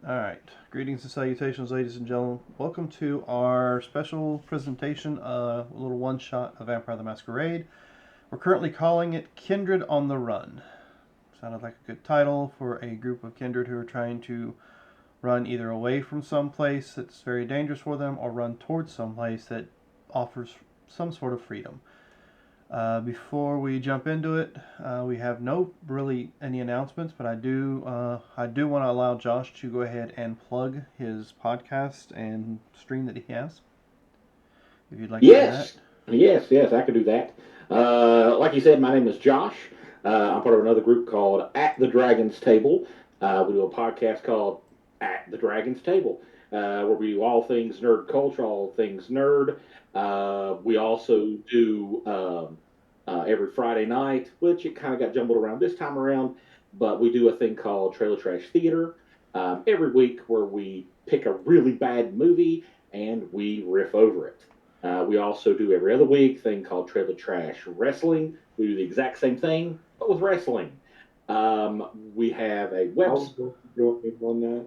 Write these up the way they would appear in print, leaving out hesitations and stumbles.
All right. Greetings and salutations, ladies and gentlemen. Welcome to our special presentation, a little one-shot of Vampire the Masquerade. We're currently calling it Kindred on the Run. Sounded like a good title for a group of kindred who are trying to run either away from some place that's very dangerous for them or run towards some place that offers some sort of freedom. Before we jump into it, we have no really any announcements, but I do want to allow Josh to go ahead and plug his podcast and stream that he has. If you'd like to do that. Yes, I can do that. Like you said, my name is Josh. I'm part of another group called At the Dragon's Table. We do a podcast called At the Dragon's Table, where we do all things nerd culture, all things nerd. We also do every Friday night, which it kind of got jumbled around this time around, but we do a thing called Trailer Trash Theater every week where we pick a really bad movie and we riff over it. We also do every other week thing called Trailer Trash Wrestling. We do the exact same thing, but with wrestling. We have a website. On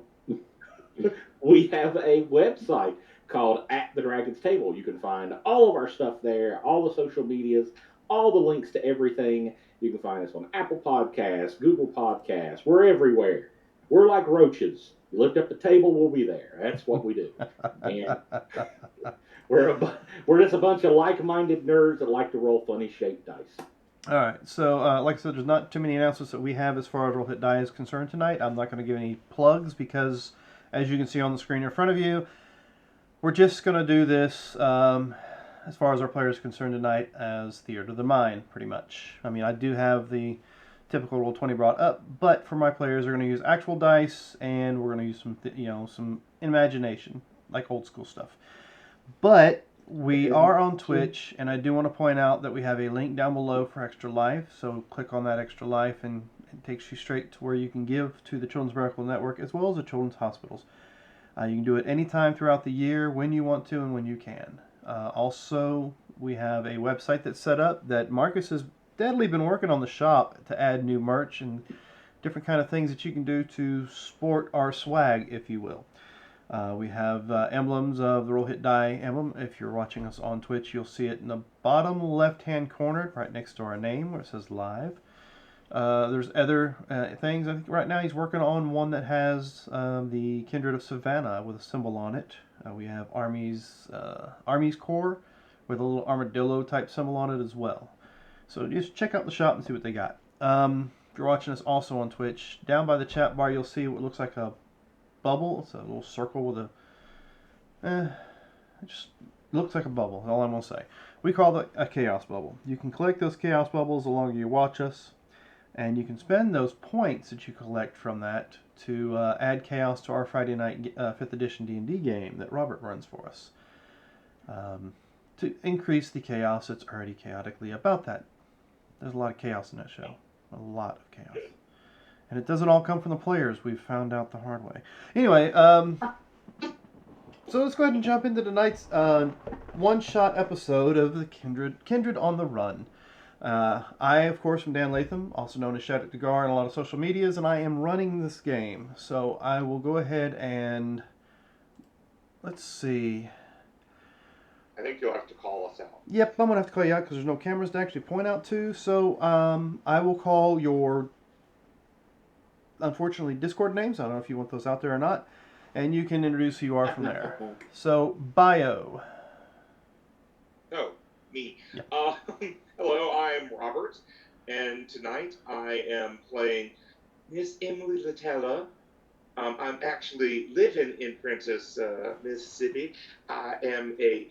We have a website called At the Dragon's Table. You can find all of our stuff there, all the social medias, all the links to everything. You can find us on Apple Podcasts, Google Podcasts. We're everywhere. We're like roaches. You lift up the table, we'll be there. That's what we do. And we're just a bunch of like-minded nerds that like to roll funny shaped dice. All right, so like I said, there's not too many announcements that we have as far as Roll Hit Die is concerned tonight. I'm not going to give any plugs because, as you can see on the screen in front of you, we're just going to do this as far as our players are concerned tonight as Theater of the Mind, pretty much. I mean, I do have the typical Roll20 brought up, but for my players, we're going to use actual dice and we're going to use some imagination, like old school stuff. But we are on Twitch, and I do want to point out that we have a link down below for Extra Life. So click on that Extra Life, and it takes you straight to where you can give to the Children's Miracle Network as well as the children's hospitals. You can do it anytime throughout the year, when you want to and when you can. Also, we have a website that's set up that Marcus has deadly been working on the shop to add new merch and different kind of things that you can do to sport our swag, if you will. We have emblems of the Roll Hit Die emblem. If you're watching us on Twitch, you'll see it in the bottom left-hand corner, right next to our name, where it says live. There's other things. I think right now he's working on one that has the Kindred of Savannah with a symbol on it. We have Army's Corps with a little armadillo type symbol on it as well. So just check out the shop and see what they got. If you're watching us also on Twitch, down by the chat bar you'll see what looks like a bubble. It's a little circle with it just looks like a bubble, that's all I'm going to say. We call it a chaos bubble. You can collect those chaos bubbles the longer you watch us, and you can spend those points that you collect from that to add chaos to our Friday night 5th edition D&D game that Robert runs for us. To increase the chaos that's already chaotically about that. There's a lot of chaos in that show. A lot of chaos. And it doesn't all come from the players. We've found out the hard way. Anyway, so let's go ahead and jump into tonight's one-shot episode of the Kindred on the Run. I, of course, am Dan Latham, also known as Shattuck Degar on a lot of social medias, and I am running this game. So I will go ahead and... Let's see... I think you'll have to call us out. Yep, I'm going to have to call you out because there's no cameras to actually point out to. So I will call your... unfortunately, Discord names. I don't know if you want those out there or not. And you can introduce who you are from there. So, bio. Oh, me. Yep. Hello, I am Robert, and tonight I am playing Miss Emily Latella. I'm actually living in Prentice, Mississippi. I am a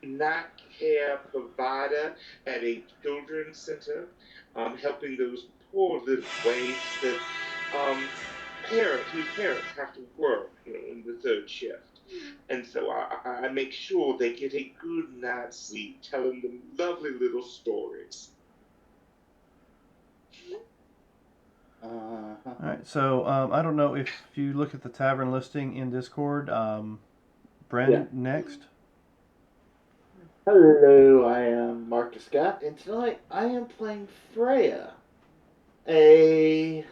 night care provider at a children's center, helping those poor little waifs that whose parents have to work in the third shift. And so I make sure they get a good night's sleep, telling them lovely little stories. All right, so I don't know if you look at the tavern listing in Discord. Brandon, next. Hello, I am Marcus Scott, and tonight I am playing Freya, a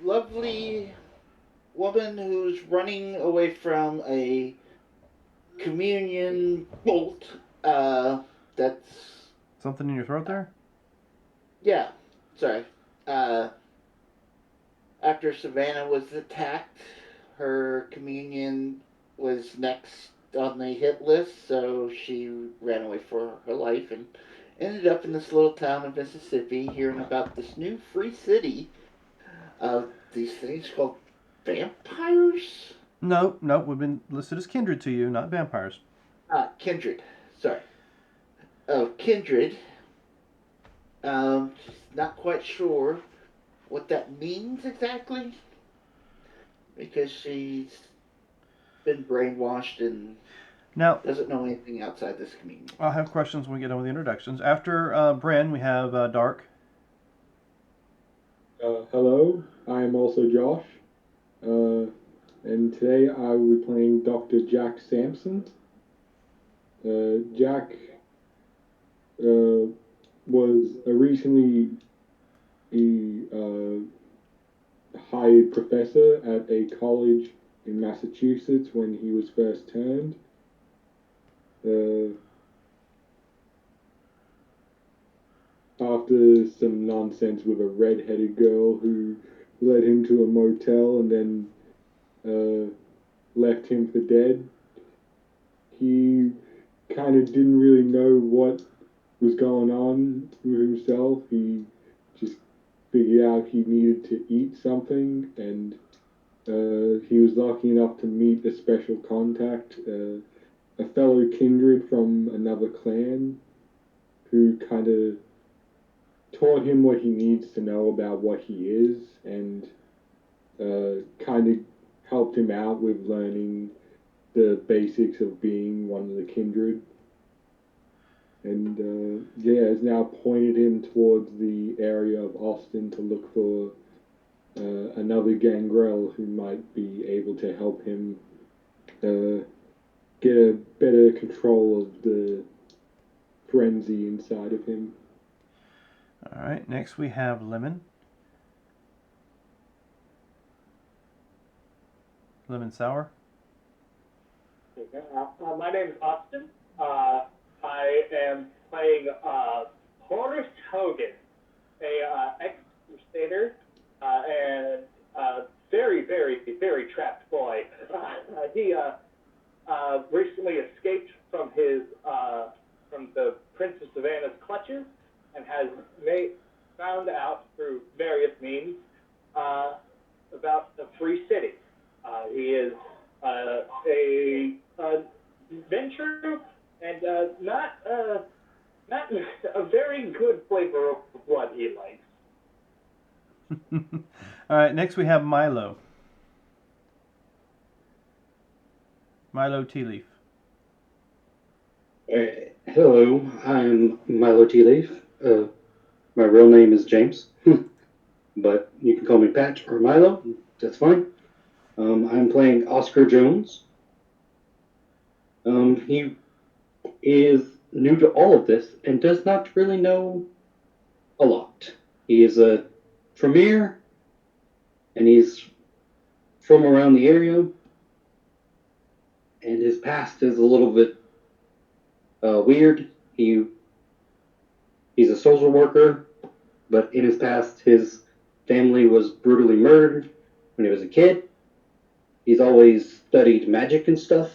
lovely woman who's running away from a communion bolt. That's Something in your throat there? yeah. Sorry. After Savannah was attacked, her communion was next on the hit list, so she ran away for her life and ended up in this little town of Mississippi, hearing about this new free city of these things called vampires. No, we've been listed as kindred to you, not vampires. Kindred. Sorry. Of Kindred. She's not quite sure what that means exactly because she's been brainwashed and Now, doesn't know anything outside this community. I'll have questions when we get on with the introductions. After Bren, we have Dark. Hello, I am also Josh, and today I will be playing Dr. Jack Sampson. Jack was recently a hired professor at a college in Massachusetts when he was first turned. After some nonsense with a red-headed girl who led him to a motel and then left him for dead, he kind of didn't really know what was going on with himself. He just figured out he needed to eat something, and he was lucky enough to meet a special contact, a fellow kindred from another clan, who kind of taught him what he needs to know about what he is, and kind of helped him out with learning the basics of being one of the kindred. And has now pointed him towards the area of Austin to look for another gangrel who might be able to help him get a better control of the frenzy inside of him. All right, next we have Lemon. Lemon Sour. My name is Austin. I am playing Horace Hogan, a ex-crusader and very, very, very trapped boy. He recently escaped from from the Princess Savannah's clutches and has found out through various means about the free city. He is a venture and not a very good flavor of what he likes. All right, next we have Milo. Milo Tea Leaf. Hello, I'm Milo Tea Leaf. My real name is James, but you can call me Pat or Milo. That's fine. I'm playing Oscar Jones. He is new to all of this and does not really know a lot. He is a Tremere, and he's from around the area, and his past is a little bit weird. He's a social worker, but in his past, his family was brutally murdered when he was a kid. He's always studied magic and stuff,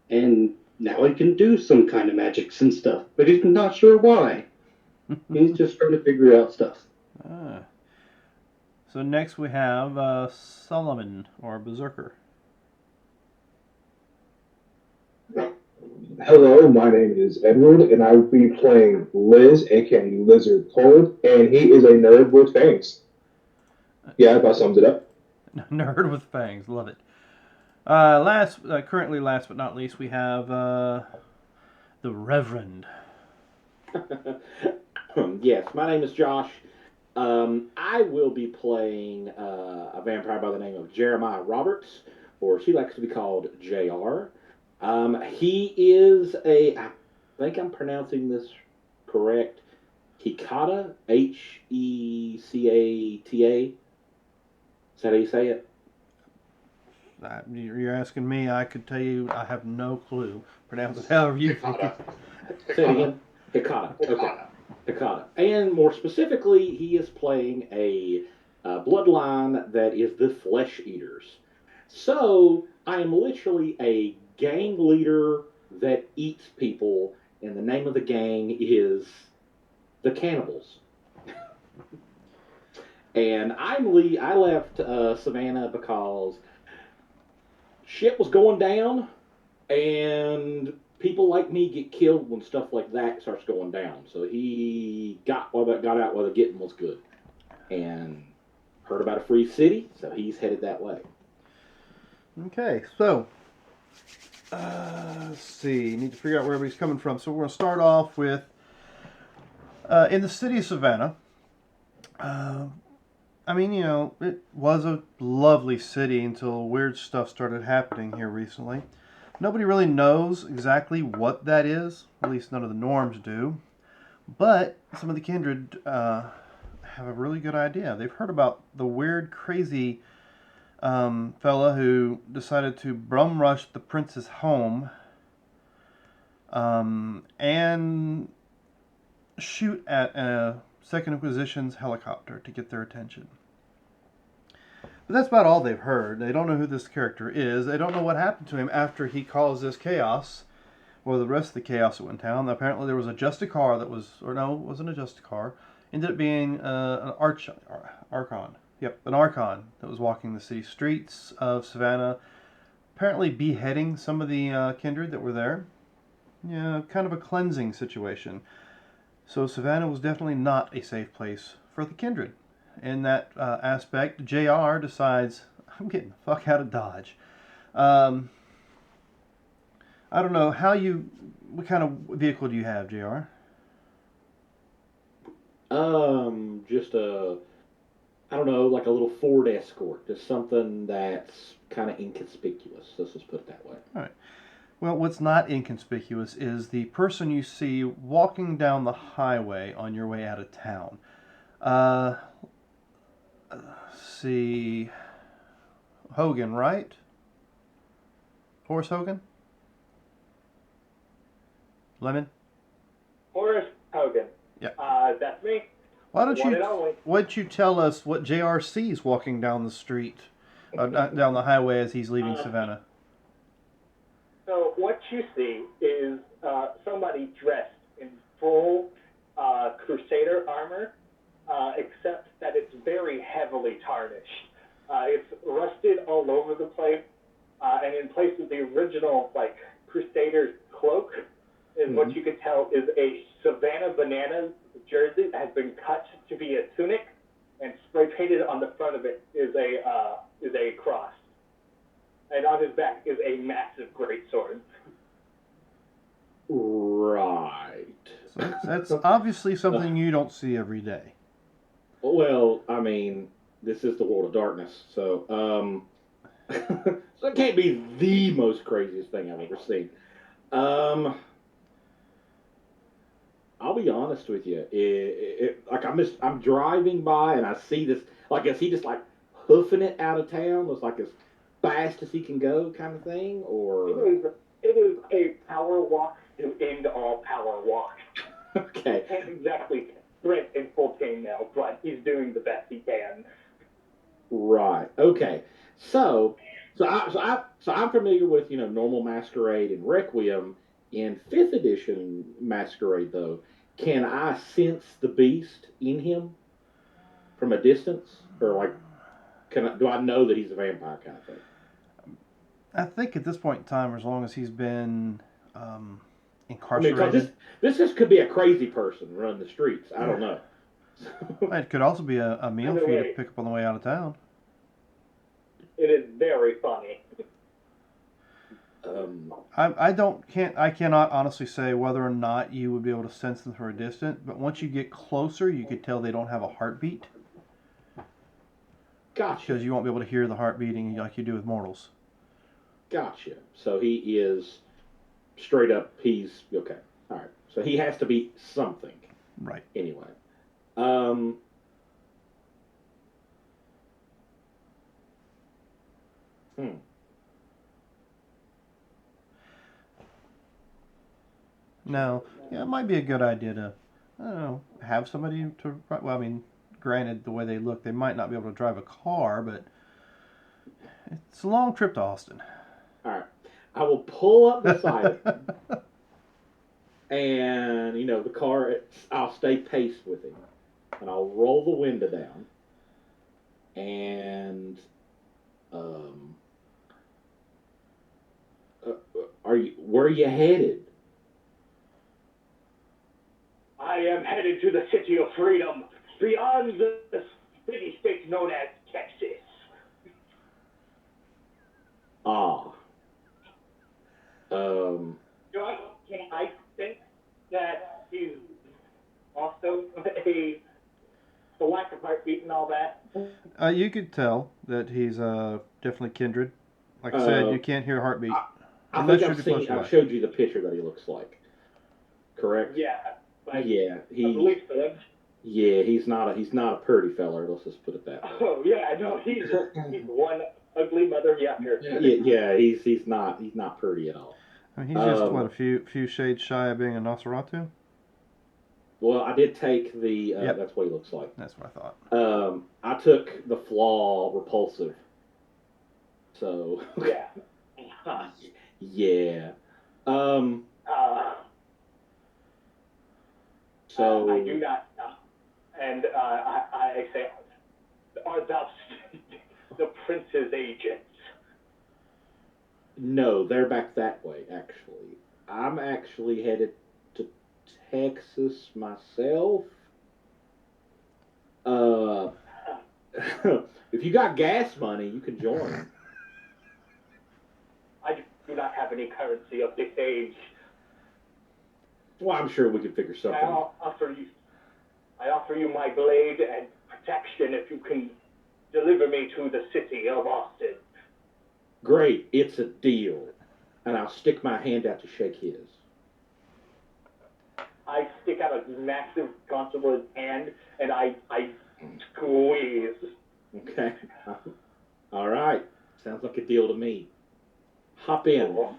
and now he can do some kind of magics and stuff, but he's not sure why. He's just trying to figure out stuff. So next we have Solomon, or Berserker. Hello, my name is Edward, and I will be playing Liz, aka Lizard Cold, and he is a nerd with fangs. Yeah, that about sums it up. Nerd with fangs, love it. Currently last but not least, we have the Reverend. Yes, my name is Josh. I will be playing a vampire by the name of Jeremiah Roberts, or she likes to be called JR. He is I think I'm pronouncing this correct, Hecata, Hecata. Is that how you say it? You're asking me. I could tell you. I have no clue. Pronounce it however you think. Hikata. Say it again. Hikata. Okay. Hikata. And more specifically, he is playing a bloodline that is the Flesh Eaters. So I am literally a gang leader that eats people, and the name of the gang is the Cannibals. And I left Savannah because shit was going down, and people like me get killed when stuff like that starts going down. So he got out while the getting was good, and heard about a free city, so he's headed that way. Okay, so let's see. Need to figure out where everybody's coming from. So we're going to start off with in the city of Savannah. I mean, it was a lovely city until weird stuff started happening here recently. Nobody really knows exactly what that is. At least none of the norms do. But some of the Kindred have a really good idea. They've heard about the weird, crazy fella who decided to bum rush the prince's home and shoot at a Second Inquisition's helicopter to get their attention. But that's about all they've heard. They don't know who this character is. They don't know what happened to him after he caused this chaos, or the rest of the chaos that went down. Apparently there was a Justicar that was, or no, it wasn't a Justicar. Ended up being an Archon. Yep, an Archon that was walking the city streets of Savannah, apparently beheading some of the Kindred that were there. Yeah, kind of a cleansing situation. So Savannah was definitely not a safe place for the Kindred. In that aspect, JR decides, I'm getting the fuck out of Dodge. I don't know, what kind of vehicle do you have, JR? Just I don't know, like a little Ford Escort. Just something that's kind of inconspicuous. Let's just put it that way. All right. Well, what's not inconspicuous is the person you see walking down the highway on your way out of town. See, Hogan, right? Horace Hogan? Lemon? Horace Hogan. Yeah. That's me. Why don't One and only. you tell us what JR sees walking down the street, down the highway as he's leaving Savannah? So what you see is somebody dressed in full Crusader armor, except that it's very heavily tarnished. It's rusted all over the place, and in place of the original Crusader's cloak is what you could tell is a Savannah Bananas jersey that has been cut to be a tunic, and spray painted on the front of it is a cross. And on his back is a massive greatsword. Right. So that's obviously something you don't see every day. Well, I mean, this is the world of darkness, so so it can't be the most craziest thing I've ever seen. I'll be honest with you. I'm driving by and I see this. Is he just hoofing it out of town? It's as fast as he can go, kind of thing, or it is a power walk to end all power walks. Okay. Can't exactly sprint in full chainmail, but he's doing the best he can. Right. Okay. So I'm familiar with normal Masquerade and Requiem. In 5th edition Masquerade, though, can I sense the beast in him from a distance, or do I know that he's a vampire kind of thing? I think at this point in time, as long as he's been incarcerated. I mean, this just could be a crazy person running the streets. I don't know. It could also be a meal for you to pick up on the way out of town. It is very funny. I cannot honestly say whether or not you would be able to sense them from a distance, but once you get closer, you could tell they don't have a heartbeat. Gotcha. Because you won't be able to hear the heart beating like you do with mortals. Gotcha. So he is straight up, he's okay. All right. So he has to be something. Right. Anyway. No. Yeah, it might be a good idea to, I don't know, have somebody to. Well, I mean, granted, the way they look, they might not be able to drive a car, but it's a long trip to Austin. All right. I will pull up beside him, and the car. I'll stay pace with him, and I'll roll the window down, and where are you headed? I am headed to the City of Freedom, beyond the city-state known as Texas. Ah. Can I think that he's also a the lack of heartbeat and all that? You could tell that he's definitely Kindred. Like I said, you can't hear heartbeat. I unless think I've showed you the picture that he looks like. Correct? Yeah. Yeah. I believe so. Yeah, he's not a pretty feller. Let's just put it that way. Oh yeah, no, he's one ugly mother yucker. Yeah, he's not pretty at all. I mean, he's just a few shades shy of being a Nosferatu. Well, I did take the. Yep. That's what he looks like. That's what I thought. I took the flaw repulsive. So. Yeah. Yeah. So. I do not. And I say, are thou the prince's agents? No, they're back that way. Actually, I'm actually headed to Texas myself. If you got gas money, you can join. I do not have any currency of this age. Well, I'm sure we can figure something. I offer you my blade and protection if you can deliver me to the city of Austin. Great, it's a deal. And I'll stick my hand out to shake his. I stick out a massive gauntlet hand and I squeeze. Okay. All right. Sounds like a deal to me. Hop in. All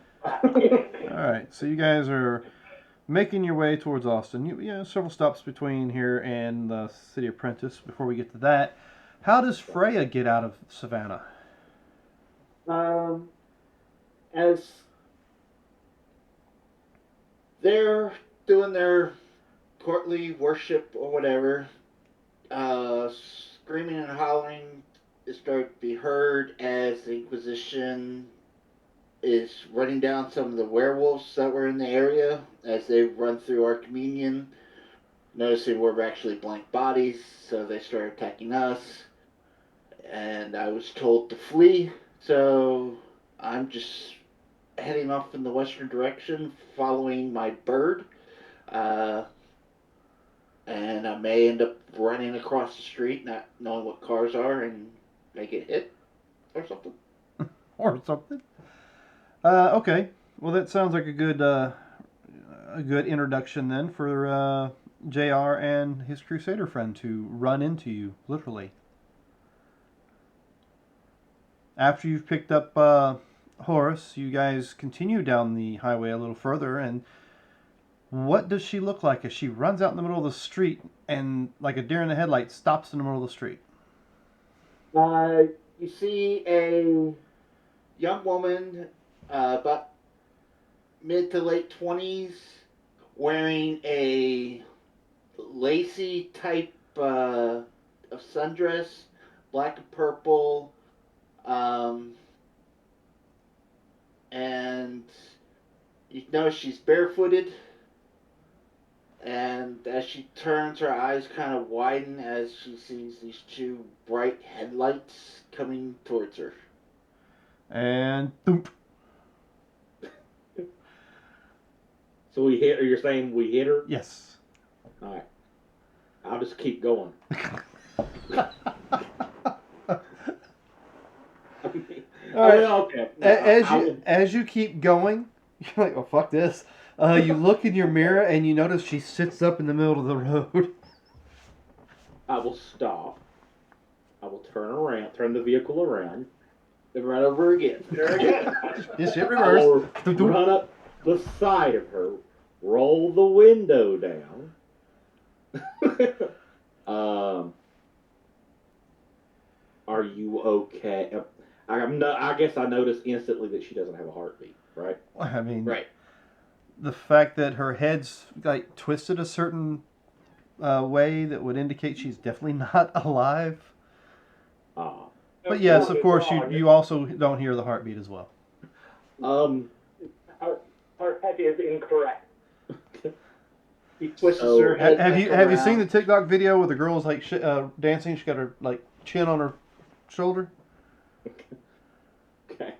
right. So you guys are making your way towards Austin. Several stops between here and the City of Prentice. Before we get to that, how does Freya get out of Savannah? As they're doing their courtly worship or whatever, screaming and hollering is starting to be heard as the Inquisition is running down some of the werewolves that were in the area as they run through our communion, noticing we're actually blank bodies, so they start attacking us. And I was told to flee, so I'm just heading off in the western direction, following my bird. And I may end up running across the street, not knowing what cars are, and may get hit or something. Or something. Okay. Well, that sounds like a good introduction then for JR and his Crusader friend to run into you, literally. After you've picked up Horace, you guys continue down the highway a little further, and what does she look like as she runs out in the middle of the street and, like a deer in the headlights, stops in the middle of the street? You see a young woman, about mid to late 20s, wearing a lacy type of sundress, black and purple, and you know she's barefooted, and as she turns, her eyes kind of widen as she sees these two bright headlights coming towards her. And thump. So we hit, or you're saying we hit her? Yes. All right. I'll just keep going. All right. Okay. As you keep going, you're like, oh, fuck this. You look in your mirror and you notice she sits up in the middle of the road. I will stop. I will turn the vehicle around, and run over again. Just hit I will reverse. run up the side of her roll the window down. Are you okay? I guess I noticed instantly that she doesn't have a heartbeat, right? I mean, Right. the fact that her head's like twisted a certain way that would indicate she's definitely not alive. Ah. But yes, of course, wrong. you also don't hear the heartbeat as well. Her head is incorrect. He twists So, her head. Have back you seen the around. TikTok video where the girl's like dancing? She got her like chin on her shoulder. Okay.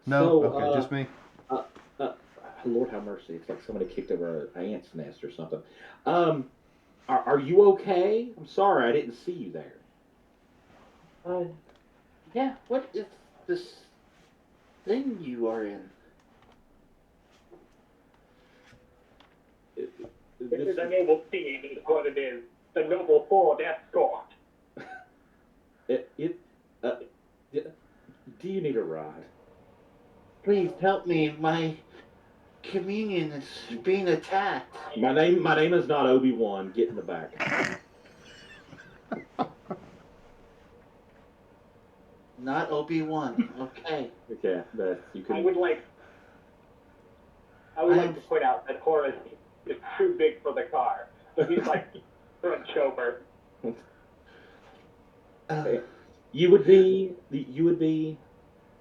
No, So, okay, just me. Lord have mercy. It's like somebody kicked over an ant's nest or something. Are you okay? I'm sorry, I didn't see you there. Yeah, what is this thing you are in? This is a noble steed, is what it is. The noble Ford Escort. Do you need a ride? Please help me. My communion is being attacked. My name is not Obi-Wan. Get in the back. Not Obi-Wan. Okay. Okay, but you can. I would like to point out that Horace is too big for the car. So he's like front chauffeur. You would be.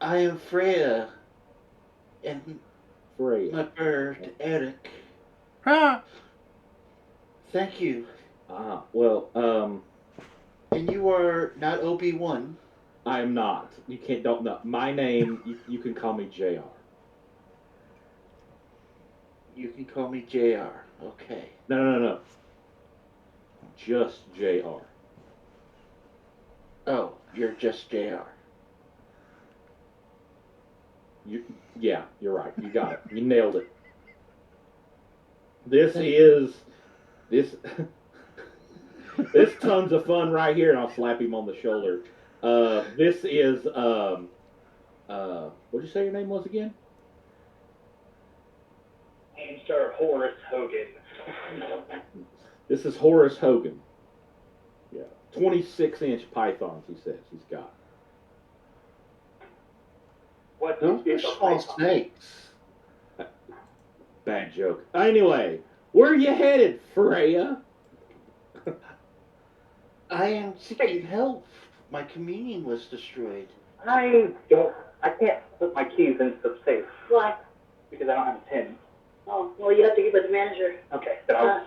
I am Freya. And Freya. my bird, Eric. Thank you. Well, And you are not Obi-Wan. I am not. You don't know. My name, you can call me JR. You can call me JR. Okay. No. Just JR. Oh, you're just JR. Yeah, you're right. You got it. You nailed it. This is tons of fun right here, and I'll slap him on the shoulder. This is what'd you say your name was again? And Sir Horace Hogan. This is Horace Hogan. Yeah, 26-inch pythons. He says he's got. What Those are is a small python? snakes. Bad joke. Anyway, where are you headed, Freya? I am seeking help. My communion was destroyed. I can't put my keys into the safe. Why? Because I don't have a pin. Oh, well, you have to get with the manager. Okay, then I'll.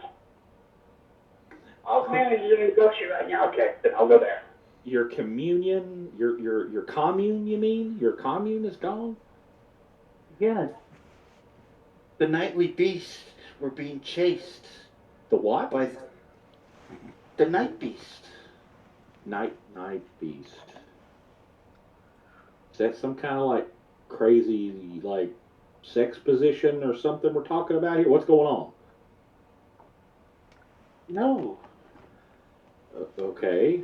All the managers are in the grocery right now. Okay, then I'll go there. Your communion, your commune, you mean? Your commune is gone? Yes. The nightly beasts were being chased The what? by the night beast. Night beast. Is that some kind of like crazy like sex position or something we're talking about here? What's going on? No. Okay.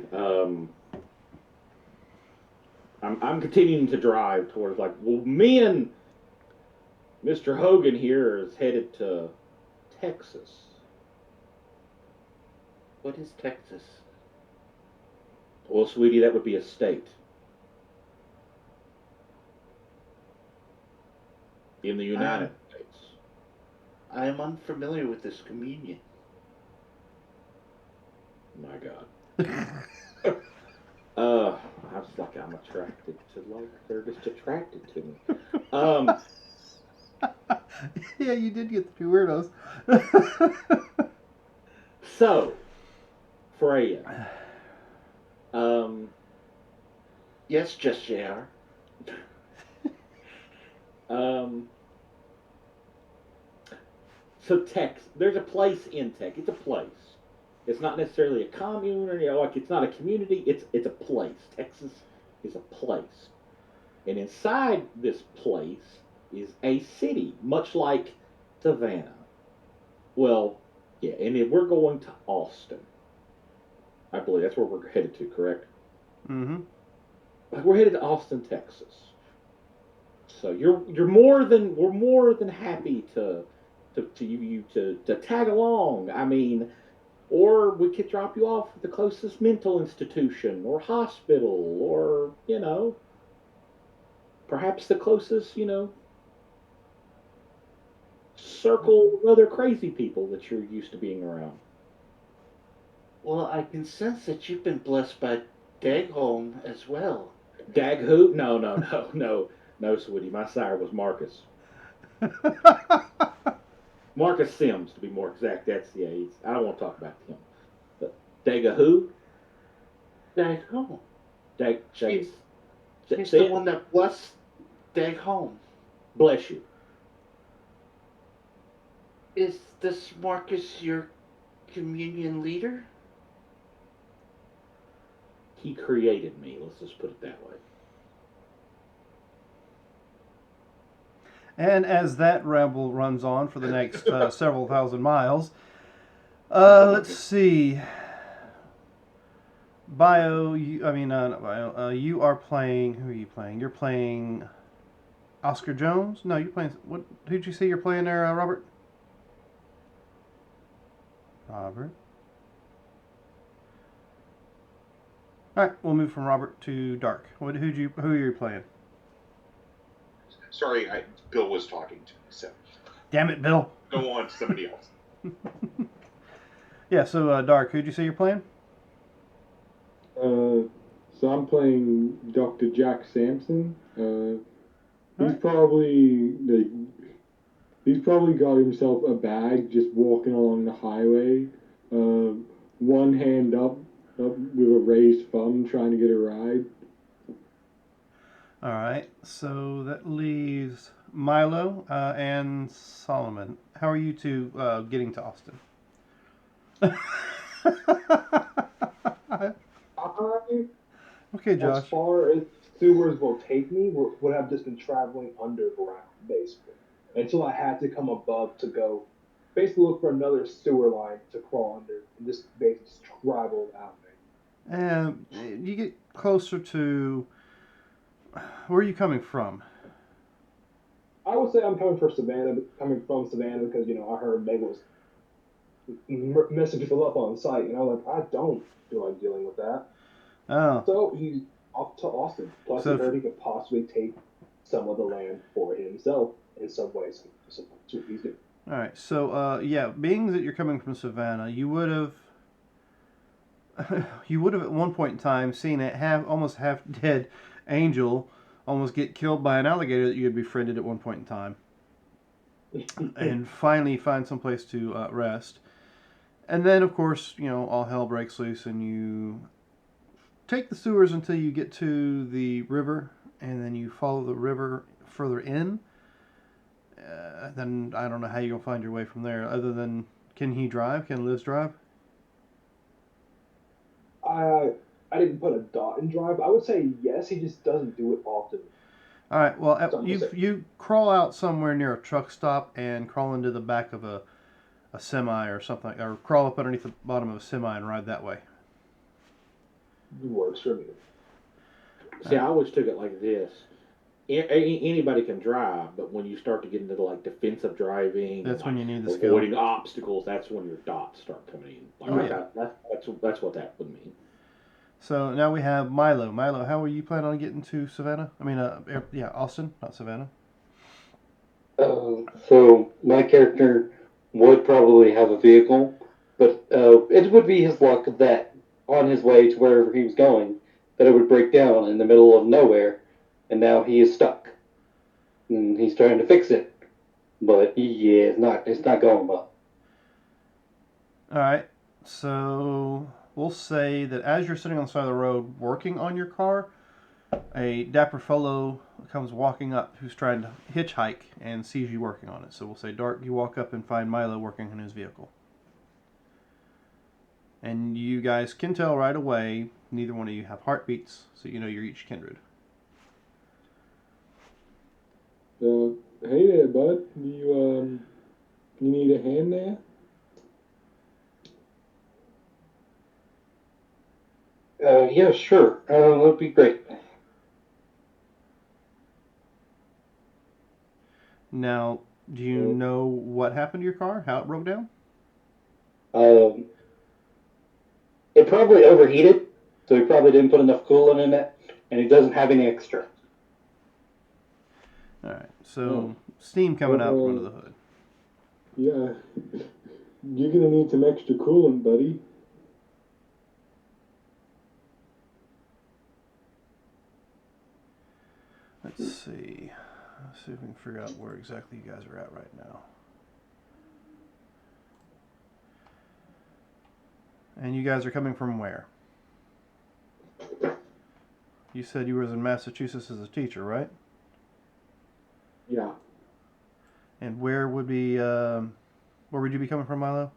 I'm continuing to drive towards like, well, me and Mr. Hogan here is headed to Texas. What is Texas? Well, sweetie, that would be a state in the United States. I am unfamiliar with this communion. My God. I was like, I'm attracted to like they're just attracted to me. Yeah, you did get the two weirdos. So, Freya. Yes, just JR. So Tex, there's a place in Tex. It's a place. It's not necessarily a commune or like it's not a community. It's a place. Texas is a place, and inside this place is a city, much like Savannah. Well, yeah, and then we're going to Austin. I believe that's where we're headed to. Correct? Mm-hmm. We're headed to Austin, Texas. So we're more than happy to to tag along. I mean, or we could drop you off at the closest mental institution or hospital, or perhaps the closest circle of other crazy people that you're used to being around. Well, I can sense that you've been blessed by Dagholm as well. Dag who? No, no, no, no, no, sweetie. My sire was Marcus. Marcus Sims, to be more exact. That's I don't want to talk about him. But Daga who? Dagholm. Dag. He's the Say it. one that blessed Dagholm. Bless you. Is this Marcus your communion leader? He created me. Let's just put it that way. And as that ramble runs on for the next several thousand miles, let's see. Bio, not Bio. You are playing. Who are you playing? You're playing Oscar Jones. No, you're playing. What? Who'd you say you're playing there, Robert? Robert. All right, we'll move from Robert to Dark. Who are you playing? Sorry, Bill was talking to me, so. Damn it, Bill. Go on to somebody else. Yeah, so Dark, who'd you say you're playing? So I'm playing Dr. Jack Sampson. He's probably got himself a bag just walking along the highway, one hand up with a raised thumb trying to get a ride. All right, so that leaves Milo and Solomon. How are you two getting to Austin? Okay, Josh. As far as sewers will take me, would have just been traveling underground, basically, until I had to come above to go, basically look for another sewer line to crawl under, and just basically just travel that way. And you get closer to. Where are you coming from? I would say I'm coming from Savannah because I heard Meg was messing people up on site, and I'm like, I don't feel like dealing with that. Oh. So he's off to Austin. Plus, he heard he could possibly take some of the land for himself in some ways. So that's what he's doing. All right. So, being that you're coming from Savannah, you would have at one point in time seen a almost half dead angel almost get killed by an alligator that you had befriended at one point in time, and finally find some place to rest. And then, of course, all hell breaks loose, and you take the sewers until you get to the river, and then you follow the river further in. Then I don't know how you're gonna find your way from there. Other than, can he drive? Can Liz drive? I didn't put a dot in drive. I would say yes. He just doesn't do it often. All right. Well, you crawl out somewhere near a truck stop and crawl into the back of a semi or something, or crawl up underneath the bottom of a semi and ride that way. It works for me. See, I always took it like this. Anybody can drive, but when you start to get into like defensive driving, that's when you need the avoiding skill. Obstacles. That's when your dots start coming in. That's what that would mean. So now we have Milo. Milo, how are you planning on getting to Savannah? Austin, not Savannah. So my character would probably have a vehicle, but it would be his luck that on his way to wherever he was going, that it would break down in the middle of nowhere, and now he is stuck. And he's trying to fix it, but it's not going well. All right, so we'll say that as you're sitting on the side of the road working on your car, a dapper fellow comes walking up who's trying to hitchhike and sees you working on it. So we'll say, Dark, you walk up and find Milo working on his vehicle. And you guys can tell right away, neither one of you have heartbeats, so you know you're each kindred. Hey there, bud. You need a hand there? Yeah, sure. That'd be great. Now, Do you know what happened to your car? How it broke down? It probably overheated, so he probably didn't put enough coolant in it, and he doesn't have any extra. All right. So steam coming out from under the hood. Yeah. You're gonna need some extra coolant, buddy. Let's see. Let's see if we can figure out where exactly you guys are at right now. And you guys are coming from where? You said you were in Massachusetts as a teacher, right? Yeah. And where would you be coming from, Milo?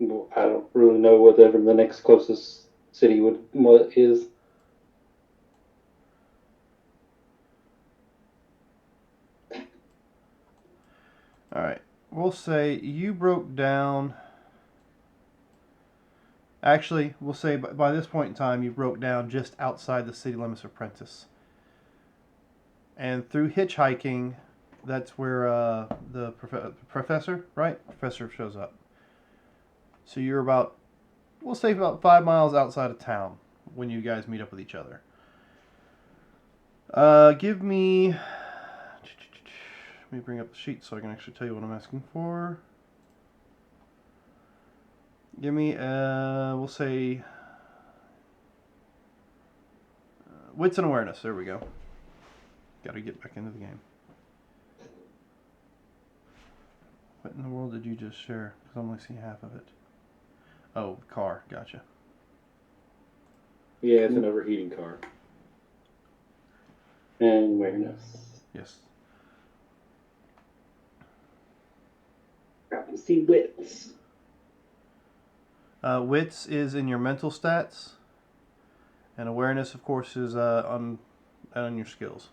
Well, I don't really know whatever the next closest city is. All right. We'll say you broke down. Actually, we'll say by this point in time, you broke down just outside the city limits of Prentice. And through hitchhiking, that's where the professor, right? Professor shows up. So you're about, we'll say about 5 miles outside of town when you guys meet up with each other. Give me, let me bring up the sheet so I can actually tell you what I'm asking for. Give me, we'll say, wits and awareness. There we go. Got to get back into the game. What in the world did you just share? Because I'm only seeing half of it. Oh, car. Gotcha. Yeah, it's an overheating car. And awareness. Yes. Got to see wits. Wits is in your mental stats, and awareness, of course, is on your skills.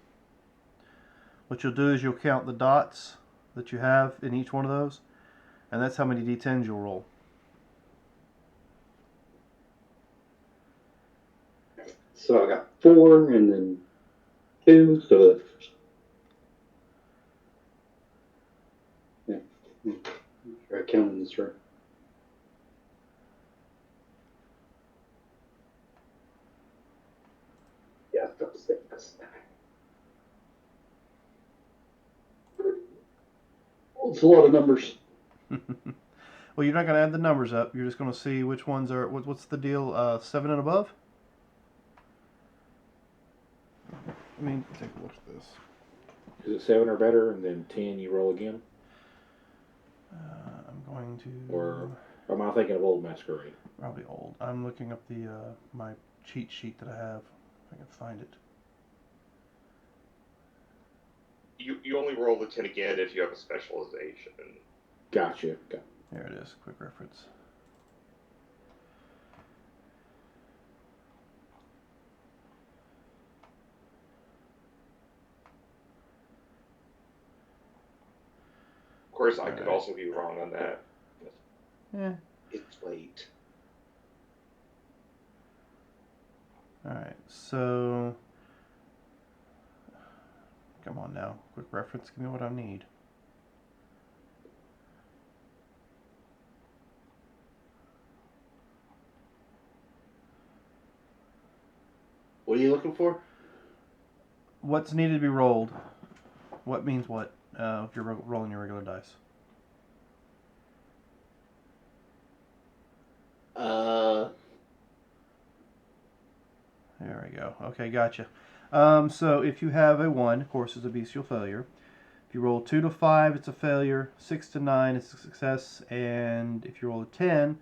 What you'll do is you'll count the dots that you have in each one of those, and that's how many d10s you'll roll. So I got 4 and then 2, so that's... Yeah. I'm sure I counted this right. Yeah, that's 6. It's a lot of numbers. Well, you're not going to add the numbers up. You're just going to see which ones are. What's the deal? 7 and above. I mean, take a look at this. Is it 7 or better, and then 10 you roll again? I'm going to. Or am I thinking of Old Masquerade? Probably old. I'm looking up the my cheat sheet that I have. If I can find it. You only roll the 10 again if you have a specialization. Gotcha. There it is. Quick reference. Of course, I could also be wrong on that. Yeah. It's late. Alright, so... Come on now. Quick reference. Give me what I need. What are you looking for? What's needed to be rolled? What means what if you're rolling your regular dice? There we go. Okay, gotcha. So if you have a 1, of course, it's a bestial failure. If you roll 2 to 5, it's a failure. 6 to 9, it's a success. And if you roll a 10,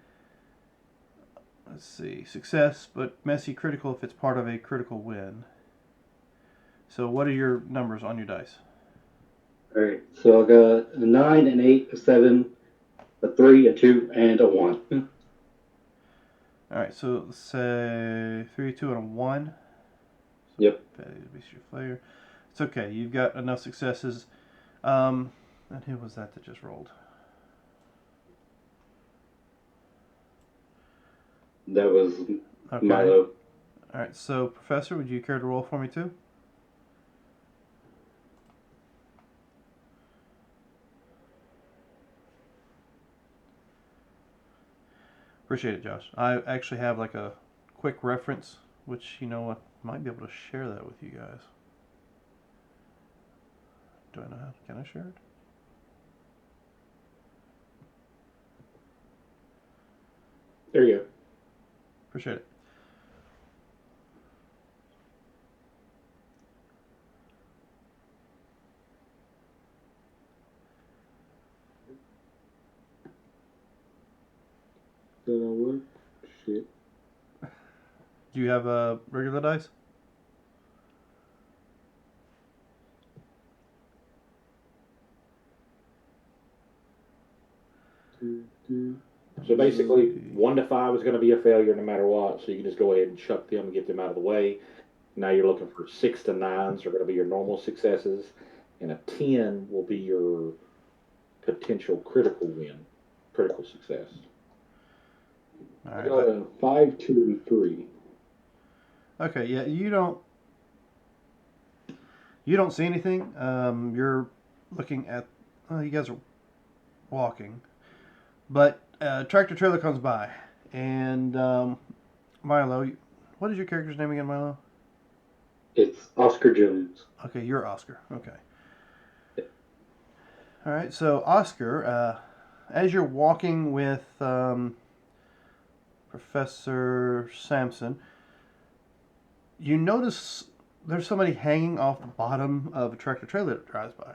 let's see, success, but messy critical if it's part of a critical win. So what are your numbers on your dice? Alright, so I got a 9, an 8, a 7, a 3, a 2, and a 1. Alright, so let's say 3, 2, and a 1. So yep. That is your failure. It's okay, you've got enough successes. And who was that just rolled? That was Okay. Milo. Alright, so Professor, would you care to roll for me too? Appreciate it, Josh. I actually have like a quick reference, which, you know, I might be able to share that with you guys. Do I know how? Can I share it? There you go. Appreciate it. Don't know what shit. Do you have a regular dice? So basically, 1 to 5 is going to be a failure no matter what. So you can just go ahead and chuck them and get them out of the way. Now you're looking for 6 to 9s are going to be your normal successes, and a 10 will be your potential critical win, critical success. All I right. got a 5, 2, and 3. Okay. Yeah. You don't see anything. You're looking at. You guys are walking, but tractor trailer comes by, and Milo. What is your character's name again, Milo? It's Oscar Jones. Okay, you're Oscar. Okay. All right. So Oscar, as you're walking with Professor Sampson, you notice there's somebody hanging off the bottom of a tractor trailer that drives by,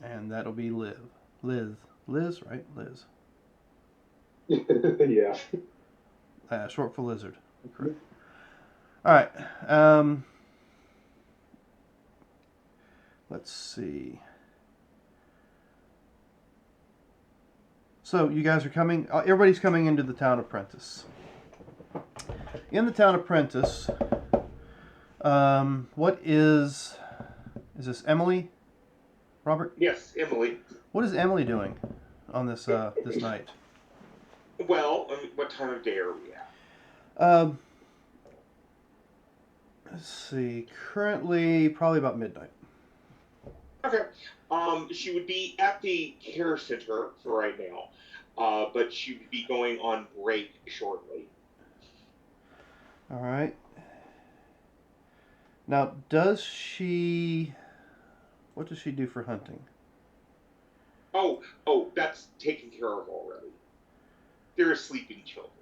and that'll be Liz, right? Liz. Yeah. Short for lizard. Correct. All right. Let's see. So you guys are coming. Everybody's coming into the town of Prentice. In the town of Prentice, what is this Emily? Robert? Yes, Emily. What is Emily doing on this this night? Well, what time of day are we at? Let's see. Currently, probably about midnight. Okay. She would be at the care center for right now, but she would be going on break shortly. All right. Now, does she? What does she do for hunting? Oh, that's taken care of already. There are sleeping children.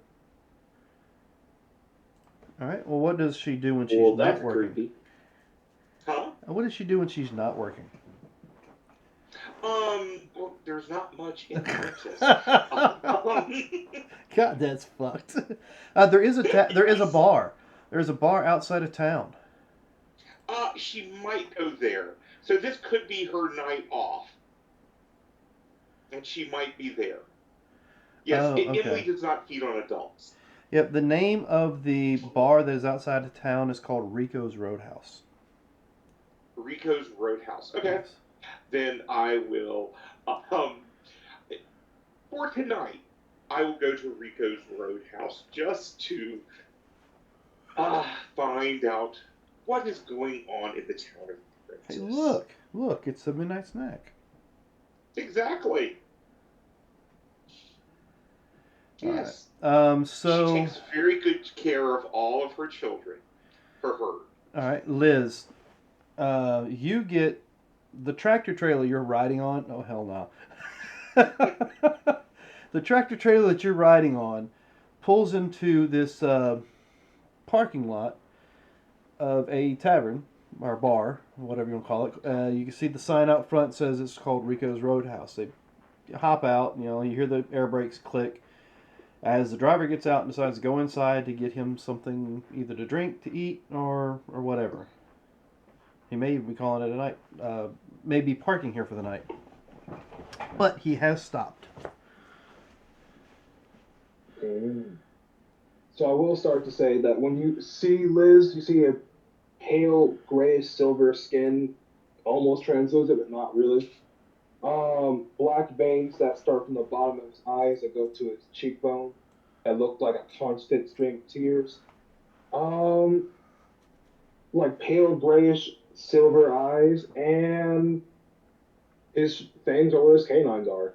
All right. Well, what does she do when she's Well, not that's working? creepy. Huh? What does she do when she's not working? Well, there's not much in Princess. God, that's fucked. There is a bar. There's a bar outside of town. She might go there. So this could be her night off. And she might be there. Yes, Oh, okay. Emily does not feed on adults. Yep. The name of the bar that is outside of town is called Rico's Roadhouse. Rico's Roadhouse. Okay. Yes. Then I will, for tonight, I will go to Rico's Roadhouse just to find out what is going on in the town of Princess. Hey, look! It's a midnight snack. Exactly. Yes. All right. So she takes very good care of all of her children, her herd. All right, Liz. You get the tractor trailer you're riding on. Oh hell no! The tractor trailer that you're riding on pulls into this parking lot of a tavern or bar, whatever you want to call it. You can see the sign out front says it's called Rico's Roadhouse. They hop out, you hear the air brakes click as the driver gets out and decides to go inside to get him something either to drink, to eat, or whatever. He may even be calling it a night, may be parking here for the night. But he has stopped. So I will start to say that when you see Liz, you see a pale grayish silver skin, almost translucent, but not really. Black veins that start from the bottom of his eyes that go to his cheekbone that look like a constant stream of tears. Like pale grayish silver eyes, and his fangs are where his canines are.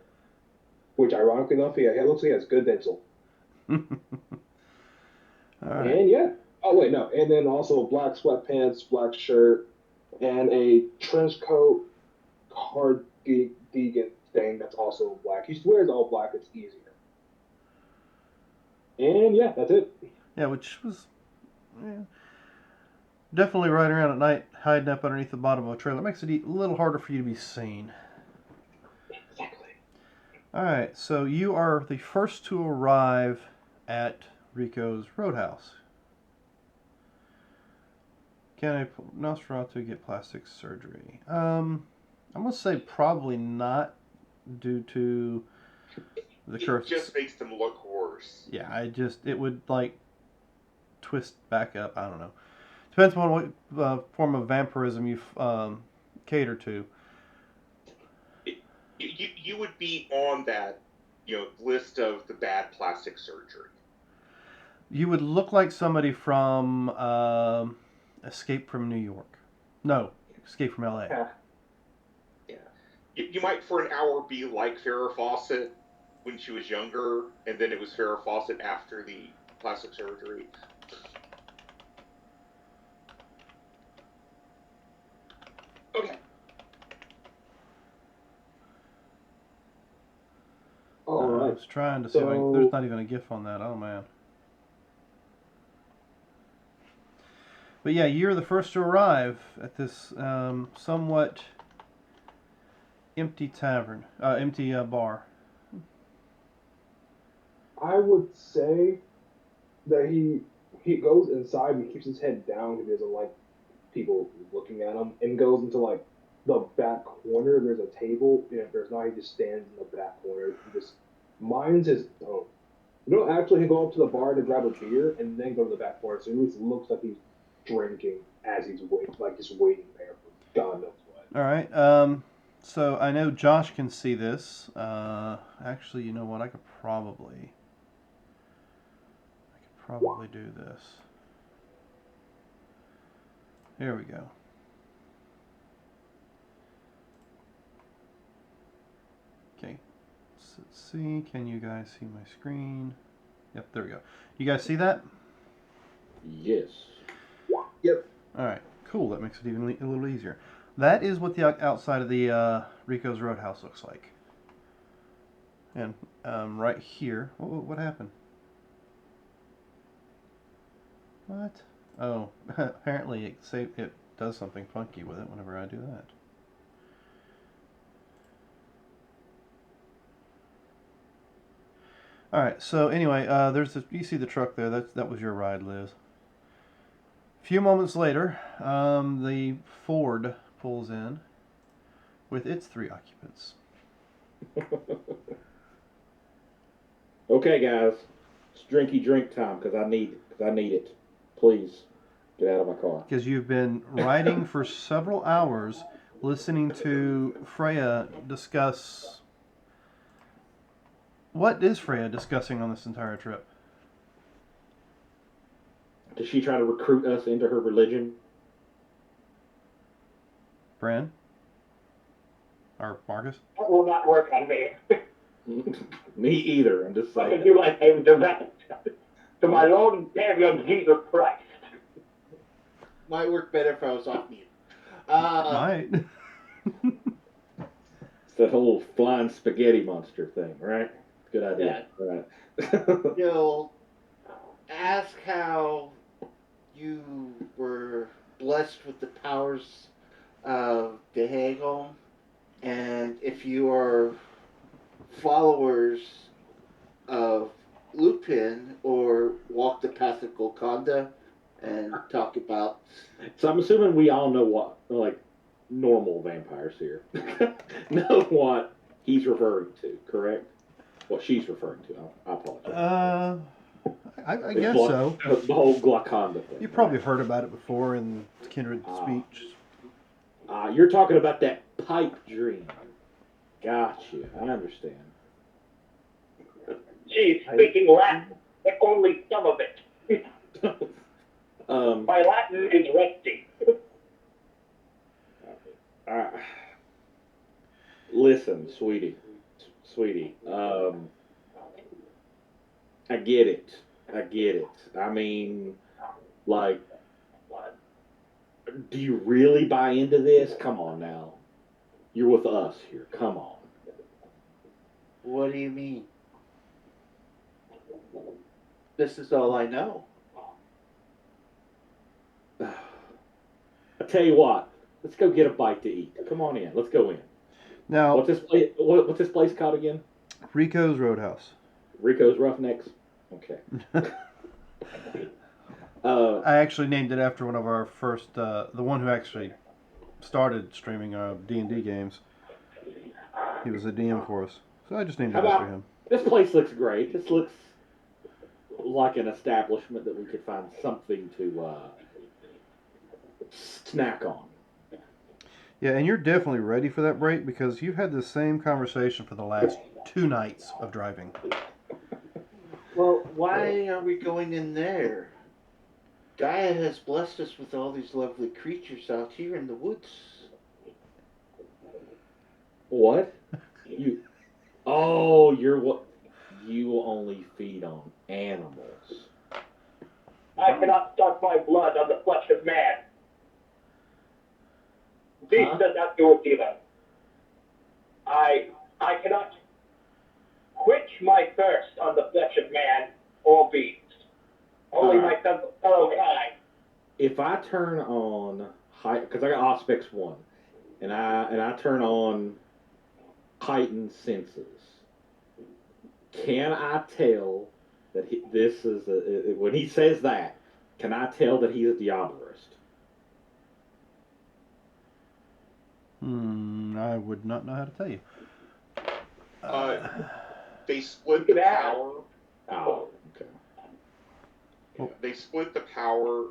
Which, ironically enough, it looks like he has good dental. All right. And yeah. Oh wait, no. And then also black sweatpants, black shirt, and a trench coat, cardigan thing that's also black. He wears all black. It's easier. And yeah, that's it. Yeah, which was definitely riding around at night, hiding up underneath the bottom of a trailer. It makes it a little harder for you to be seen. Exactly. All right, so you are the first to arrive at Rico's Roadhouse. Can a Nosferatu get plastic surgery? I'm gonna say probably not, due to the curse. It just makes them look worse. Yeah, it would like twist back up. I don't know. Depends on what form of vampirism you cater to. You would be on that, list of the bad plastic surgery. You would look like somebody from Escape from New York. No, Escape from L.A. Yeah. Yeah. You might for an hour be like Farrah Fawcett when she was younger, and then it was Farrah Fawcett after the plastic surgery. Okay. All I right. was trying to see if So- there's not even a GIF on that. Oh man. But yeah, you're the first to arrive at this somewhat empty tavern, empty bar. I would say that he goes inside and keeps his head down. He doesn't like people looking at him, and goes into like the back corner. There's a table, and if there's not, he just stands in the back corner. He just minds his own. You don't actually go up to the bar to grab a beer and then go to the back corner. So it at least looks like he's drinking as he's waiting, like just waiting there for God knows what. All right. So I know Josh can see this. Actually, you know what? I could probably do this. Here we go. Okay. Let's see. Can you guys see my screen? Yep, there we go. You guys see that? Yes. Yep. All right. Cool. That makes it even a little easier. That is what the outside of the Rico's Roadhouse looks like. And right here, what happened? What? Oh, apparently it does something funky with it whenever I do that. All right. So anyway, you see the truck there. That was your ride, Liz. A few moments later, the Ford pulls in with its 3 occupants. Okay, guys, it's drinky drink time because I need it. Please get out of my car. Because you've been riding for several hours, listening to Freya discuss. What is Freya discussing on this entire trip? Does she try to recruit us into her religion? Bran? Or Marcus? That will not work on me. Me either. I'm just What saying. can you like him direct to my Lord and Savior Jesus Christ? Might work better if I was off mute. Might. It's that whole flying spaghetti monster thing, right? Good idea. Yeah. Right. You'll ask how you were blessed with the powers of the Hegel, and if you are followers of Lupin or walk the path of Golconda, and talk about. So I'm assuming we all know what, like, normal vampires here know what he's referring to, correct? What she's referring to. I apologize. I guess so. The whole Glauconda thing. You probably heard about it before in Kindred speech. You're talking about that pipe dream. Gotcha. I understand. Geez, speaking Latin, but only some of it. My Latin is rusty. Listen, sweetie. I get it. I get it. I mean, like, do you really buy into this? Come on now. You're with us here. Come on. What do you mean? This is all I know. I tell you what. Let's go get a bite to eat. Come on in. Let's go in. Now, What's this place called again? Rico's Roadhouse. Rico's Roughnecks. Okay. I actually named it after one of our first, the one who actually started streaming D&D games. He was a DM for us, so I just named it after him. This place looks great. This looks like an establishment that we could find something to snack on. Yeah, and you're definitely ready for that break because you've had the same conversation for the last 2 nights of driving. Well, why are we going in there? Gaia has blessed us with all these lovely creatures out here in the woods. What? You're what? You only feed on animals. I cannot suck my blood on the flesh of man. This does not do it either. I cannot quench my thirst on the flesh of man or beast. Only my fellow kind. If I turn on because I got Auspex 1, and I turn on heightened senses, can I tell that this is when he says that? Can I tell that he's a Diabolist? I would not know how to tell you. They split the power. Oh, okay. They split the power.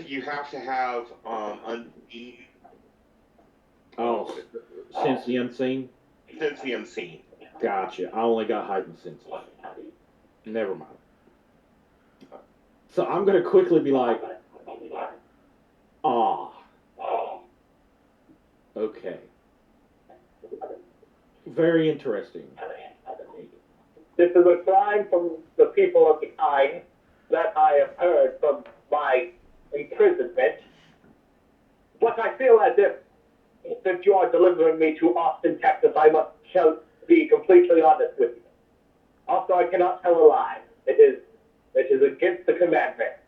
You have to have unseen. Oh, sense the unseen. Sense the unseen. Gotcha. I only got heightened senses. Never mind. So I'm gonna quickly be like, okay. Very interesting. This is a crime from the people of the kind that I have heard from my imprisonment. But I feel as if, since you are delivering me to Austin, Texas, shall be completely honest with you. Also, I cannot tell a lie. It is against the commandments.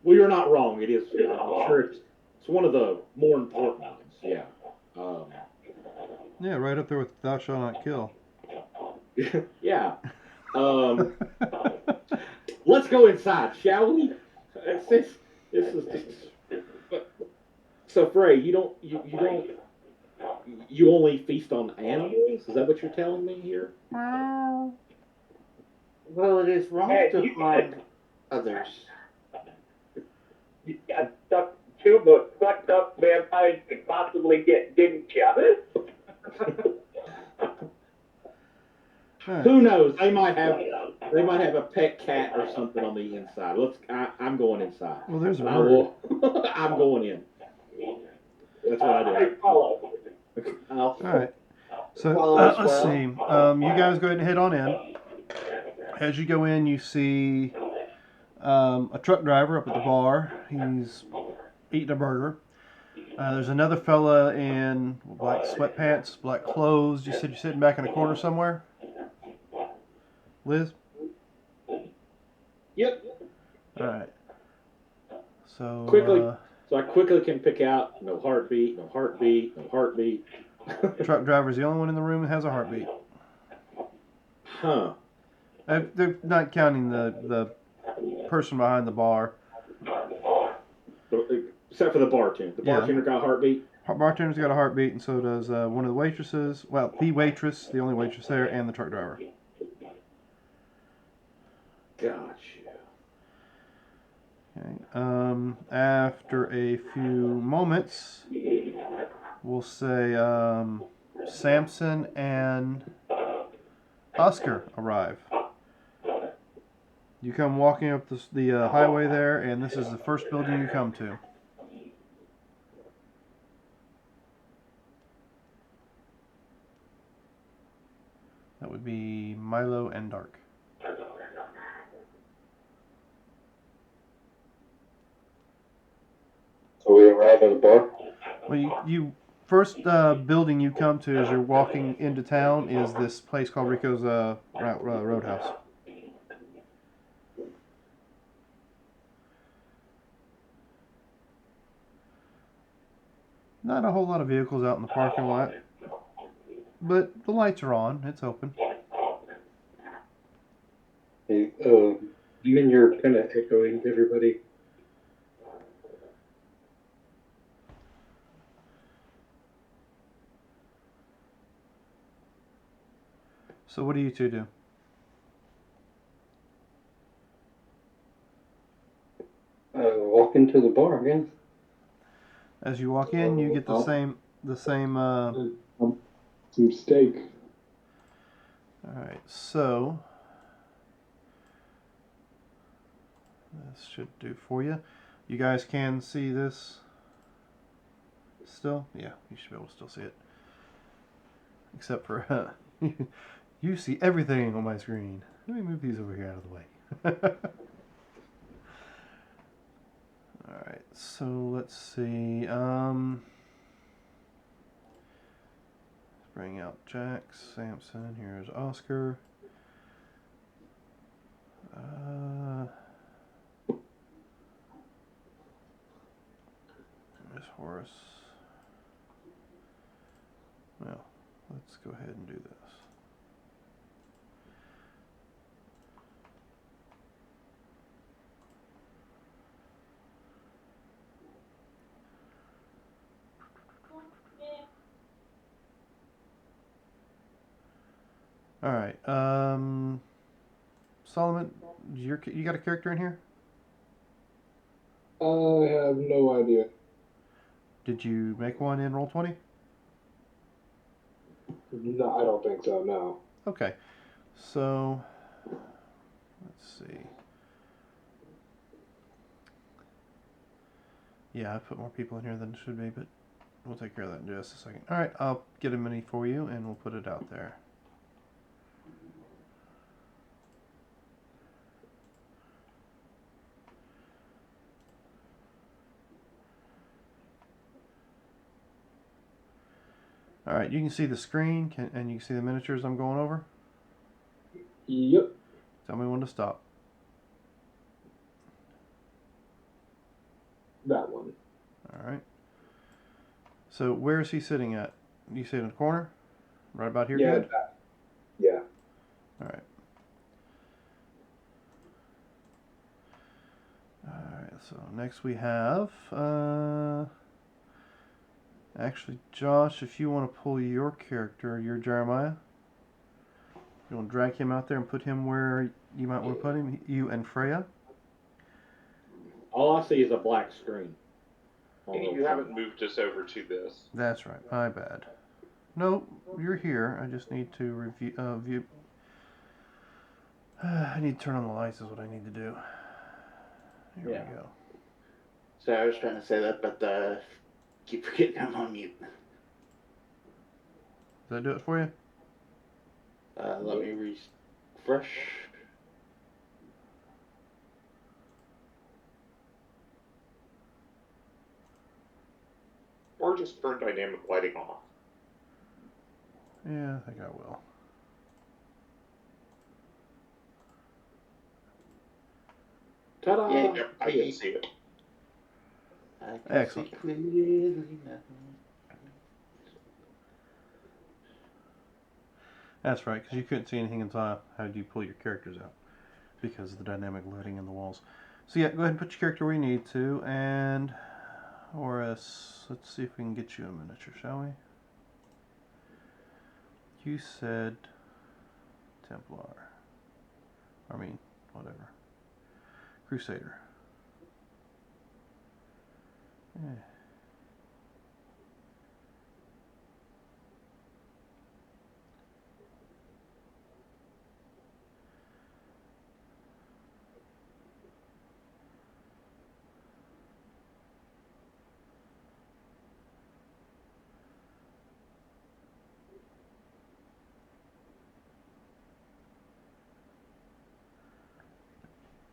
Well, you're not wrong. It is. I'm sure it's one of the more important ones. Yeah. Yeah, right up there with Thou Shalt Not Kill. Yeah. Let's go inside, shall we? This is just. So, Frey, you only feast on animals? Is that what you're telling me here? Well, it is wrong to harm others. You got stuck to the fucked up vampires you could possibly get, didn't you? Who knows? They might have a pet cat or something on the inside. I'm going inside. Well, there's a bird. I'm going in. That's what I do. Follow. All right. So let's see. You guys go ahead and head on in. As you go in, you see a truck driver up at the bar. He's eating a burger. There's another fella in black sweatpants, black clothes. You said you're sitting back in a corner somewhere? Liz? Yep. All right. So quickly. So I quickly can pick out no heartbeat, no heartbeat, no heartbeat. Truck driver's the only one in the room that has a heartbeat. Huh. They're not counting the person behind the bar. Except for the bartender. The bartender got a heartbeat? Bartender's got a heartbeat, and so does one of the waitresses. Well, the waitress, the only waitress there, and the truck driver. Gotcha. Okay. After a few moments, we'll say Samson and Oscar arrive. You come walking up the highway there, and this is the first building you come to. would be Milo and Dark. So we arrive at the bar. Well, you first building you come to as you're walking into town is this place called Rico's Roadhouse. Not a whole lot of vehicles out in the parking lot, but the lights are on. It's open. Hey, even you're kind of echoing everybody. So what do you two do? Walk into the bar again. As you walk in, you get the same. Some steak. All right, so this should do for you. You guys can see this still? Yeah, you should be able to still see it. Except for you see everything on my screen. Let me move these over here out of the way. Alright, so let's see. Let's bring out Jax, Samson. Here's Oscar. There's Horace. Well, let's go ahead and do this. All right. Solomon, you got a character in here? I have no idea. Did you make one in Roll20? No, I don't think so. No. Okay. So let's see. Yeah, I put more people in here than it should be, but we'll take care of that in just a second. All right, I'll get a mini for you, and we'll put it out there. All right, you can see the screen, and you can see the miniatures I'm going over. Yep. Tell me when to stop. That one. All right. So where is he sitting at? You sit in the corner? Right about here? Yeah. Good? Yeah. All right. Alright, so next we have, actually, Josh, if you want to pull your character, your Jeremiah, you want to drag him out there and put him where you might want to put him, you and Freya. All I see is a black screen. You haven't moved us over to this. That's right, my bad. No, you're here. I just need to view. I need to turn on the lights is what I need to do. Here we go. So I was trying to say that, but keep forgetting I'm on mute. Did I do it for you? Let me refresh. Or just turn dynamic lighting off. Yeah, I think I will. Ta-da! Yeah, Yep, I can see it. I can Excellent. see clearly now. That's right, because you couldn't see anything until how do you pull your characters out because of the dynamic lighting in the walls. So yeah, go ahead and put your character where you need to, and Horace, let's see if we can get you a miniature, shall we? You said Templar. I mean, whatever. Crusader. Yeah.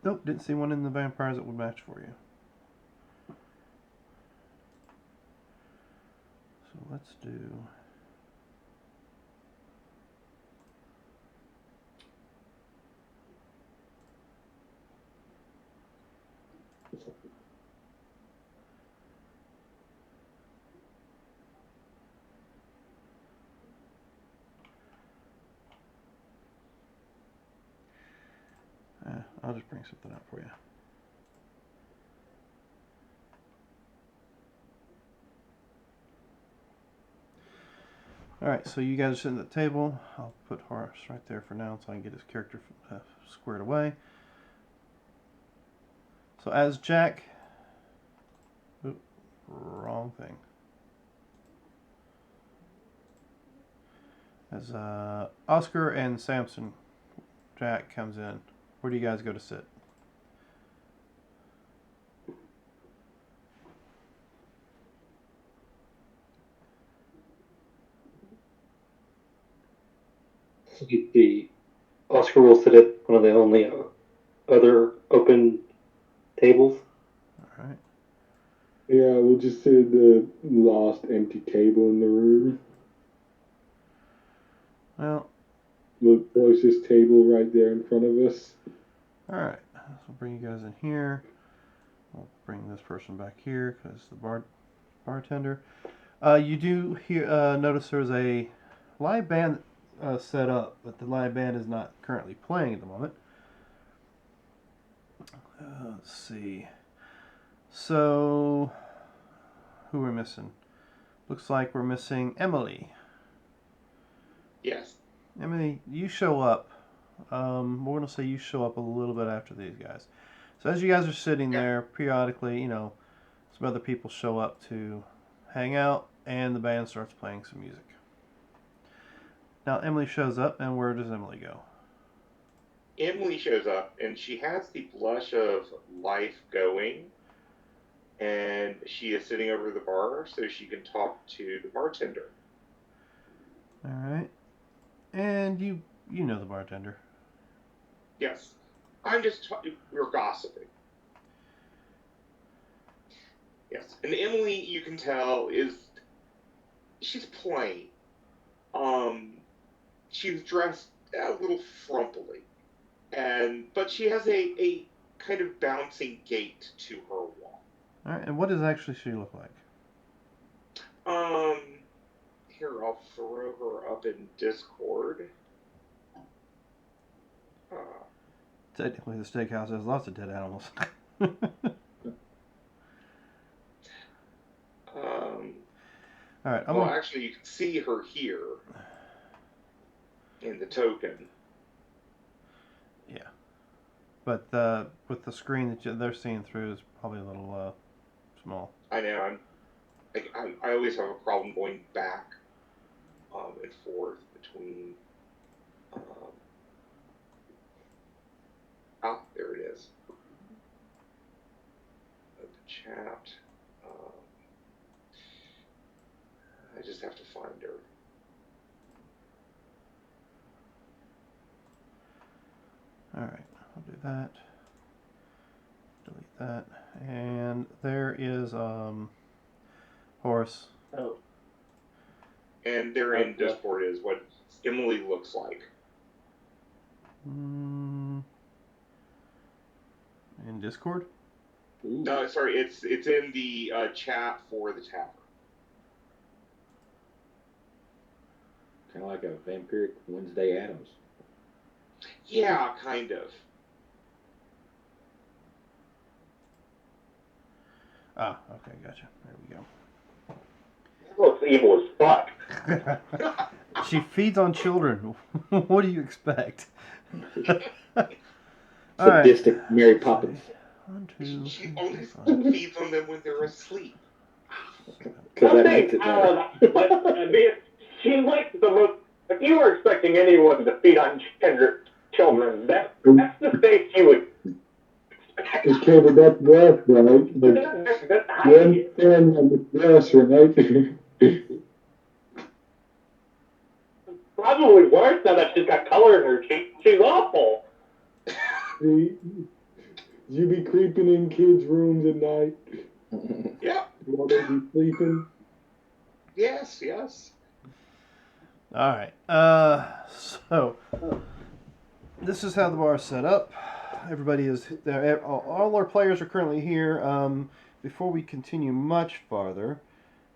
Nope, didn't see one in the vampires that would match for you. So let's do... I'll just bring something up for you. Alright, so you guys are sitting at the table. I'll put Horace right there for now so I can get his character squared away. So as Jack... Oop, wrong thing. As Oscar and Samson, Jack comes in. Where do you guys go to sit? The Oscar will sit at one of the only other open tables. Alright. Yeah, we'll just sit at the last empty table in the room. Well, The closest table right there in front of us. alright. So I'll bring you guys in here. I'll bring this person back here because the bartender. You do hear, notice there's a live band set up, but the live band is not currently playing at the moment. Let's see. So, who we're missing? Looks like we're missing Emily. Yes. Emily, you show up. We're going to say you show up a little bit after these guys. So as you guys are sitting there, periodically, you know, some other people show up to hang out, and the band starts playing some music. Now Emily shows up, and where does Emily go? Emily shows up, and she has the blush of life going, and she is sitting over the bar so she can talk to the bartender. All right, and you know the bartender. Yes. We're gossiping. Yes. And Emily, you can tell, she's plain. She's dressed a little frumpily. But she has a kind of bouncing gait to her walk. All right, and what does actually she look like? Here, I'll throw her up in Discord. Technically, the steakhouse has lots of dead animals. All right. Actually, you can see her here in the token. Yeah, but with the screen that they're seeing through is probably a little small. I know. I always have a problem going back and forth between. There it is. The chat. I just have to find her. All right, I'll do that. Delete that, and there is Horace. Oh. And there in Discord is what Emily looks like. In Discord? Ooh. No, sorry, it's in the chat for the tavern. Kind of like a vampiric Wednesday Addams. Yeah, kind of. Ah, okay, gotcha. There we go. Looks evil as fuck. She feeds on children. What do you expect? Sadistic Mary Poppins. 1, 2, She 3, only 4, 5. feeds on them when they're asleep. Because that makes it better. She likes the most. If you were expecting anyone to feed on children, that's the face you would. Okay, but that's worse, right? Like, you understand that it's worse, right? Probably worse now that she's got color in her cheeks. She's awful. You be creeping in kids' rooms at night Yeah. while they be sleeping. Yes. Yes. All right. So this is how the bar is set up. Everybody is there. All our players are currently here. Before we continue much farther,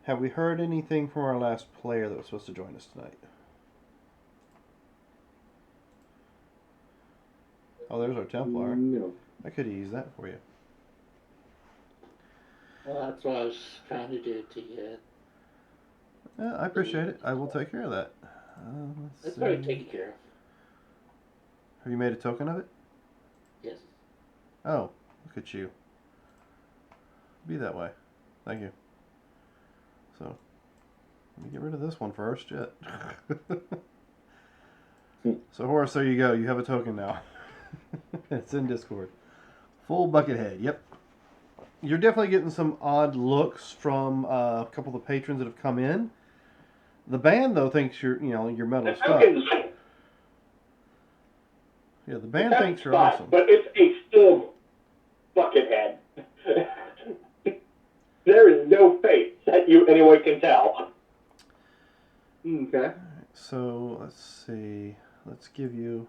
have we heard anything from our last player that was supposed to join us tonight? Oh, there's our Templar. No. I could have used that for you. Well, that's what I was trying to do to you. Yeah, I appreciate it. I will take care of that. It's Let's already see. taken care of. Have you made a token of it? Yes. Oh, look at you. Be that way. Thank you. So, let me get rid of this one first. Yet. So, Horace, there you go. You have a token now. It's in Discord. Full bucket head. Yep. You're definitely getting some odd looks from a couple of the patrons that have come in. The band, though, thinks you're metal as fuck. Yeah, the band thinks you're awesome. But it's a full bucket head. There is no face that you anyone can tell. Okay. So let's see. Let's give you.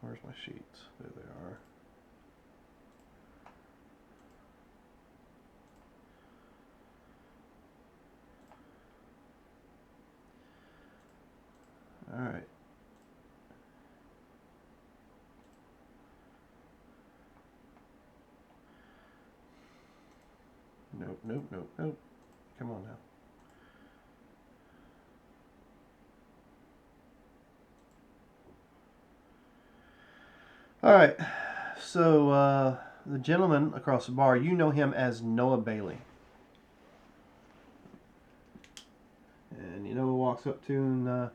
Where's my sheets? There they are. All right. Nope. Come on now. All right. So the gentleman across the bar, you know him as Noah Bailey. And you know who walks up to and,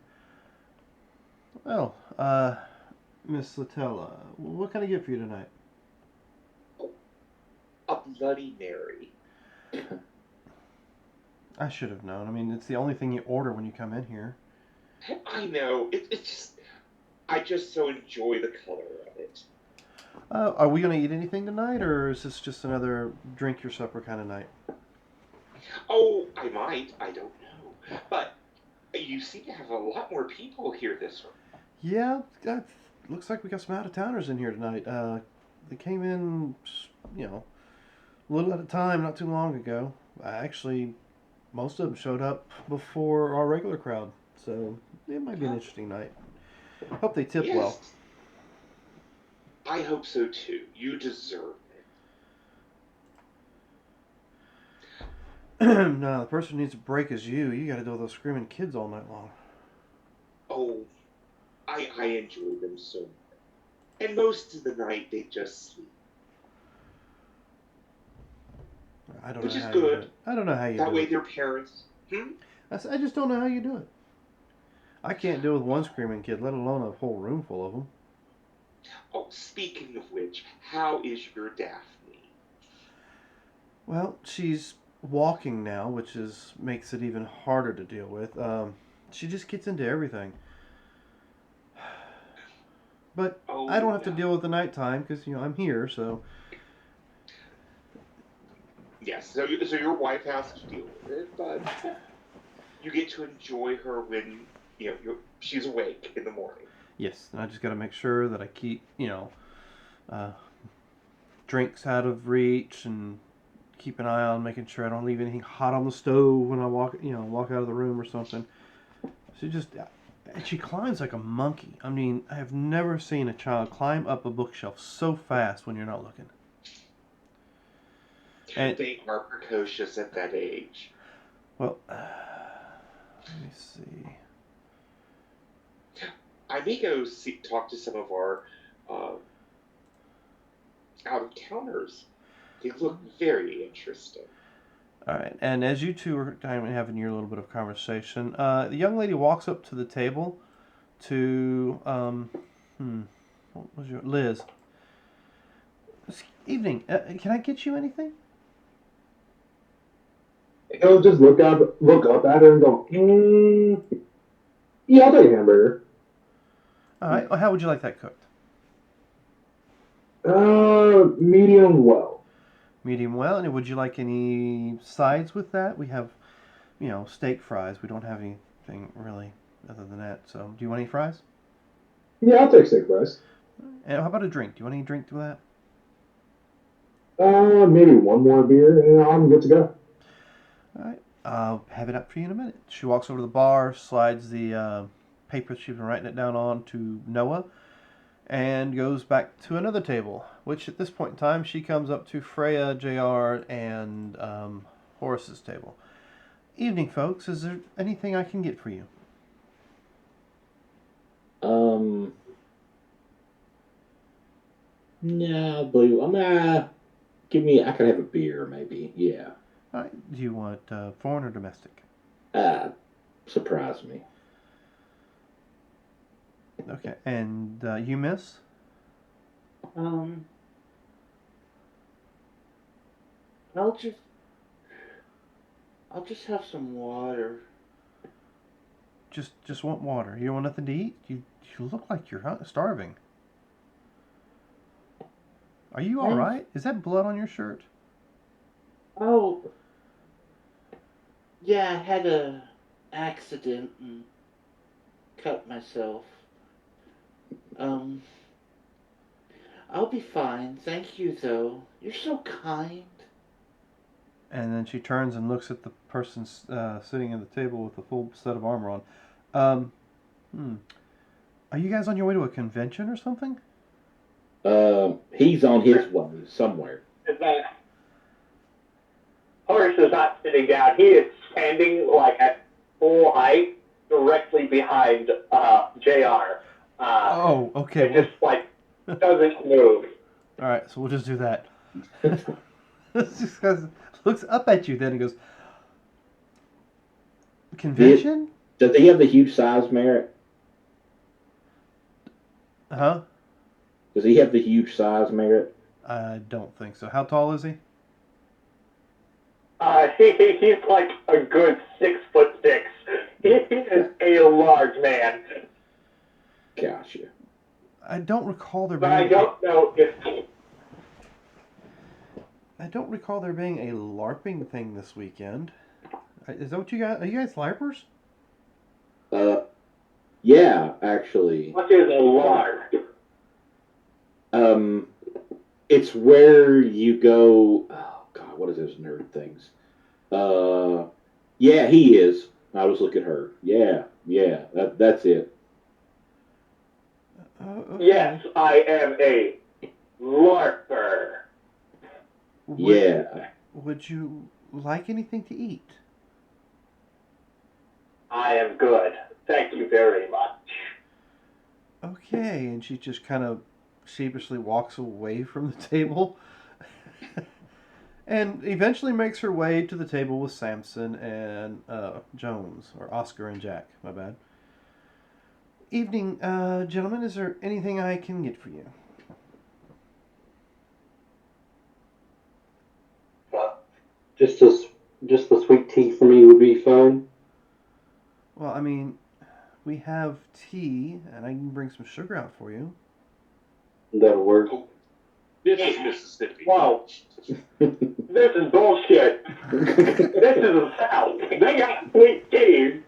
Miss Latella, what can I get for you tonight? A Bloody Mary. I should have known. I mean, it's the only thing you order when you come in here. I know. It's just. I just so enjoy the color of it. Are we going to eat anything tonight, or is this just another drink your supper kind of night? Oh, I might. I don't know. But you seem to have a lot more people here this room. Yeah, looks like we got some out-of-towners in here tonight. They came in, a little at a time not too long ago. Actually, most of them showed up before our regular crowd, so it might be an interesting night. Hope they tip well. I hope so too. You deserve it. No, the person who needs a break is you. You got to deal with those screaming kids all night long. Oh, I enjoy them so much. And most of the night they just sleep. Which is good. I don't know how you do it. That way their parents... I just don't know how you do it. I can't deal with one screaming kid, let alone a whole room full of them. Oh, speaking of which, how is your Daphne? Well, she's walking now, which makes it even harder to deal with. She just gets into everything. But I don't have to deal with the nighttime because, I'm here, so... Yes, so your wife has to deal with it, but you get to enjoy her when, she's awake in the morning. Yes, and I just got to make sure that I keep, drinks out of reach and keep an eye on making sure I don't leave anything hot on the stove when I walk out of the room or something. She climbs like a monkey. I mean, I have never seen a child climb up a bookshelf so fast when you're not looking. And they are precocious at that age. Well, let me see. I may go talk to some of our out-of-towners. They look very interesting. All right, and as you two are having your little bit of conversation, the young lady walks up to the table to, what was your Liz? Evening. Can I get you anything? He'll just look up at her and go, yeah, I'll take a hamburger. All right. Well, how would you like that cooked? Medium well. Medium well. And would you like any sides with that? We have, steak fries. We don't have anything really other than that. So, do you want any fries? Yeah, I'll take steak fries. And how about a drink? Do you want any drink to that? Maybe one more beer, and I'm good to go. All right. I'll have it up for you in a minute. She walks over to the bar, slides the paper she's been writing it down on to Noah, and goes back to another table, which at this point in time she comes up to Freya, JR, and Horace's table. Evening, folks. Is there anything I can get for you? No, I believe. Give me. I could have a beer, maybe. Yeah. All right. Do you want foreign or domestic? Surprise me. Okay. And you, miss? I'll just have some water. Just want water. You don't want nothing to eat? You look like you're starving. Are you all right? Is that blood on your shirt? Oh, yeah, I had a accident and cut myself. I'll be fine. Thank you, though. You're so kind. And then she turns and looks at the person sitting at the table with a full set of armor on. Are you guys on your way to a convention or something? He's on his way somewhere. Horace is not sitting down. He is standing like at full height, directly behind JR. Oh, okay. It just like doesn't move. All right, so we'll just do that. Just looks up at you then and goes, convention? Does he have the huge size, Merritt? Huh? Does he have the huge size, Merritt? I don't think so. How tall is he? He's like a good 6'6". He is a large man. Gotcha. I don't recall there But being. I don't know if. I don't recall there being a LARPing thing this weekend. Is that what you guys? Are you guys LARPers? Yeah, actually. What is a LARP? It's where you go. Oh God, what is those nerd things? Yeah, he is. I was looking at her. Yeah, that's it. Okay. Yes, I am a LARPer. Would you like anything to eat? I am good. Thank you very much. Okay, and she just kind of sheepishly walks away from the table. And eventually makes her way to the table with Samson and Jones, or Oscar and Jack, my bad. Evening, gentlemen, is there anything I can get for you? Just the sweet tea for me would be fine. Well, I mean, we have tea, and I can bring some sugar out for you. That'll work. This is Mississippi. Whoa. This is bullshit. This is the South. They got sweet tea.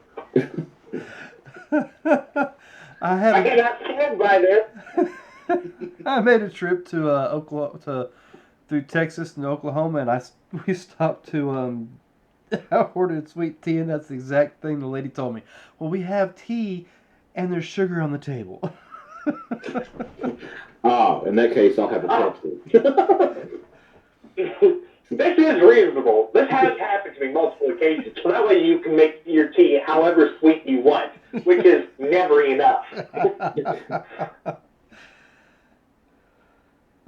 I cannot stand by this. I made a trip to Oklahoma through Texas and Oklahoma, and we stopped to I ordered sweet tea, and that's the exact thing the lady told me. Well, we have tea, and there's sugar on the table. In that case, I'll have a Pepsi. This is reasonable. This has happened to me multiple occasions, so that way you can make your tea however sweet you want, which is never enough.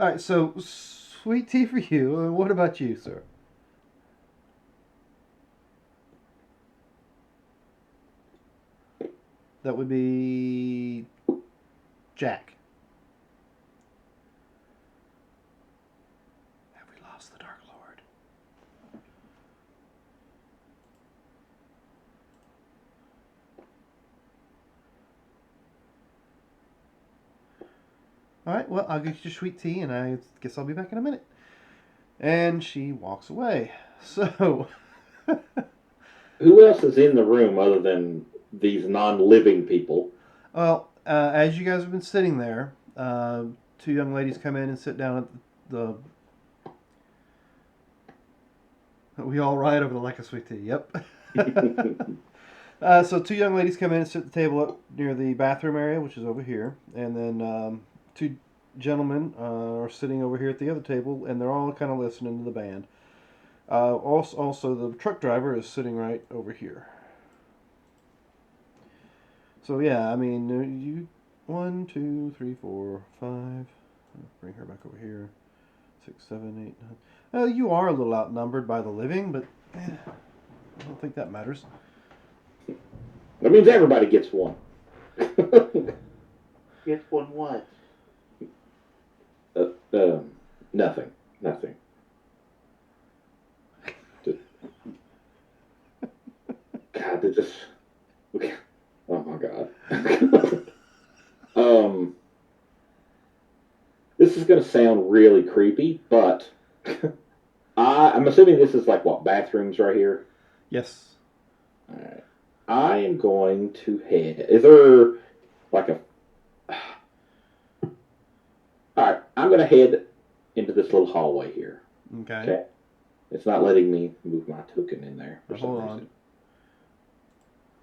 All right, so sweet tea for you. And what about you, sir? That would be Jack. Have we lost the Dark Lord? All right, well, I'll get you sweet tea, and I guess I'll be back in a minute. And she walks away. So, Who else is in the room other than these non-living people? well, as you guys have been sitting there, two young ladies come in and sit down at the. We all ride over the like a sweet tea. Yep. So two young ladies come in and sit at the table up near the bathroom area, which is over here, and then two gentlemen are sitting over here at the other table, and they're all kind of listening to the band. Also, the truck driver is sitting right over here. So yeah, I mean, you 1, 2, 3, 4, 5. Bring her back over here. 6, 7, 8, 9. You are a little outnumbered by the living, but I don't think that matters. That means everybody gets one. Gets one what? Nothing. God, they just. Oh my God. This is going to sound really creepy, but I'm assuming this is like what, bathrooms right here? Yes. All right. I am going to head. Is there like a. All right, I'm going to head into this little hallway here. Okay. It's not letting me move my token in there for some Hold reason. on.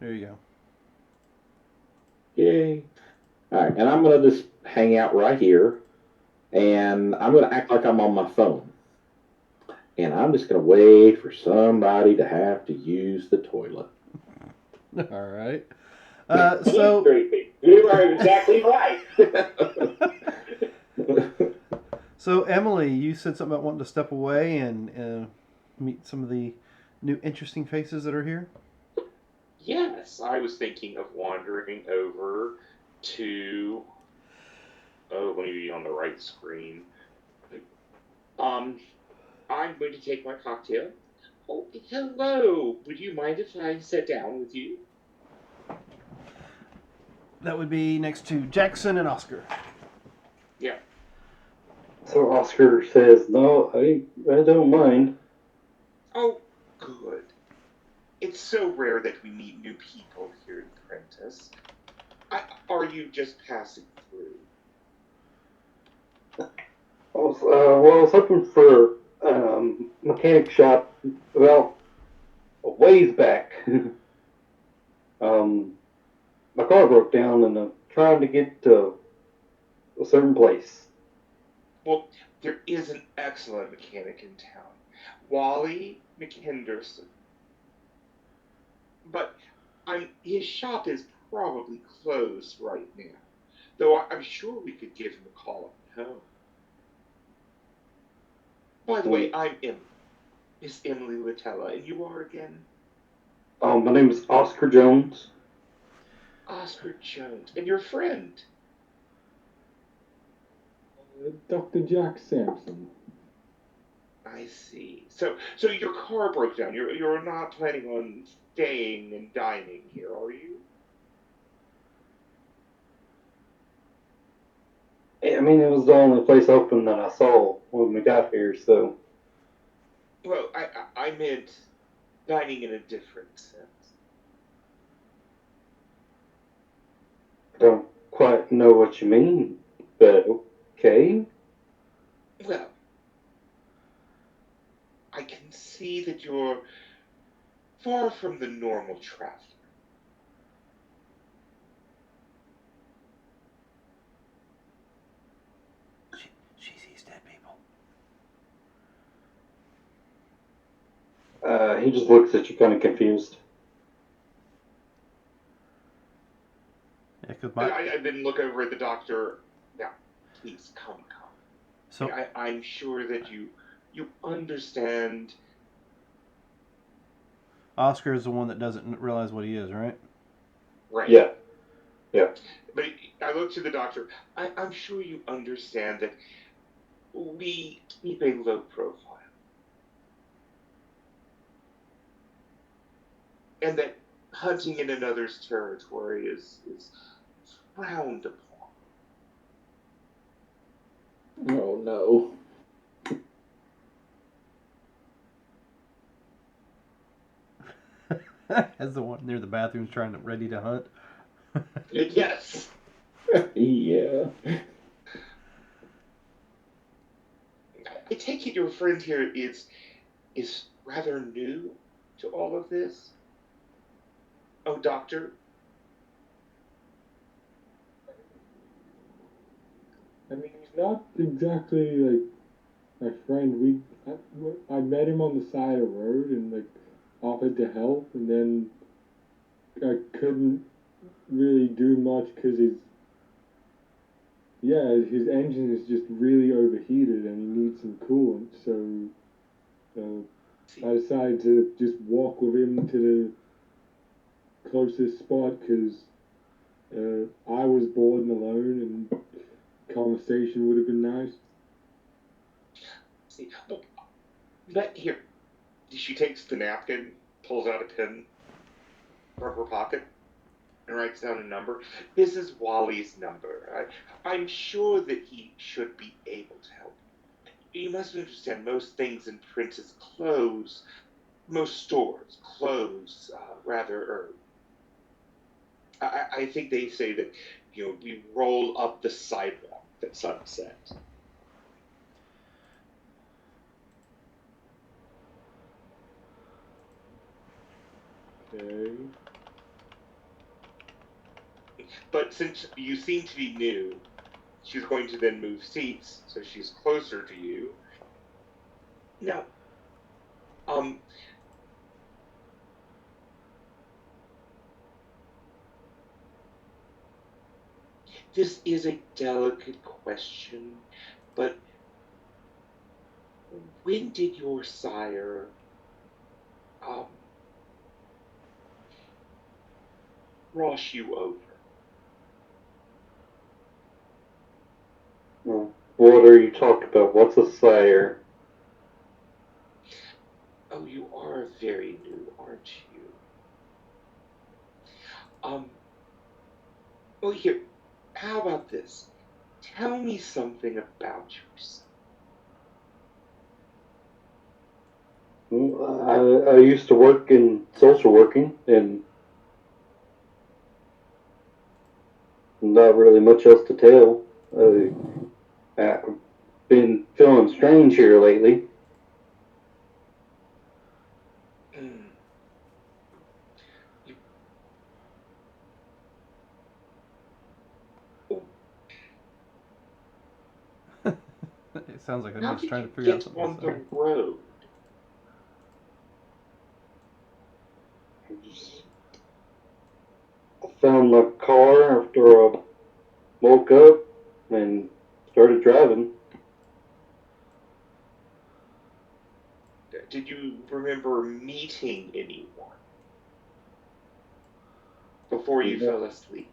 There you go. Yay. All right, and I'm going to just hang out right here, and I'm going to act like I'm on my phone. And I'm just going to wait for somebody to have to use the toilet. All right. So. Creepy. You are exactly right. So, Emily, you said something about wanting to step away and meet some of the new interesting faces that are here? Yes, I was thinking of wandering over to. Oh, let me be on the right screen. I'm going to take my cocktail. Oh, hello. Would you mind if I sat down with you? That would be next to Jackson and Oscar. Yeah. So Oscar says, "No, I don't mind." Oh, good. It's so rare that we meet new people here in Prentice. Are you just passing through? I was hoping for mechanic shop about a ways back. My car broke down and I'm trying to get to a certain place. Well, there is an excellent mechanic in town, Wally McHenderson. But his shop is probably closed right now, though I'm sure we could give him a call at home. By the way, I'm Emily, Miss Emily Latella, and you are again? My name is Oscar Jones. Oscar Jones, and your friend? Dr. Jack Sampson. I see. So your car broke down. You're not planning on staying and dining here, are you? I mean, it was the only place open that I saw when we got here, so. Well, I meant dining in a different sense. I don't quite know what you mean, but okay. Well, I can see that you're far from the normal traveler. She sees dead people. He just looks at you kind of confused. Yeah, because I didn't look over at the doctor. Now, please come. So I'm sure that you understand. Oscar is the one that doesn't realize what he is, right? Right. Yeah. But I look to the doctor. I'm sure you understand that we keep a low profile. And that hunting in another's territory is frowned upon. no. As the one near the bathroom's ready to hunt. Yes. Yeah. I take it your friend here is rather new to all of this. Oh, doctor. I mean, he's not exactly like my friend. I met him on the side of the road and like offered to help, and then I couldn't really do much because his engine is just really overheated and he needs some coolant. So I decided to just walk with him to the closest spot because I was bored and alone, and conversation would have been nice. See, look, but here, she takes the napkin, pulls out a pen from her pocket, and writes down a number. This is Wally's number. I'm sure that he should be able to help you. You must understand, most things in Princess close. Most stores close rather early. I think they say that we roll up the sidewalk at sunset. Okay. But since you seem to be new, she's going to then move seats so she's closer to you. Now, this is a delicate question, but when did your sire cross you over? What are you talking about? What's a sire? Oh, you are very new, aren't you? Well, here, how about this? Tell me something about yourself. I used to work in social working, and not really much else to tell. I've been feeling strange here lately. It sounds like How I'm just did trying you to figure out get something on to the say. road? I found my car after I woke up and started driving. Did you remember meeting anyone before you fell asleep?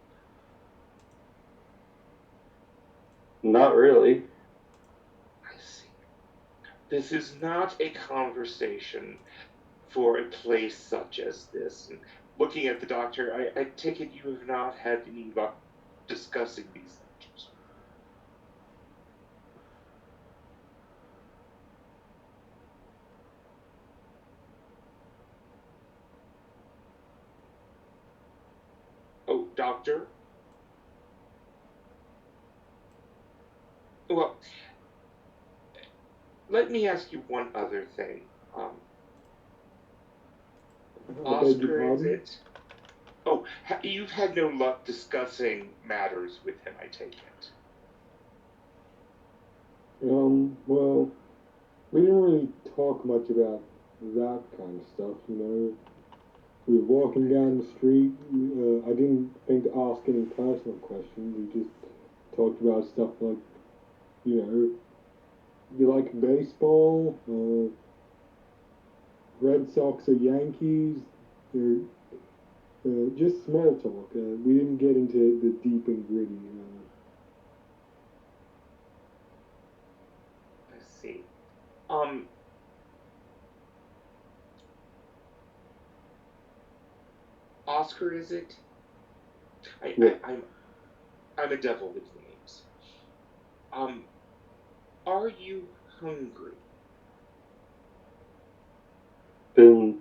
Not really. I see. This is not a conversation for a place such as this. And looking at the doctor, I take it you have not had any luck discussing these things. Oh, doctor? Well, let me ask you one other thing. I beg your Oscar, is pardon? it? Oh, you've had no luck discussing matters with him, I take it. Well, we didn't really talk much about that kind of stuff, you know. We were walking down the street. I didn't think to ask any personal questions. We just talked about stuff like, you know, you like baseball? Red Sox or Yankees? Just small talk. We didn't get into the deep and gritty. I see. Oscar, is it? Yeah. I'm a devil with names. Are are you hungry? Been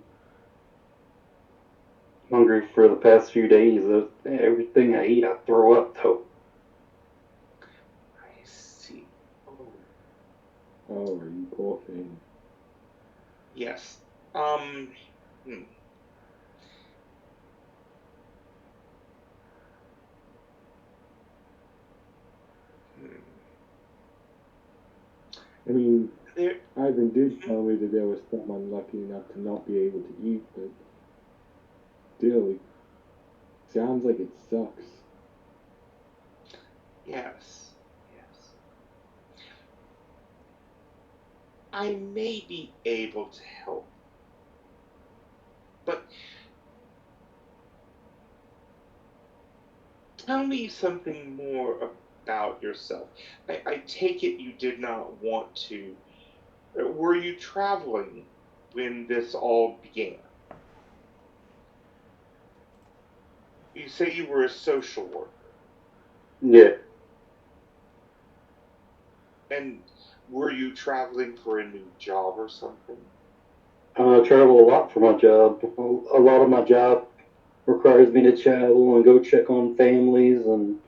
hungry for the past few days. Everything I eat, I throw up, though. I see. Oh, Oh, are you coughing? yes. Hmm. Hmm. I mean, There, Ivan did mhm. tell me that there was someone lucky enough to not be able to eat, but still, it sounds like it sucks. Yes. Yes. I may be able to help, but tell me something more about yourself. I take it you did not want to. Were you traveling when this all began? You say you were a social worker, Yeah, and were you traveling for a new job or something? I travel a lot for my job. A lot of my job requires me to travel and go check on families and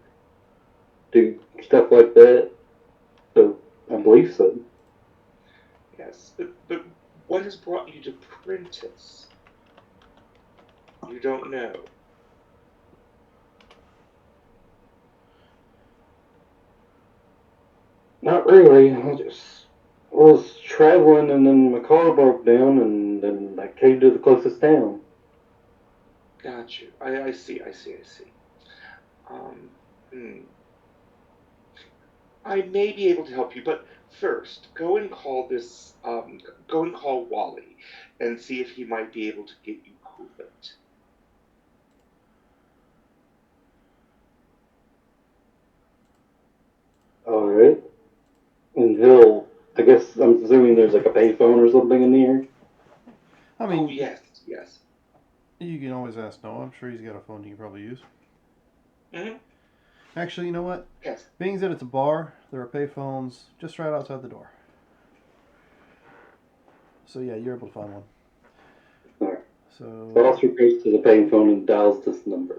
do stuff like that. So I believe so. Yes, but what has brought you to Prentice? You don't know. Not really. I just was traveling and then my car broke down and then I came to the closest town. Got you. I see. I see. I see. Um, hmm. I may be able to help you, but first, go and call this. Go and call Wally, and see if he might be able to get you coolant. All right. And I guess I'm assuming there's like a payphone or something in the air. I Oh mean, yes, yes. you can always ask Noah. I'm sure he's got a phone you can probably use. Hmm. Actually, you know what? Yes. Being that it's a bar, there are payphones just right outside the door. So yeah, you're able to find one. All right. So So, Oscar goes to the payphone and dials this number.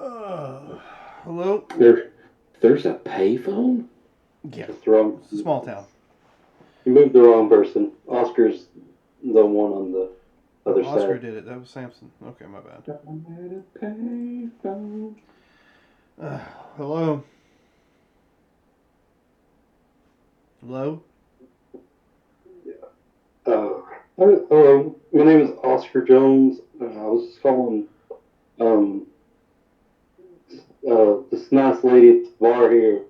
uh, hello? There's a payphone? Yeah, It's the wrong. it's a small town. You moved the wrong person. Oscar's the one on the Oh, other Oscar side. did it. That was Samson. Okay, my bad. I'm at a payphone. Uh, hello? Hello? Hello, my name is Oscar Jones. I was just calling. Um, this nice lady at the bar here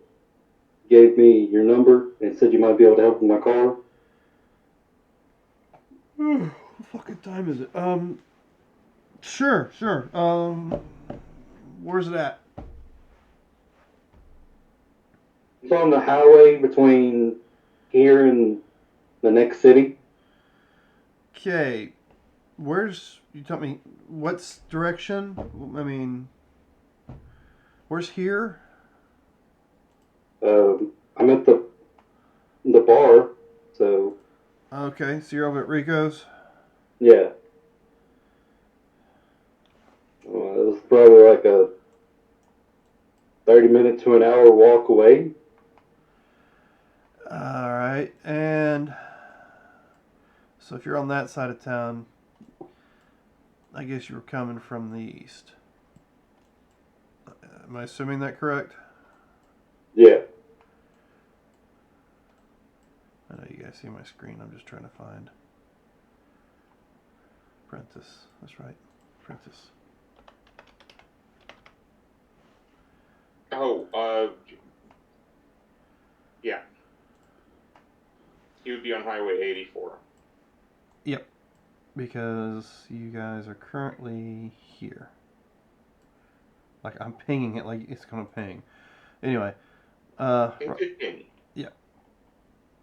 gave me your number and said you might be able to help with my car. What fucking time is it? Sure, sure. Where's it at? It's on the highway between here and the next city. Okay. You tell me, what's direction? I mean, where's here? I'm at the bar, so Okay, so you're over at Rico's? yeah. It was probably like a 30-minute to an hour walk away. Alright, and so if you're on that side of town, I guess you were coming from the east. Am I assuming that correct? Yeah. I know you guys see my screen. I'm just trying to find Prentice. That's right, Prentice. Oh, yeah. He would be on Highway 84. Yep, because you guys are currently here. Like I'm pinging it, like it's gonna ping. Anyway, In 15. yeah,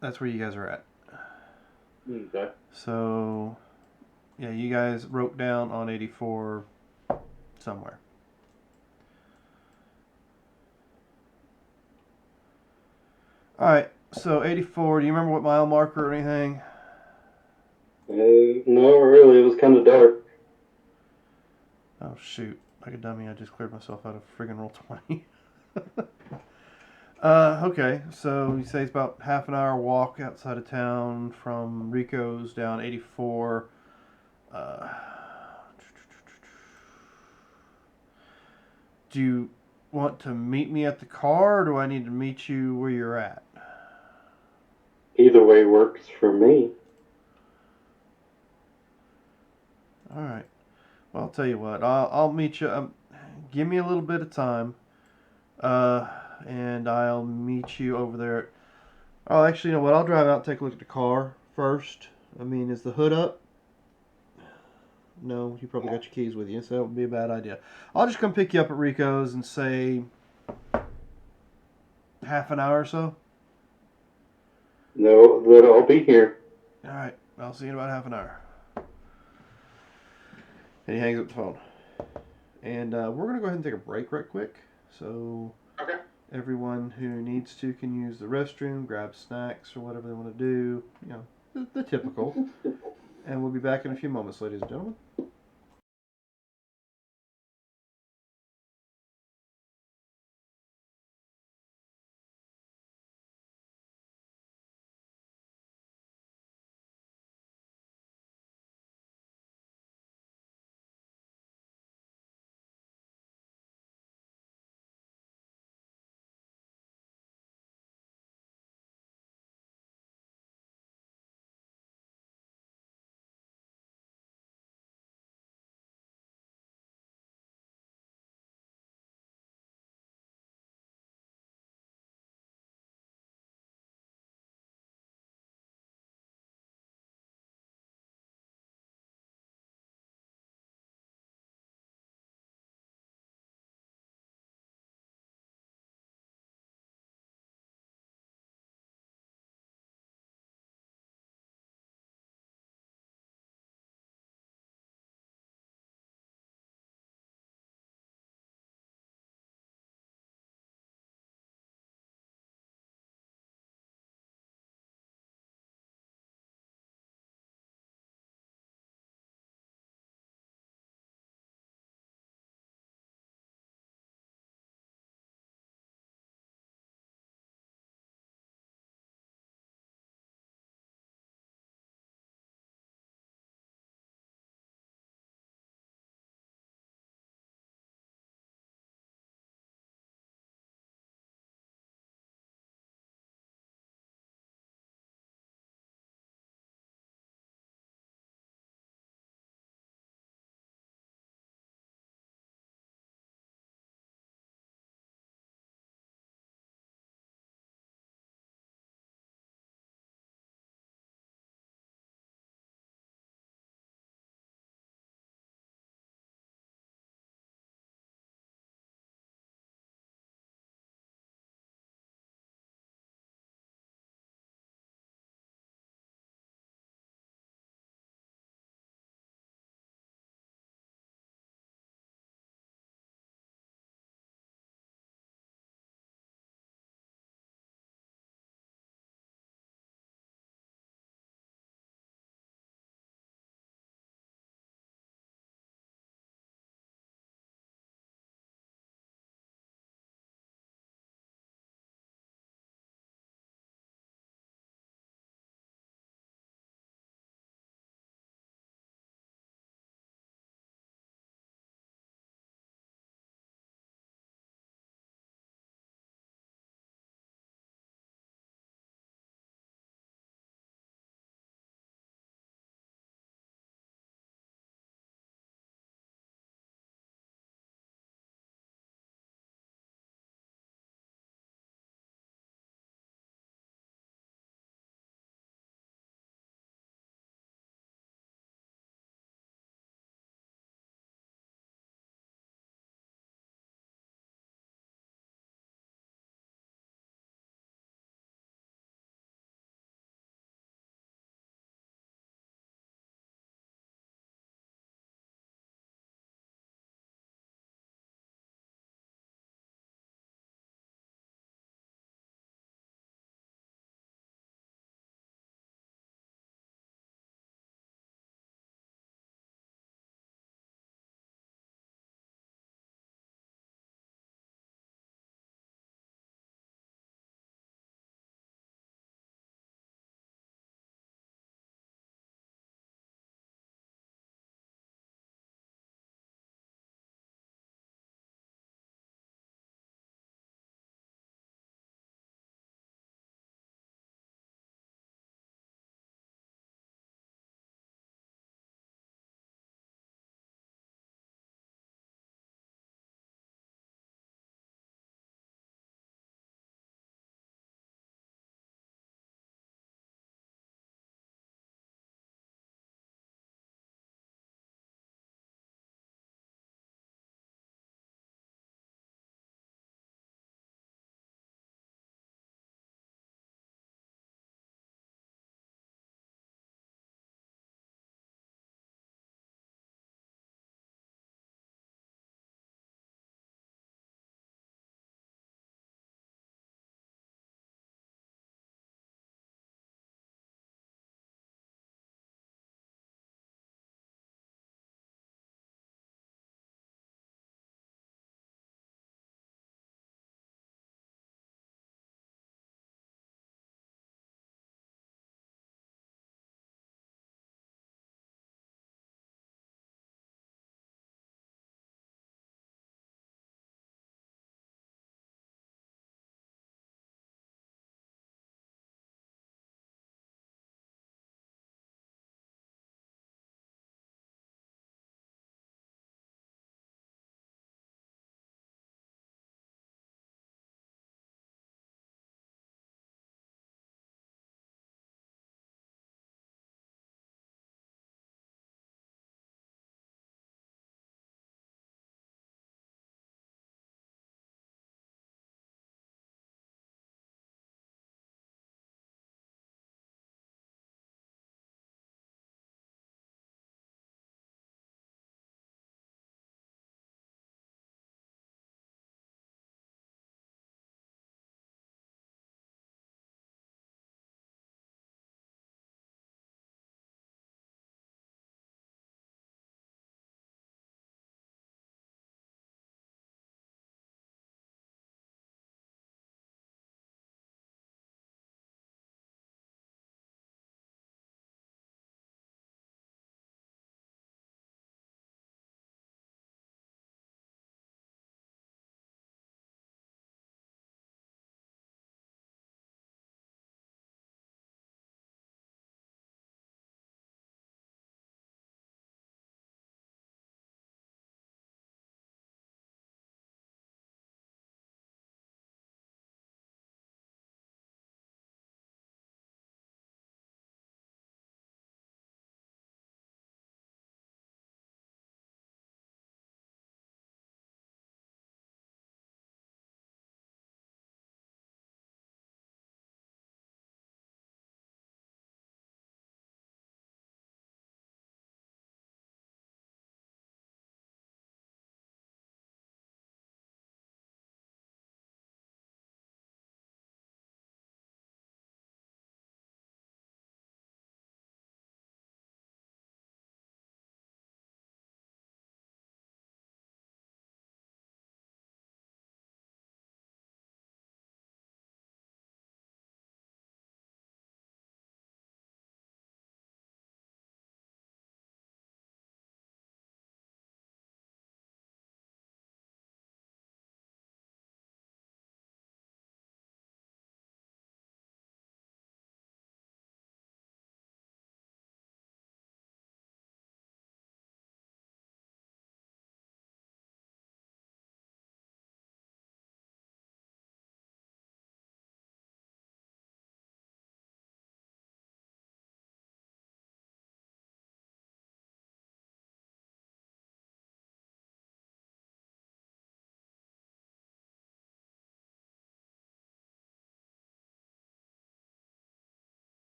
that's where you guys are at. Okay. So, yeah, you guys broke down on 84 somewhere. All right. So 84. Do you remember what mile marker or anything? No, really, it was kind of dark. Oh shoot! Like a dummy, I just cleared myself out of friggin' roll 20. Okay, so you say it's about half an hour walk outside of town from Rico's down 84. Uh, do you want to meet me at the car, or do I need to meet you where you're at? Either way works for me. All right. Well, I'll tell you what. I'll meet you. Give me a little bit of time, uh, and I'll meet you over there. Oh, actually, you know what? I'll drive out and take a look at the car first. I mean, is the hood up? No, you probably got your keys with you, so that would be a bad idea. I'll just come pick you up at Rico's and say half an hour or so. No, but I'll be here. All right, I'll see you in about half an hour. And he hangs up the phone. And we're gonna go ahead and take a break right quick. So Okay. everyone who needs to can use the restroom, grab snacks or whatever they want to do. You know, the typical. And we'll be back in a few moments, ladies and gentlemen.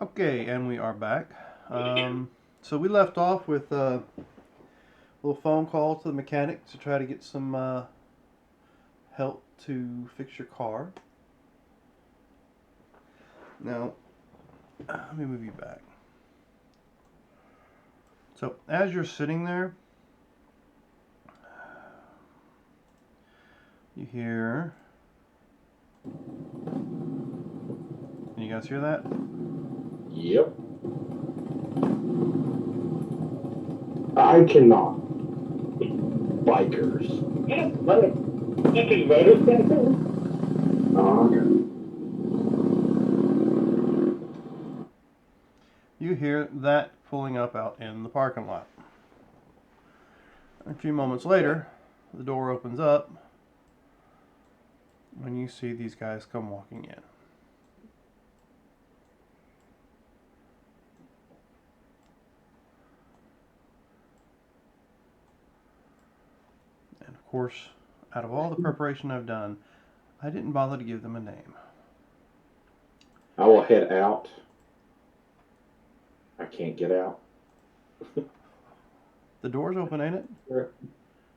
Okay, and we are back. So we left off with a little phone call to the mechanic to try to get some help to fix your car. Now, let me move you back. So as you're sitting there, you hear... Can you guys hear that? Yep. I cannot. Bikers. You can notice that too. Oh, okay. You hear that pulling up out in the parking lot. A few moments later, the door opens up and you see these guys come walking in. And of course, out of all the preparation I've done, I didn't bother to give them a name. I will head out. I can't get out. The door's open, ain't it? Sure.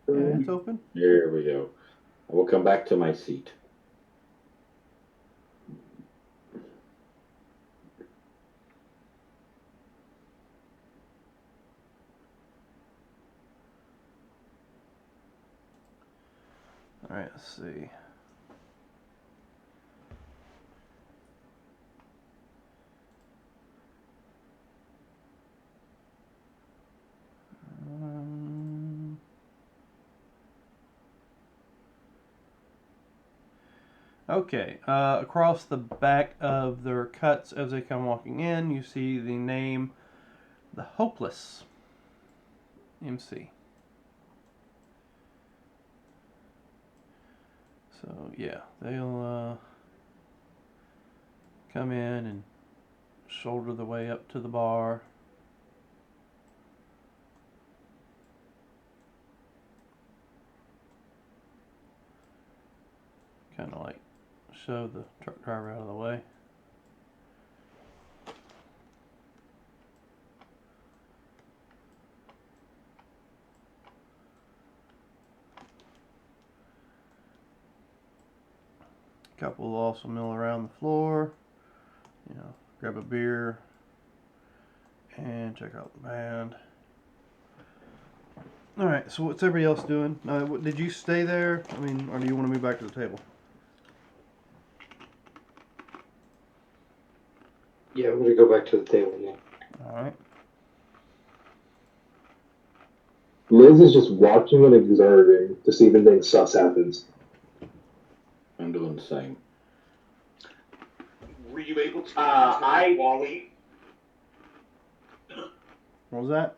Yeah, it's open. There we go. I will come back to my seat. All right, let's see. Okay, across the back of their cuts as they come walking in, you see the name, The Hopeless MC. So yeah, they'll come in and shoulder the way up to the bar. Kind of like shove the truck driver out of the way. Couple will also mill around the floor, you know, grab a beer and check out the band. Alright, so what's everybody else doing? Did you stay there? I mean, or do you want to move back to the table? Yeah, I'm gonna go back to the table now. Alright. Liz is just watching and observing to see if anything sus happens. I'm doing the same. Were you able to I- Wally? What was that?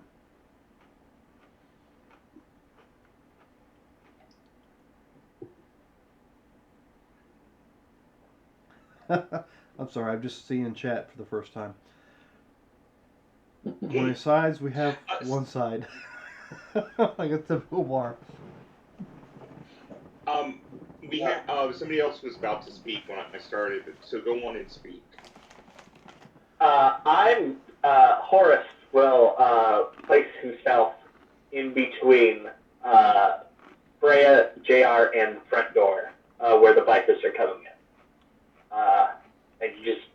I'm sorry, I've just seen in chat for the first time. How many sides? We have one side. Like a typical bar. We had somebody else was about to speak when I started, so go on and speak. I'm Horace will place himself in between Freya, JR, and the front door where the bikers are coming in. And you just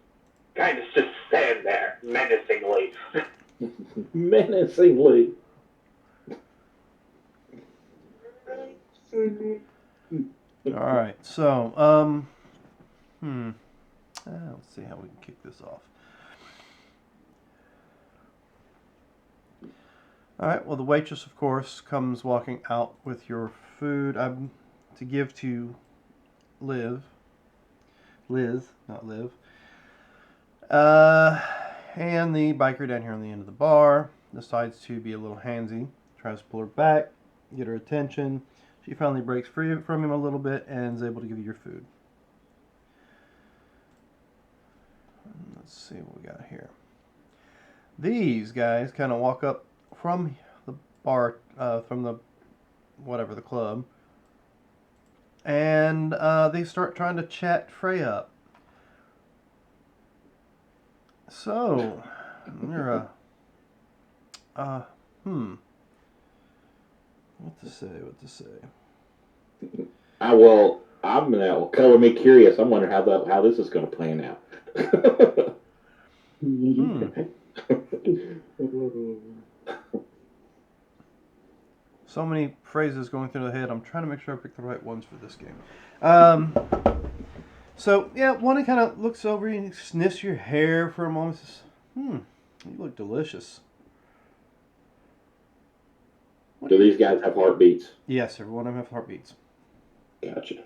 kind of just stand there menacingly. Menacingly. Alright, so, let's see how we can kick this off. Alright, well, the waitress, of course, comes walking out with your food to give to Liz, not Liv. And the biker down here on the end of the bar decides to be a little handsy, tries to pull her back, get her attention. She finally breaks free from him a little bit and is able to give you your food. Let's see what we got here. These guys kind of walk up from the bar, from the club, and they start trying to chat Freya up. So, you're what to say? I'm now color me curious. I'm wondering how this is going to plan out. So many phrases going through the head. I'm trying to make sure I pick the right ones for this game. So, yeah, one kind of looks over you and sniffs your hair for a moment. Says, you look delicious. Do these guys have heartbeats? Yes, every one of them have heartbeats. Gotcha.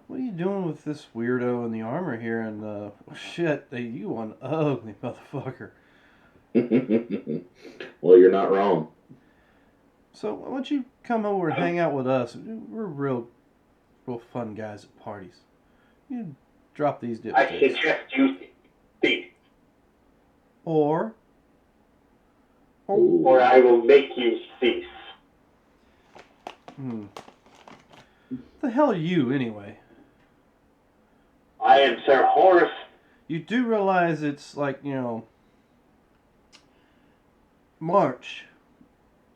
What are you doing with this weirdo in the armor here? And, shit, you one ugly motherfucker. Well, you're not wrong. So, why don't you come over and hang out with us? We're real fun guys at parties. You drop these dipsticks. I suggest you cease, Or or I will make you cease. the hell are you, anyway? I am Sir Horace. You do realize it's like, March.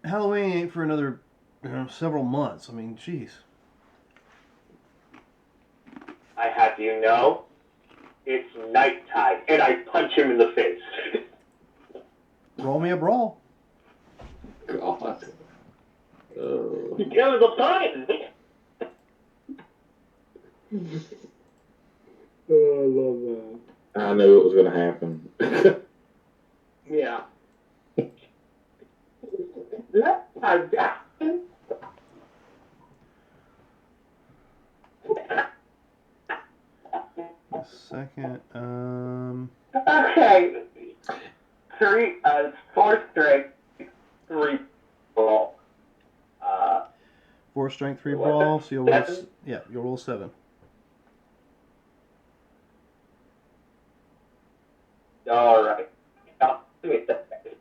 Halloween ain't for another, several months. I mean, jeez. I have you know, it's nighttime, and I punch him in the face. Roll me a brawl. God. Give us a fine. Oh, I love that. I knew it was going to happen. Yeah. Let's have that. A second. Okay. 4 strength, 3 ball. 4 strength, 3 What? brawl. So you'll roll. 7? Yeah, you'll roll 7. All right. Now, this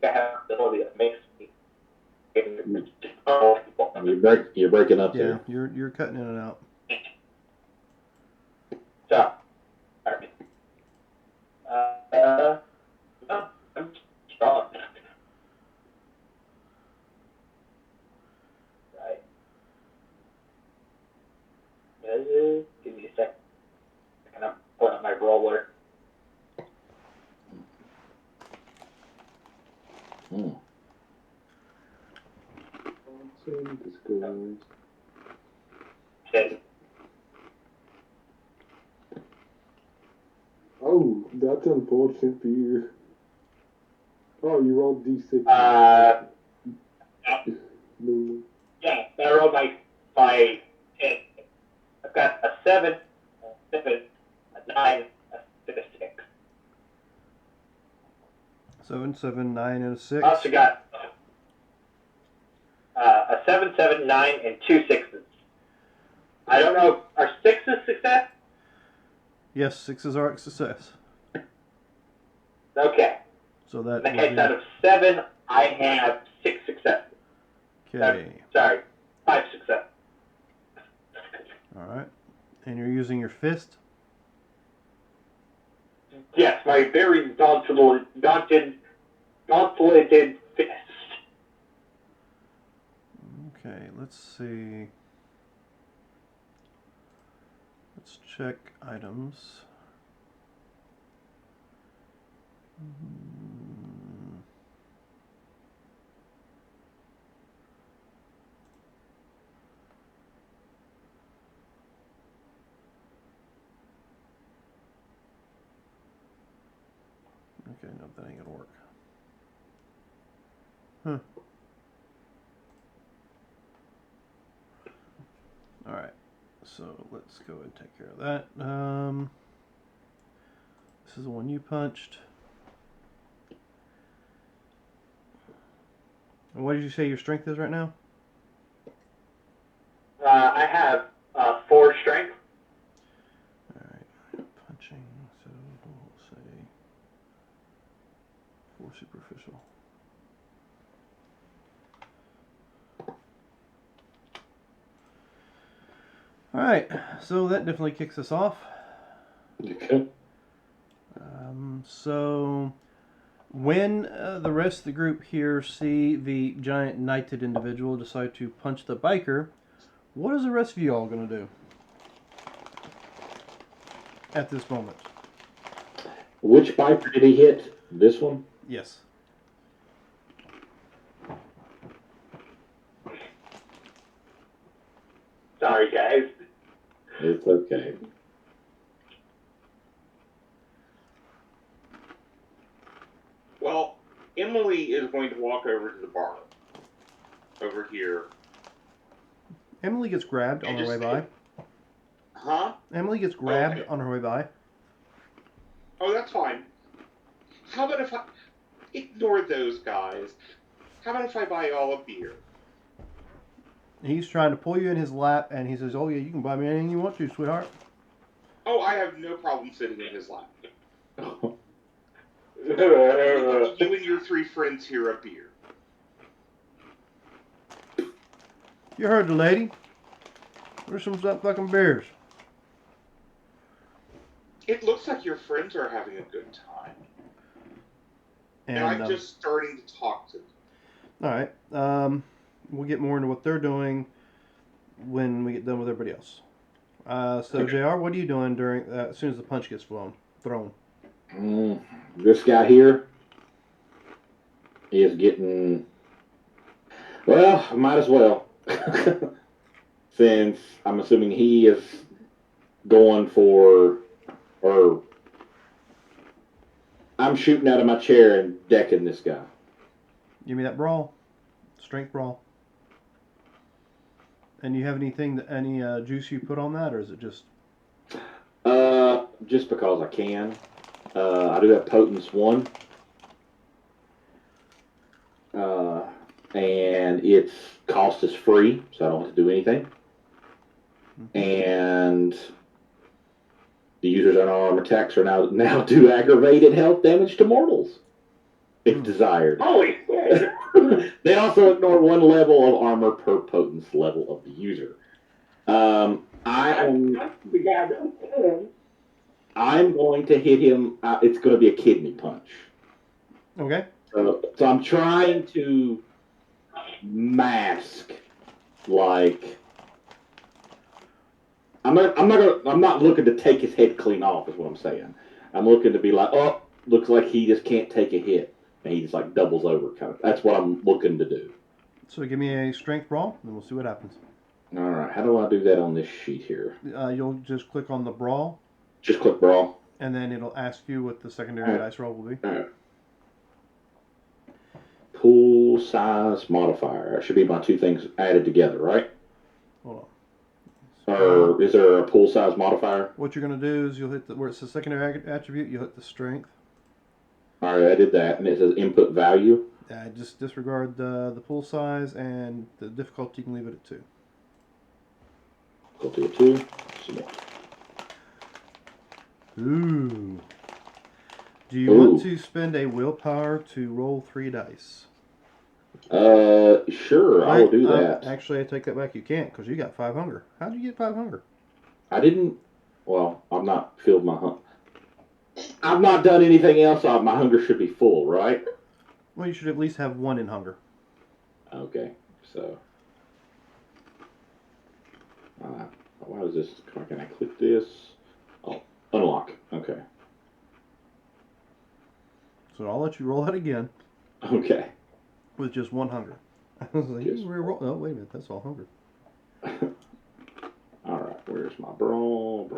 guy has an ability that makes me. You're breaking up Yeah, there. you're cutting in and out. So, all right. I'm strong. Right. Give me a second. I'm pulling up my roller. Disguise. Okay. Oh, that's unfortunate for you. Oh, you rolled D6. No. Yeah, I rolled my 10. I've got a 7, a 7, a 9, a 6. 7, 7, 9, and a 6. I also got a 7, 7, 9, and 2 6s. I don't know. Are 6s success? Yes, 6s are a success. Okay. So that. In the case out of 7, I have 6 successes. Okay. Sorry, 5 successes. All right. And you're using your fist. Yes, my very gauntleted fist. Okay, let's see. Let's check items. Okay, no, that ain't gonna work. Alright, so let's go and take care of that. This is the one you punched. And what did you say your strength is right now? I have 4 strength. Alright, punching, so we'll say 4 superficial. Alright, so that definitely kicks us off. Okay. So, when the rest of the group here see the giant knighted individual decide to punch the biker, what is the rest of you all going to do at this moment? Which biker did he hit? This one? Yes. Sorry, guys. It's okay. Well, Emily is going to walk over to the bar. Over here. Emily gets grabbed on her way by. Huh? Emily gets grabbed Okay. on her way by. Oh, that's fine. How about if I... Ignore those guys. How about if I buy y'all a beer? He's trying to pull you in his lap, and he says, "Oh yeah, you can buy me anything you want to, sweetheart." Oh, I have no problem sitting in his lap. Uh, You and your 3 friends here a beer. You heard the lady. Where's some fucking beers? It looks like your friends are having a good time. And I'm just starting to talk to them. All right. We'll get more into what they're doing when we get done with everybody else. So, Okay. JR, what are you doing during as soon as the punch gets thrown? This guy here is getting... Well, might as well. Since I'm assuming he is going for... Or... I'm shooting out of my chair and decking this guy. Give me that brawl. Strength brawl. And you have anything, any juice you put on that, or is it just... Just because I can. I do have Potence 1. And its cost is free, so I don't have to do anything. And the user's unarmed attacks are now do aggravated health damage to mortals, if desired. holy shit! They also ignore 1 level of armor per potence level of the user. I'm going to hit him. It's going to be a kidney punch. Okay. So I'm trying to mask, like, I'm not looking to take his head clean off, is what I'm saying. I'm looking to be like, oh, looks like he just can't take a hit, and he just like doubles over, kind of. That's what I'm looking to do. So give me a strength brawl, and we'll see what happens. All right, how do I do that on this sheet here? You'll just click on the brawl. Just click brawl. And then it'll ask you what the secondary dice roll will be. All right. Pool size modifier. That should be my 2 things added together, right? Hold on. Or is there a pool size modifier? What you're going to do is you'll hit where it says secondary attribute, you'll hit the strength. All right, I did that, and it says input value. Just disregard the pool size, and the difficulty you can leave it at 2. Difficulty at 2. Submit. Ooh. Do you want to spend a willpower to roll 3 dice? Sure, I will do that. Actually, I take that back. You can't, because you got 5 hunger. How did you get 5 hunger? I didn't. Well, I've not filled my hunger. I've not done anything else. My hunger should be full, right? Well, you should at least have 1 in hunger. Okay, so. Why is this? Can I click this? Oh, unlock. Okay. So I'll let you roll that again. Okay. With just 1 hunger. I was like, you re-roll. Oh, wait a minute. That's all hunger. Alright, where's my brawl?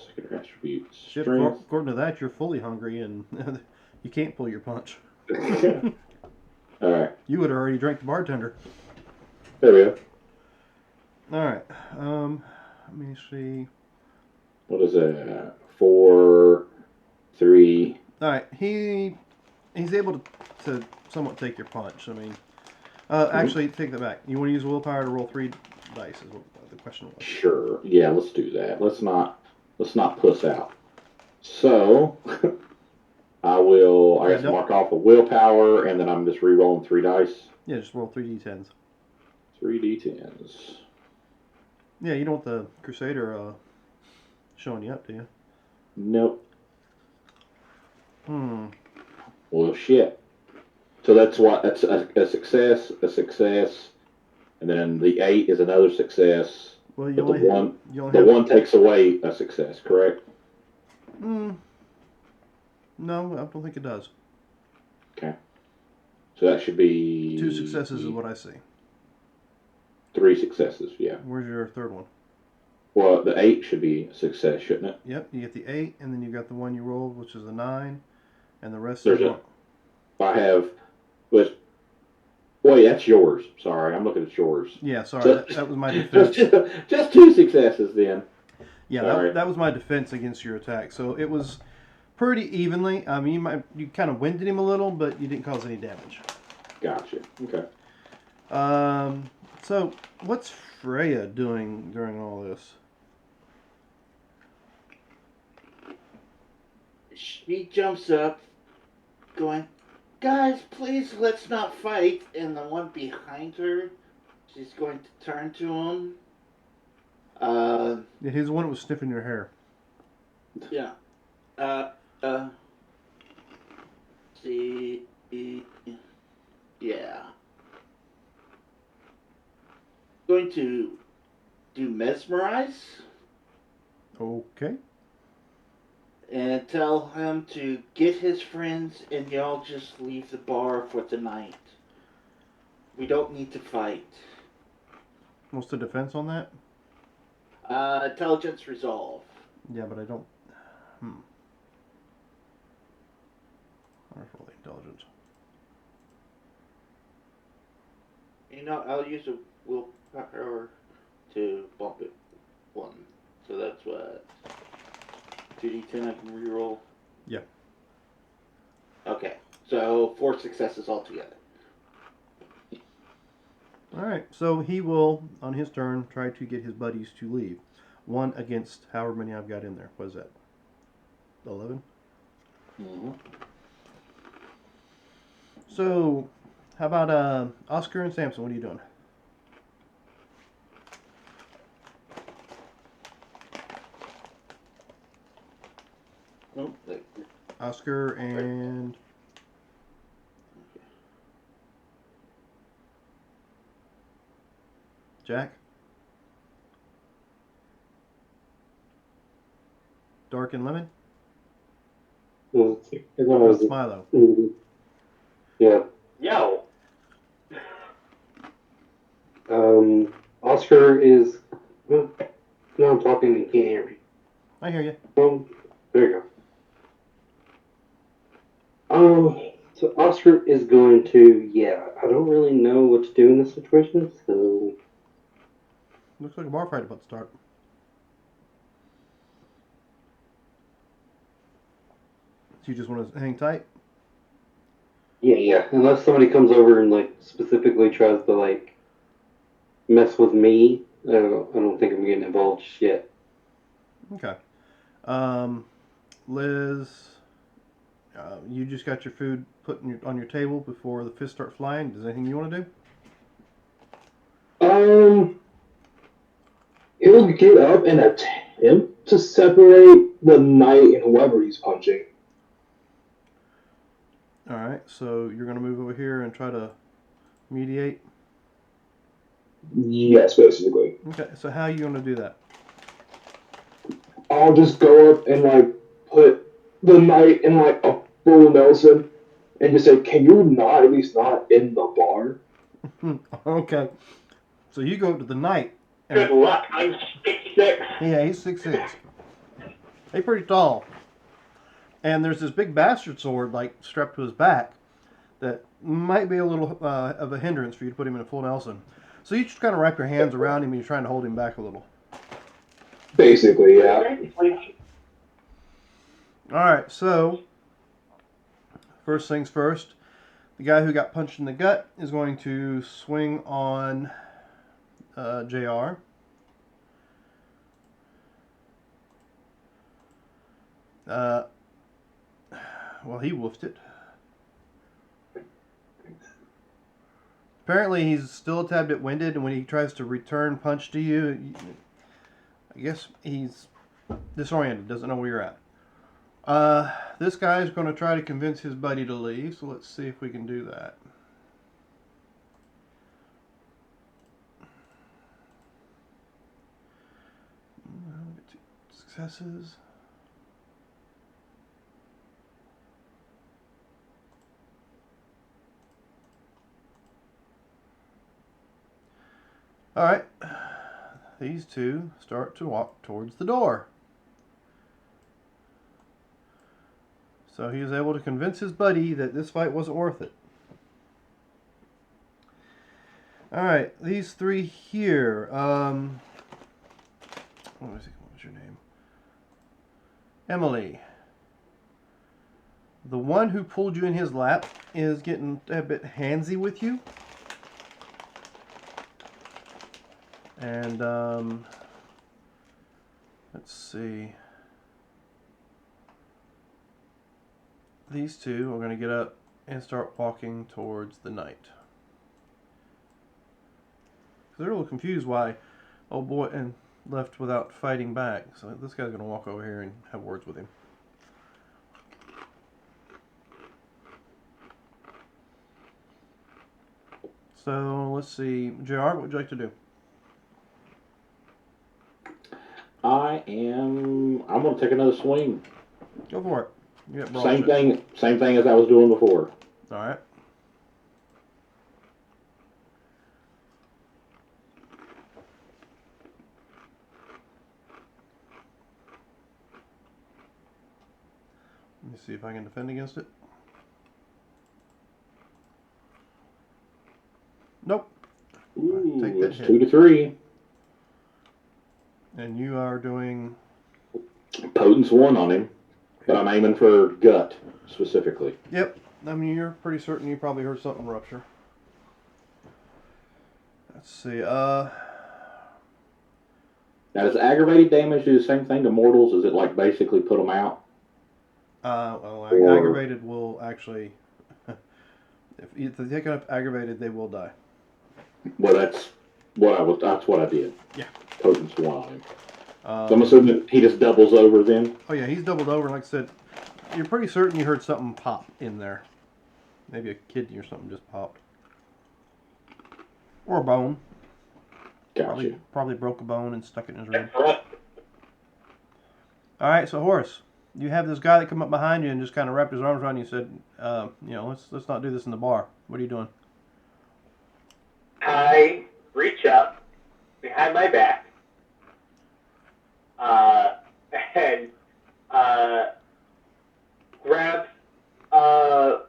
Secondary attributes. Shit, Strength. according to that, you're fully hungry and you can't pull your punch. Alright. You would have already drank the bartender. There we go. Alright. Let me see. What is that? 4, 3. Alright, he's able to somewhat take your punch. I mean, actually, take that back. You want to use willpower to roll 3 dice is what the question was. Sure. Yeah, let's do that. Let's not puss out. So, I guess mark off a willpower, and then I'm just re-rolling 3 dice. Yeah, just roll 3 d10s. 3 d10s. Yeah, you don't want the Crusader showing you up, do you? Nope. Well, shit. So that's what that's a success, and then the 8 is another success. Well, you But the only, one, you only the have. one takes away a success, correct? No, I don't think it does. Okay. So that should be 2 successes is what I see. 3 successes. Yeah. Where's your third one? Well, the 8 should be a success, shouldn't it? Yep, you get the 8, and then you got the one you rolled, which is a 9, and the rest There's of I have. Was wait, that's yours. Sorry, I'm looking at yours. Yeah, sorry, So, that was my defense. just 2 successes then. Yeah, that was my defense against your attack. So it was pretty evenly. I mean, you kind of winded him a little, but you didn't cause any damage. Gotcha. Okay. So what's Freya doing during all this? She jumps up, going, "Guys, please, let's not fight." And the one behind her, she's going to turn to him. Yeah, he's the one that was sniffing your hair. Yeah. See, yeah. Going to do mesmerize Okay. and tell him to get his friends and y'all just leave the bar for tonight. We don't need to fight. What's the defense on that? Intelligence resolve. Yeah, but I don't. I'll roll the intelligence. You know, I'll use a willpower to bump it 1. So that's what? 2d10 I can reroll? Yeah. Okay. So 4 successes altogether. Alright, so he will, on his turn, try to get his buddies to leave. 1 against however many I've got in there. What is that? 11? Mm-hmm. So, how about Oscar and Samson? What are you doing? Oh, Oscar and Jack? Dark and Lemon? It's Milo. Yeah. Yo. Oscar is. Well, now I'm talking and you can't hear me. I hear you. There you go. So Oscar is going to. Yeah, I don't really know what to do in this situation, so. Looks like a bar fight about to start. So you just want to hang tight? Yeah. Unless somebody comes over and like specifically tries to like mess with me, I don't think I'm getting involved yet. Okay. Liz, you just got your food put on your table before the fists start flying. Does anything you want to do? He'll get up and attempt to separate the knight and whoever he's punching. All right. So you're going to move over here and try to mediate. Yes, basically. Okay. So how are you going to do that? I'll just go up and like put the knight in like a full Nelson and just say, "Can you not at least not in the bar?" Okay. So you go up to the knight. Good luck. I'm 6'6". Yeah, he's 6'6". He's pretty tall. And there's this big bastard sword like strapped to his back that might be a little of a hindrance for you to put him in a full Nelson. So you just kind of wrap your hands around him and you're trying to hold him back a little. Basically, yeah. Alright, so first things first, the guy who got punched in the gut is going to swing on JR. Well, he woofed it. Apparently he's still a tad bit winded, and when he tries to return punch to you, I guess he's disoriented, doesn't know where you're at. This guy's going to try to convince his buddy to leave, so let's see if we can do that. Two successes. All right. These two start to walk towards the door. So he was able to convince his buddy that this fight wasn't worth it. Alright, these three here. What was your name? Emily. The one who pulled you in his lap is getting a bit handsy with you. And, let's see. These two are going to get up and start walking towards the knight. They're a little confused why old boy and left without fighting back. So this guy's going to walk over here and have words with him. So let's see, JR, what would you like to do? I'm going to take another swing. Go for it. You got Same thing as I was doing before. All right. Let me see if I can defend against it. Nope. Ooh, Take that it's hit. 2 to 3. And you are doing Potence 1 on him, but I'm aiming for gut specifically. Yep. I mean, you're pretty certain you probably heard something rupture. Let's see. Now, does aggravated damage do the same thing to mortals? Is it like basically put them out? Well, aggravated will actually, if they take up aggravated, they will die. Well, that's what I did. Yeah. Potence 1 on him. So I'm assuming he just doubles over then? Oh yeah, he's doubled over. Like I said, you're pretty certain you heard something pop in there. Maybe a kidney or something just popped. Or a bone. Gotcha. Probably broke a bone and stuck it in his rib. Alright, so Horace, you have this guy that come up behind you and just kind of wrapped his arms around you and said, let's not do this in the bar. What are you doing? I reach up behind my back and grab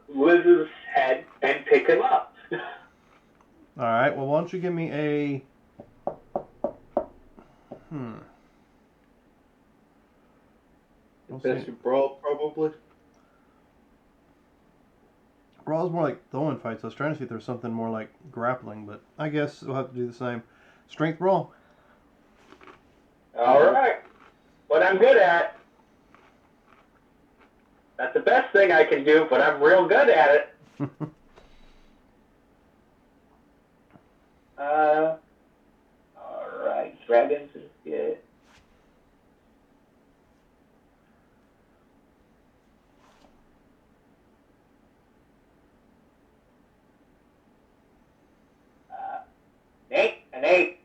Liz's head and pick him up. Alright, well, why don't you give me a... Best you brawl, probably. Brawl's more like throwing fights. I was trying to see if there was something more like grappling, but I guess we'll have to do the same. Strength brawl. All right. What I'm good at. That's the best thing I can do, but I'm real good at it. All right. Dragons is good. An 8.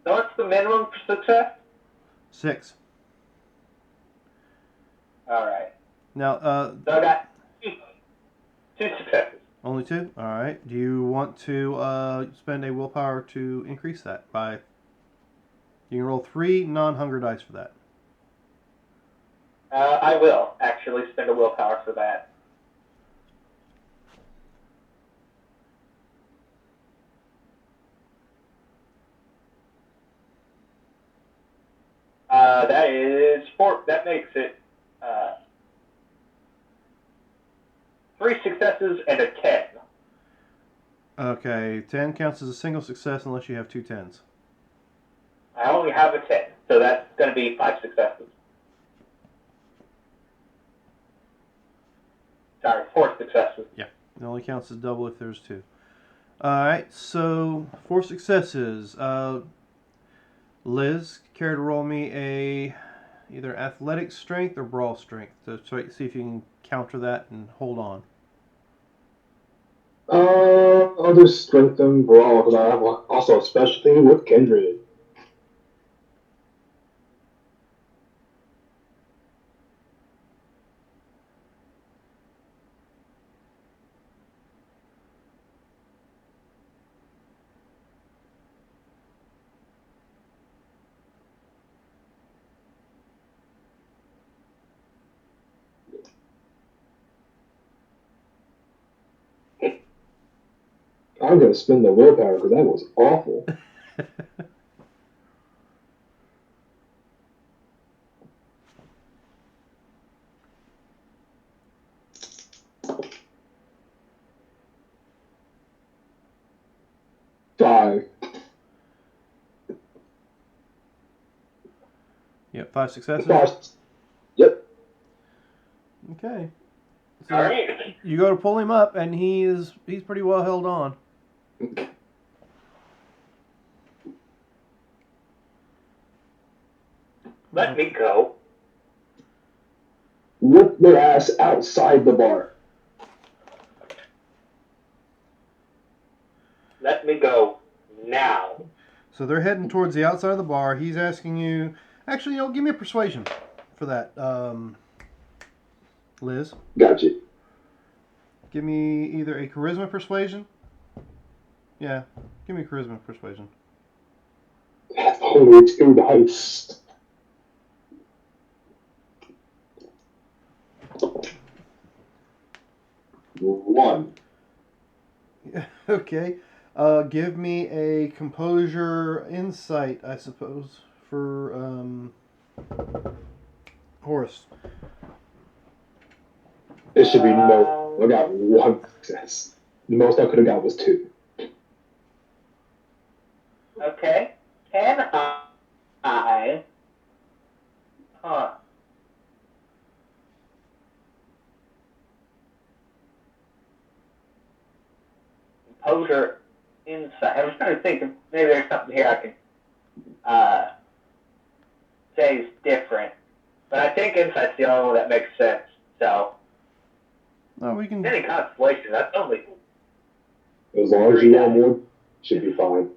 So what's the minimum for success? 6. All right. Now, So I got 2 successes. only 2? Alright. Do you want to spend a willpower to increase that by... You can roll 3 non-hunger dice for that. I will actually spend a willpower for that. That is 4. That makes it 3 successes and a 10. Okay, 10 counts as a single success unless you have 2 10s. I only have a 10, so that's going to be 5 successes. Sorry, 4 successes. Yeah, it only counts as double if there's 2. Alright, so 4 successes. Liz, care to roll me a either athletic strength or brawl strength to see if you can counter that and hold on. I'll just strength and brawl because I have also a specialty with Kindred. I'm gonna spend the willpower because that was awful. 5. Yep, 5 successes. 5. Yep. Okay. So All right. you go to pull him up, and he's pretty well held on. Let me go. Whoop their ass outside the bar. Let me go now. So they're heading towards the outside of the bar. He's asking you... Actually, give me a persuasion for that, Liz. Gotcha. Give me either a charisma persuasion. Yeah, give me a charisma persuasion. That's only 2 dice. One. Okay. Give me a composure insight, I suppose, for Horace. It should be no. I got 1 success. The most I could have got was 2. Okay. Can I? Huh. Composure insight. I was trying to think if maybe there's something here I can say is different. But I think insight's the only one that makes sense. So, No, we can. any constellation, that's only. As long as you know more, should be fine.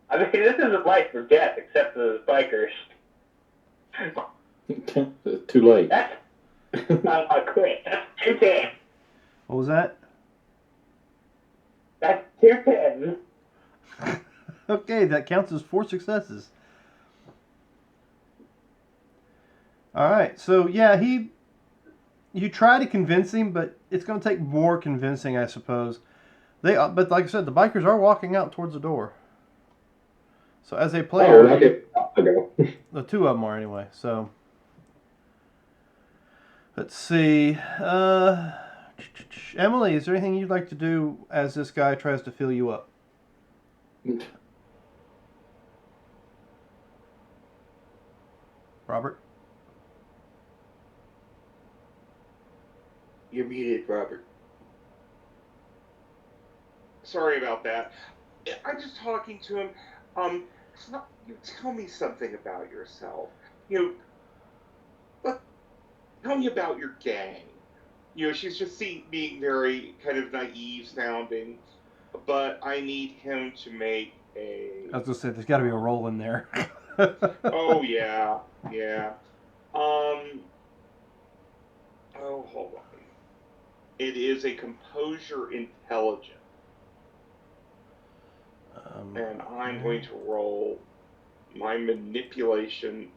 I mean, this isn't life or death, except for the bikers. Too late. That's not a crit. That's 2 10. What was that? That's 2 10. Okay, that counts as 4 successes. All right, so yeah, you try to convince him, but it's going to take more convincing, I suppose. But like I said, the bikers are walking out towards the door. So as a player, Okay. I'll go. the 2 of them are anyway. So let's see. Emily, is there anything you'd like to do as this guy tries to fill you up? Robert? You're muted, Robert. Sorry about that. I'm just talking to him. You tell me something about yourself. Tell me about your gang. She's just being very kind of naive sounding, but I need him to make a. I was going to say, there's got to be a roll in there. Oh yeah. Oh, hold on. It is a composure intelligence. And I'm going to roll my manipulation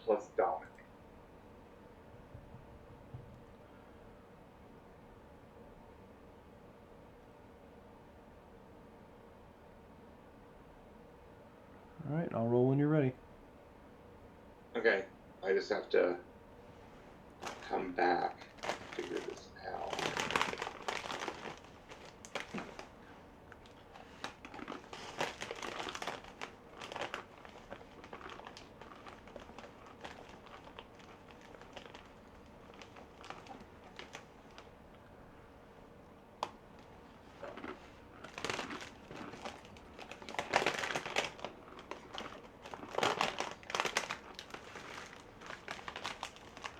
plus Dominic. All right, I'll roll when you're ready. Okay, I just have to come back and figure this out.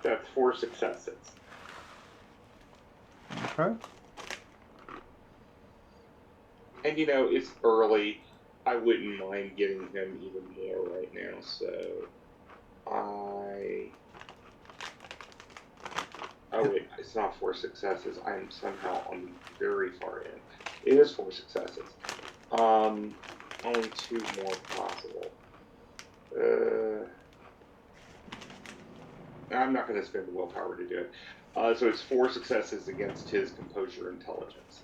That's 4 successes. Okay. And it's early. I wouldn't mind getting him even more right now, so oh wait, it's not 4 successes. I'm somehow on the very far end. It is 4 successes. Only 2 more possible. I'm not going to spend the willpower to do it. So it's 4 successes against his composure intelligence.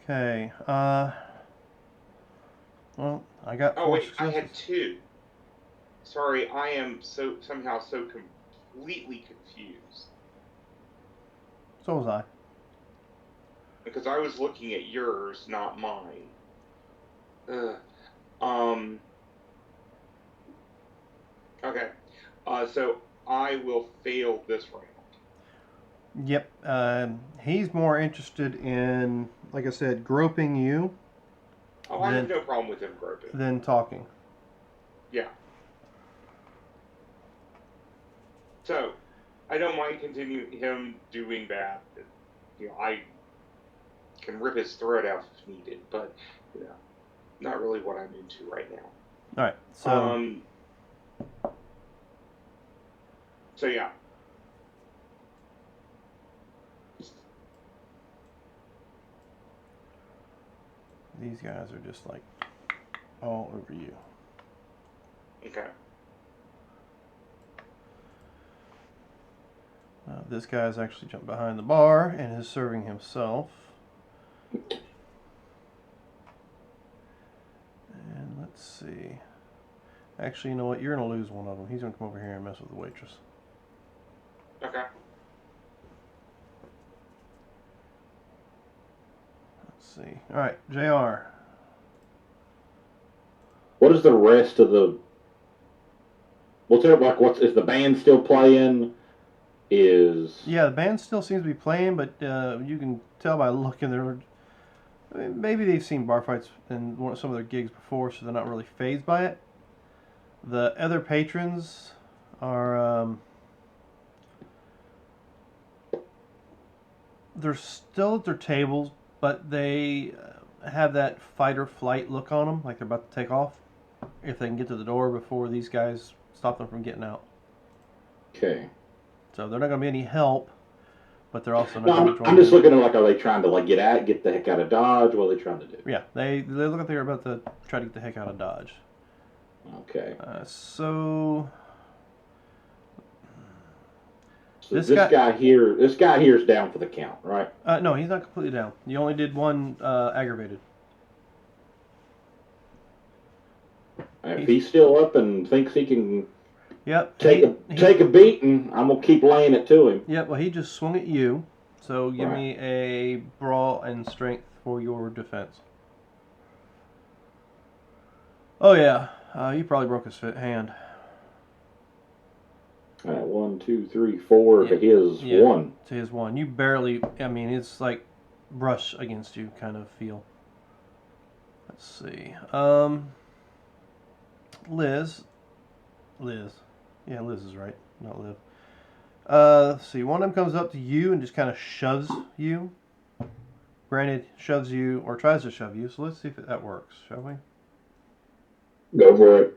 Okay. Well, I got Oh 4 wait, successes. I had 2. Sorry, I am somehow so completely confused. So was I. Because I was looking at yours, not mine. Okay. So I will fail this round. Yep. He's more interested in, like I said, groping you. Oh, I have no problem with him groping. Than talking. Yeah. So, I don't mind continuing him doing that. I can rip his throat out if needed, but not really what I'm into right now. All right. So. So yeah. These guys are just like all over you. Okay. This guy's actually jumped behind the bar and is serving himself. And let's see. Actually, you know what? You're going to lose one of them. He's going to come over here and mess with the waitress. Okay. Let's see. All right, JR. What is the rest of the... What's there, like, is the band still playing? Yeah, the band still seems to be playing, but you can tell by looking there. Maybe they've seen bar fights in some of their gigs before, so they're not really fazed by it. The other patrons are they're still at their tables, but they have that fight or flight look on them, like they're about to take off. If they can get to the door before these guys stop them from getting out. Okay. So they're not going to be any help, but they're also not going to join. I'm just looking at are they trying to get the heck out of Dodge? What are they trying to do? Yeah, they look like they're about to try to get the heck out of Dodge. Okay. So this guy here is down for the count, right? No, he's not completely down. You only did one aggravated. If he's still up and thinks he can take a beating, I'm going to keep laying it to him. Yep, well, he just swung at you. So give me a brawl and strength for your defense. Oh, yeah. You probably broke his hand. All right, 1, 2, 3, 4 to his 1. To his 1. You barely, it's like brush against you kind of feel. Let's see. Liz. Yeah, Liz is right, not Liv. Let's see. One of them comes up to you and just kind of shoves you. Granted, shoves you or tries to shove you. So let's see if that works, shall we? Go for it.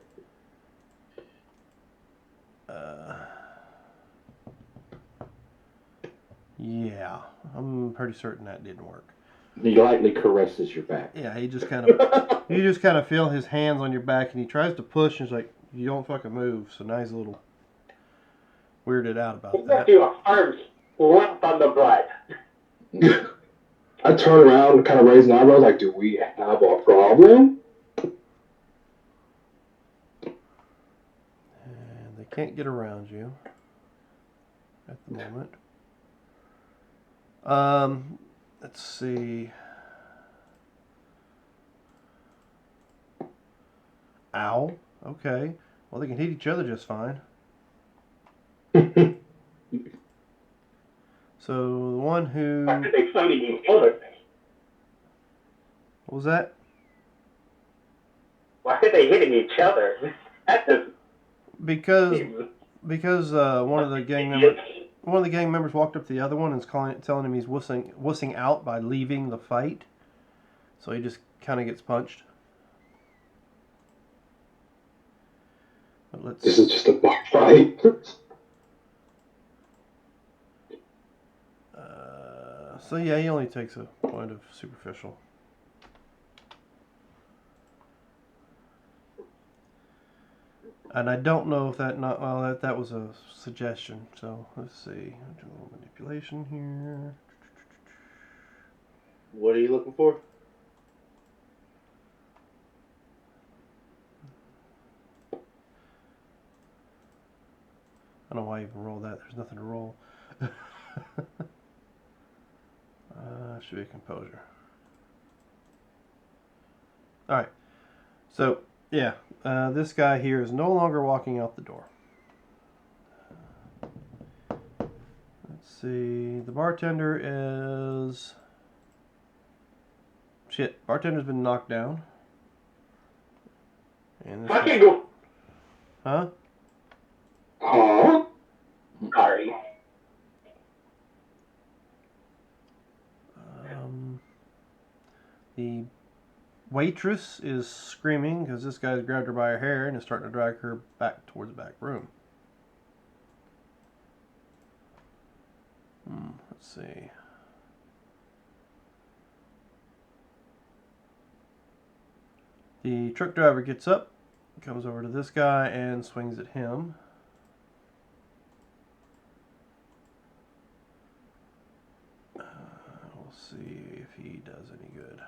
Yeah, I'm pretty certain that didn't work. He lightly caresses your back. Yeah, he just kind of, you just kind of feel his hands on your back, and he tries to push, and he's like, "You don't fucking move." So now he's a little weirded out about that. Your arms limp on the blood. I turn around and kind of raise an eyebrow, like, "Do we have a problem?" And they can't get around you at the moment. Let's see. Ow. Okay. Well, they can hit each other just fine. So the one who... Why did they fight each other? What was that? Why are they hitting each other? That just Because seems one of the gang members walked up to the other one and is telling him he's wussing out by leaving the fight. So he just kind of gets punched. But This is just a bar fight. So yeah, he only takes a point of superficial. And I don't know if that that was a suggestion. So let's see. I'll do a little manipulation here. What are you looking for? I don't know why I even roll that. There's nothing to roll. Should be composure. Alright. So, yeah. This guy here is no longer walking out the door. Let's see. The bartender is... Shit. Bartender's been knocked down. And I can go. Huh? Huh? Sorry. The waitress is screaming because this guy's grabbed her by her hair and is starting to drag her back towards the back room. Let's see. The truck driver gets up, comes over to this guy, and swings at him. We'll see if he does any good.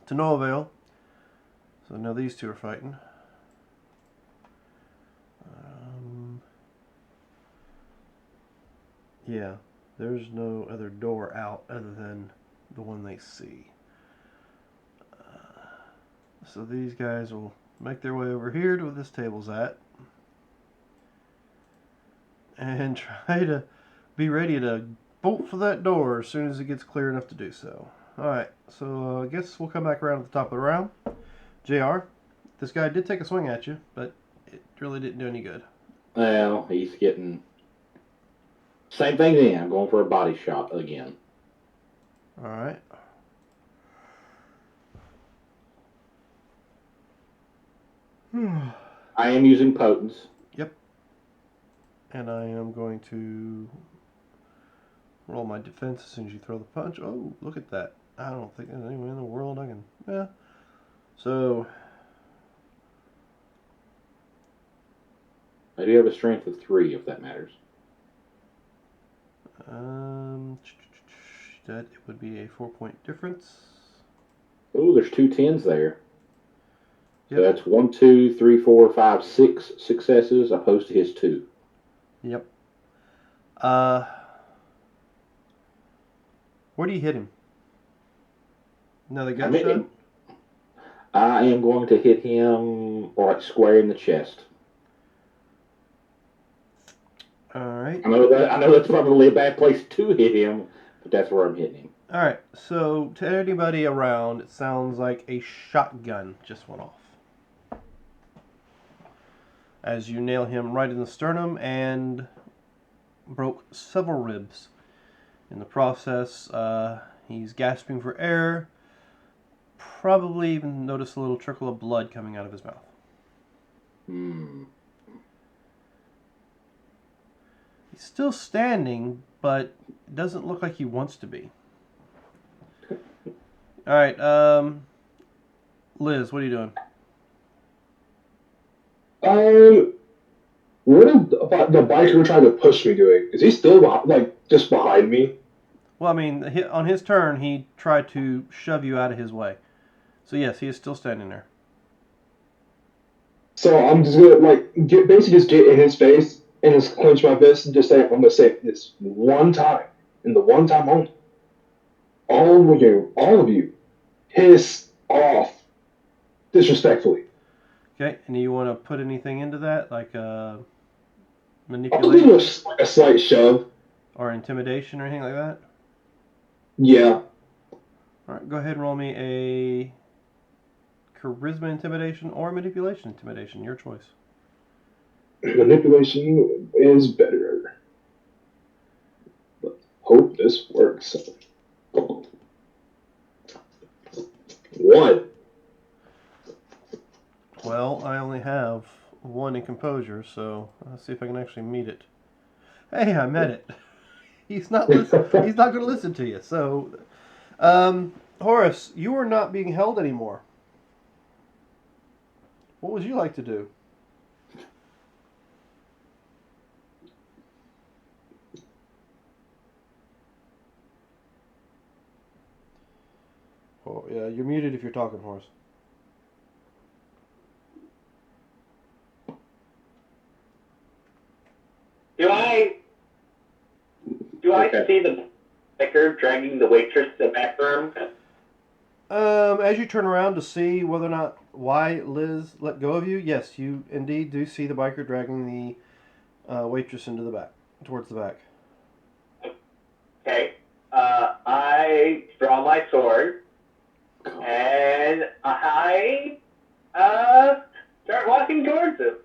To no avail. So now these two are fighting. Yeah, there's no other door out other than the one they see. So these guys will make their way over here to where this table's at. And try to be ready to bolt for that door as soon as it gets clear enough to do so. Alright, so I guess we'll come back around at the top of the round. JR, this guy did take a swing at you, but it really didn't do any good. Well, he's getting... Same thing then. I'm going for a body shot again. Alright. I am using potence. Yep. And I am going to roll my defense as soon as you throw the punch. Oh, look at that. I don't think there's any way in the world I can... Yeah. So... I do have a strength of 3, if that matters. That would be a 4-point difference. Oh, there's 2 10s there. Yep. So that's 1, 2, 3, 4, 5, 6 successes opposed to his 2. Yep. Where do you hit him? Another gunshot? I am going to hit him like square in the chest. Alright. I know that's probably a bad place to hit him, but that's where I'm hitting him. Alright, so to anybody around, it sounds like a shotgun just went off. As you nail him right in the sternum and broke several ribs. In the process, he's gasping for air. Probably even notice a little trickle of blood coming out of his mouth. He's still standing, but it doesn't look like he wants to be. Alright, Liz, what are you doing? What is the biker trying to push me doing? Is he still just behind me? Well, I mean, on his turn, he tried to shove you out of his way. So yes, he is still standing there. So I'm just gonna basically just get in his face and just clench my fist and just say, I'm gonna say this one time, and the one time only. All of you, piss off disrespectfully. Okay, and you want to put anything into that, like manipulation? I'll do a slight shove. Or intimidation or anything like that? Yeah. Alright, go ahead and roll me a charisma intimidation or manipulation intimidation. Your choice. Manipulation is better. Let's hope this works. 1. Well, I only have 1 in composure, so let's see if I can actually meet it. Hey, I met it. He's not he's not going to listen to you. So, Horace, you are not being held anymore. What would you like to do? Oh, yeah, you're muted if you're talking, Horace. Do I see the biker dragging the waitress to the back room? As you turn around to see whether or not why Liz let go of you, yes, you indeed do see the biker dragging the waitress into the back, towards the back. Okay. I draw my sword, and I start walking towards him.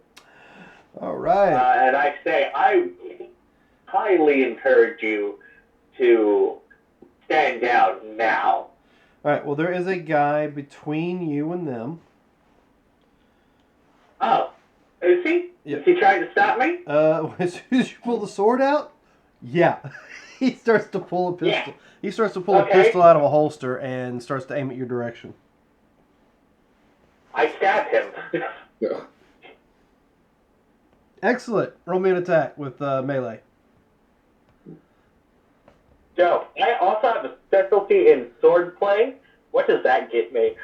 All right. And I say, I highly encourage you to stand down now. All right. Well, there is a guy between you and them. Oh, is he? Yep. Is he trying to stop me? As soon as you pull the sword out, yeah, he starts to pull a pistol. Yeah. He starts to pull a pistol out of a holster and starts to aim at your direction. I stab him. Excellent. Roll me an attack with melee. Joe, I also have a specialty in sword play. What does that get me?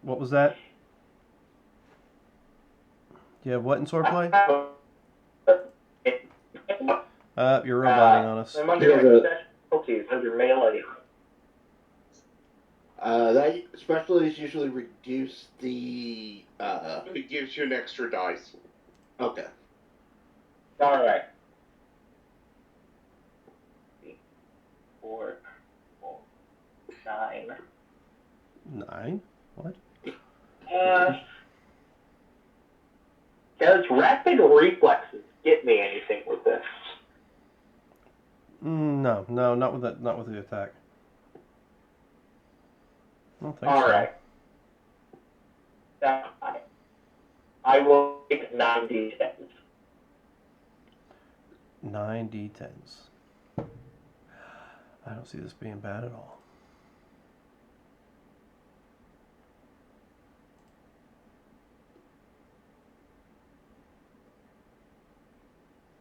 What was that? You have what in sword play? You're roboting on us. I'm under my specialties under melee. That specialties usually reduce the. It gives you an extra dice. Okay. All right. 4, 9. 9? What? Does rapid reflexes get me anything with this? No, not with that. Not with the attack. I don't think All so. right. I will take 9 d10s. 9 d10s. I don't see this being bad at all.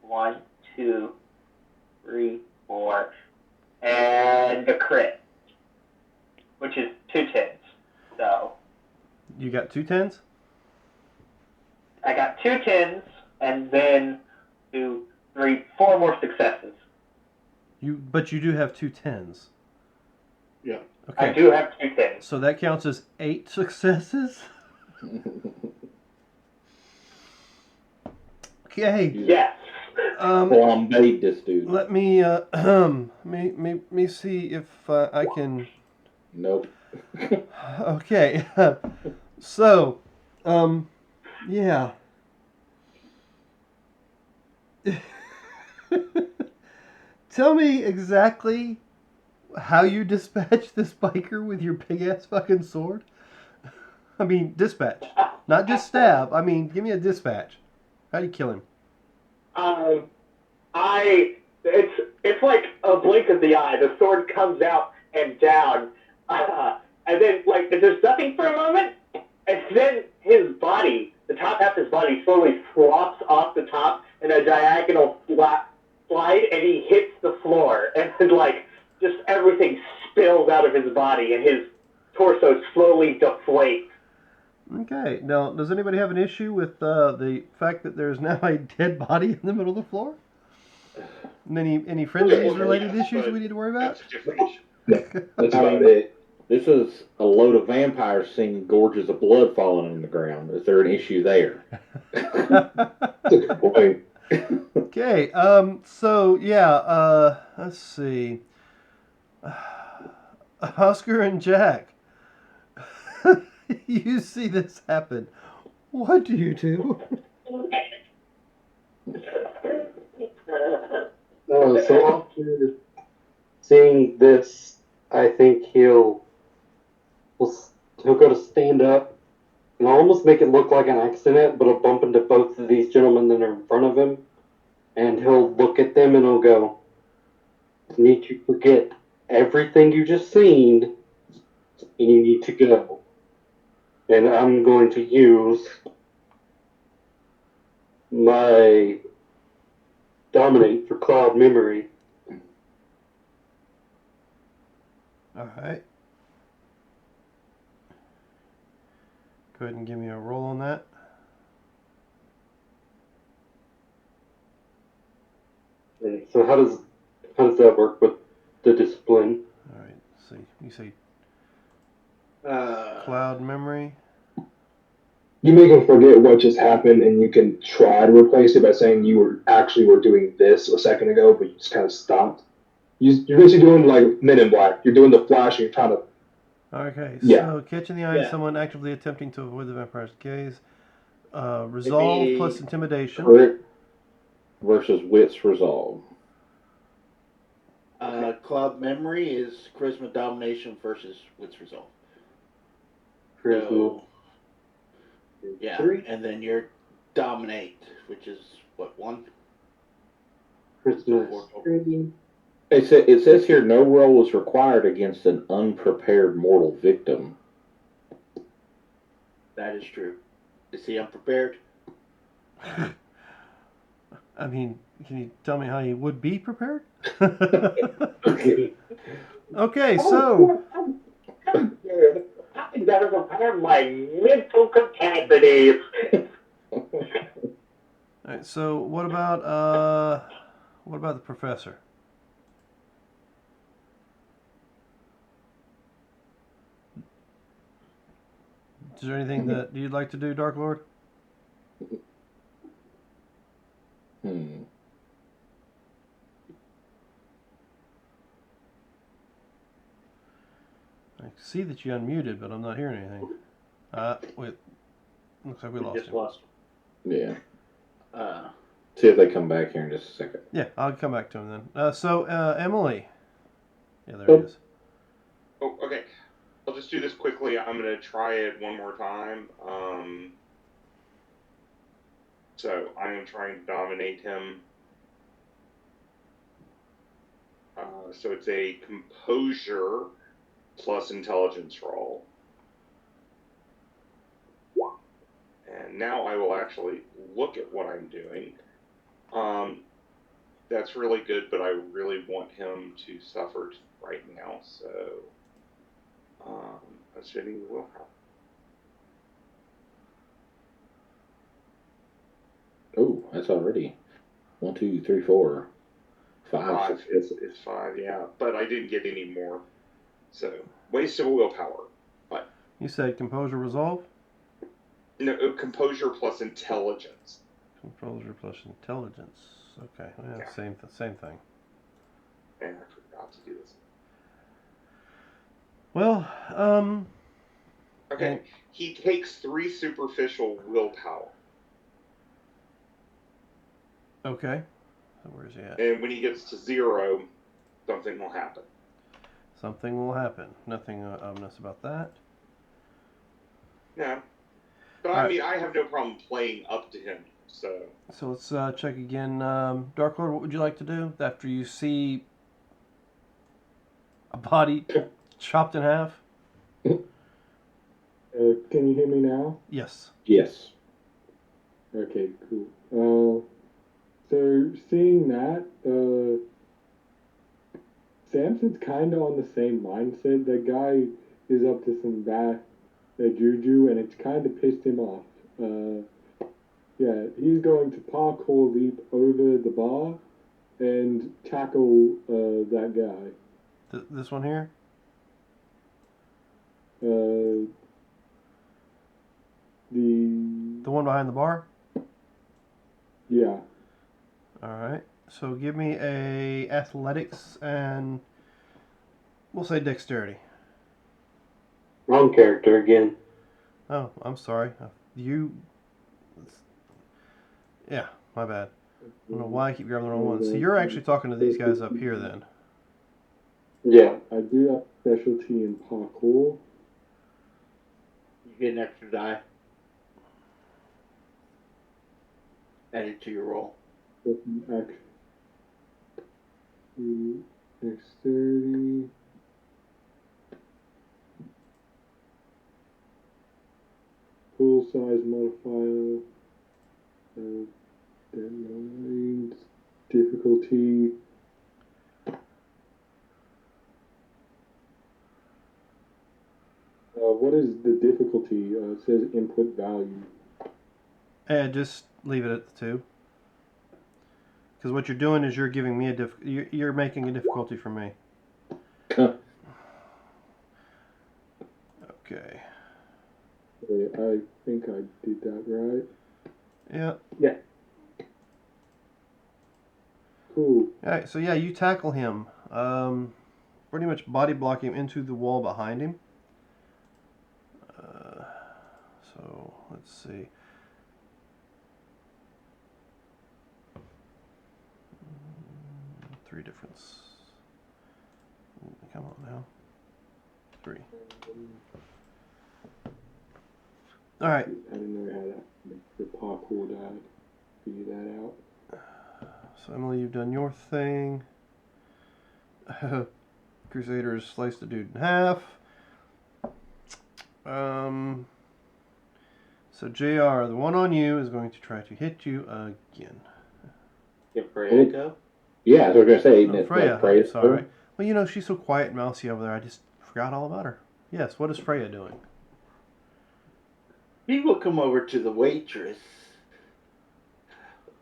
One, 2, 3, 4, and a crit, which is 2 10s. So You got 2 10s? I got 2 10s, and then 2, 3, 4 more successes. But you do have 2 10s. Yeah. Okay. I do have 2 10s. So that counts as 8 successes? Okay. Yes. Flambéed this dude. Let me me see if I can. Nope. Okay. So, yeah. Tell me exactly how you dispatch this biker with your big ass fucking sword. I mean, dispatch, not just stab. I mean, give me a dispatch. How do you kill him? It's like a blink of the eye. The sword comes out and down, and then like there's nothing for a moment, and then his body, the top half of his body, slowly flops off the top in a diagonal slide, and he hits the floor, and then like just everything spills out of his body, and his torso slowly deflates. Okay. Now, does anybody have an issue with the fact that there's now a dead body in the middle of the floor? And any frenzies-related issues we need to worry about? That's a different issue. That's about it. This is a load of vampires seeing gorges of blood falling on the ground. Is there an issue there? That's a good point. Okay. So yeah. Let's see. Oscar and Jack. You see this happen. What do you do? So after seeing this, I think he'll go to stand up and almost make it look like an accident, but he'll bump into both of these gentlemen that are in front of him, and he'll look at them and he'll go, "You need to forget everything you just seen, and you need to go. And I'm going to use my dominate for cloud memory." All right. Go ahead and give me a roll on that. So how does that work with the discipline? All right. Let's see. You say Uh, cloud memory. You make him forget what just happened, and you can try to replace it by saying you were doing this a second ago, but you just kind of stopped. You're basically doing like Men in Black. You're doing the flash, and you're trying to. Okay. Yeah. So catching the eye of Yeah. someone actively attempting to avoid the vampire's gaze. it'd Resolve be- plus intimidation. Correct. Versus wits resolve. Cloud memory is charisma domination versus wits resolve. Charisma. So, yeah, 3. and then your dominate, which is what, 1? Charisma Four. 3. It says here no roll is required against an unprepared mortal victim. That is true. Is he unprepared? I mean, can you tell me how you would be prepared? Okay, so I gotta prepare my mental capacities. all right, so what about the professor? Is there anything that you'd like to do, Dark Lord? I see that you unmuted, but I'm not hearing anything. Wait. Looks like we lost him. Yeah. Uh, See if they come back here in just a second. Yeah, I'll come back to him then. So, Emily. Yeah, there he is. Oh, okay. I'll just do this quickly. I'm going to try it one more time. So I am trying to dominate him. So it's a composure plus intelligence roll. And now I will actually look at what I'm doing. That's really good, but I really want him to suffer right now. So I'm spending the willpower. Oh, that's already 1, 2, 3, 4, 5. 5. It's 5, yeah. But I didn't get any more. So waste of willpower. But You said composure resolve? no, composure plus intelligence. Composure plus intelligence. Okay, yeah, Yeah. same thing. And I forgot to do this. Well, Okay, and- he takes 3 superficial willpower. okay. So where's he at? And when he gets to 0, something will happen. Something will happen. Nothing ominous about that. Yeah. But All I right. mean, I have no problem playing up to him, so. So let's check again. Dark Lord, what would you like to do after you see a body chopped in half? Can you hear me now? Yes. Yes. Okay, cool. So seeing that, Samson's kind of on the same mindset. That guy is up to some bad juju, and it's kind of pissed him off. Yeah, he's going to parkour leap over the bar and tackle that guy. This one here? The one behind the bar? Yeah. All right. So give me a athletics and we'll say dexterity. Wrong character again. Oh, I'm sorry. You. Yeah, my bad. I don't know why I keep grabbing the wrong one. So you're actually talking to these guys up here then. Yeah. I do have specialty in parkour. You get an extra die added to your roll. Dexterity. Full size modifier. Deadlines. Difficulty. What is the difficulty? It says input value. Just leave it at the 2. Because what you're doing is you're giving me you're making a difficulty for me. Okay. Wait, I think I did that right. Yeah. Yeah. Cool. Alright, so yeah, you tackle him. Pretty much body block him into the wall behind him. So, let's see. Three difference. Come on now. 3. Alright. I didn't know how to make the parkour die. Figure that out. So Emily, you've done your thing. Crusaders sliced the dude in half. So JR, the one on you is going to try to hit you again. Give Freya a go. Yeah, that's what I was going to say. Oh, Freya, I'm sorry. Well, you know, she's so quiet and mousy over there, I just forgot all about her. Yes, what is Freya doing? He will come over to the waitress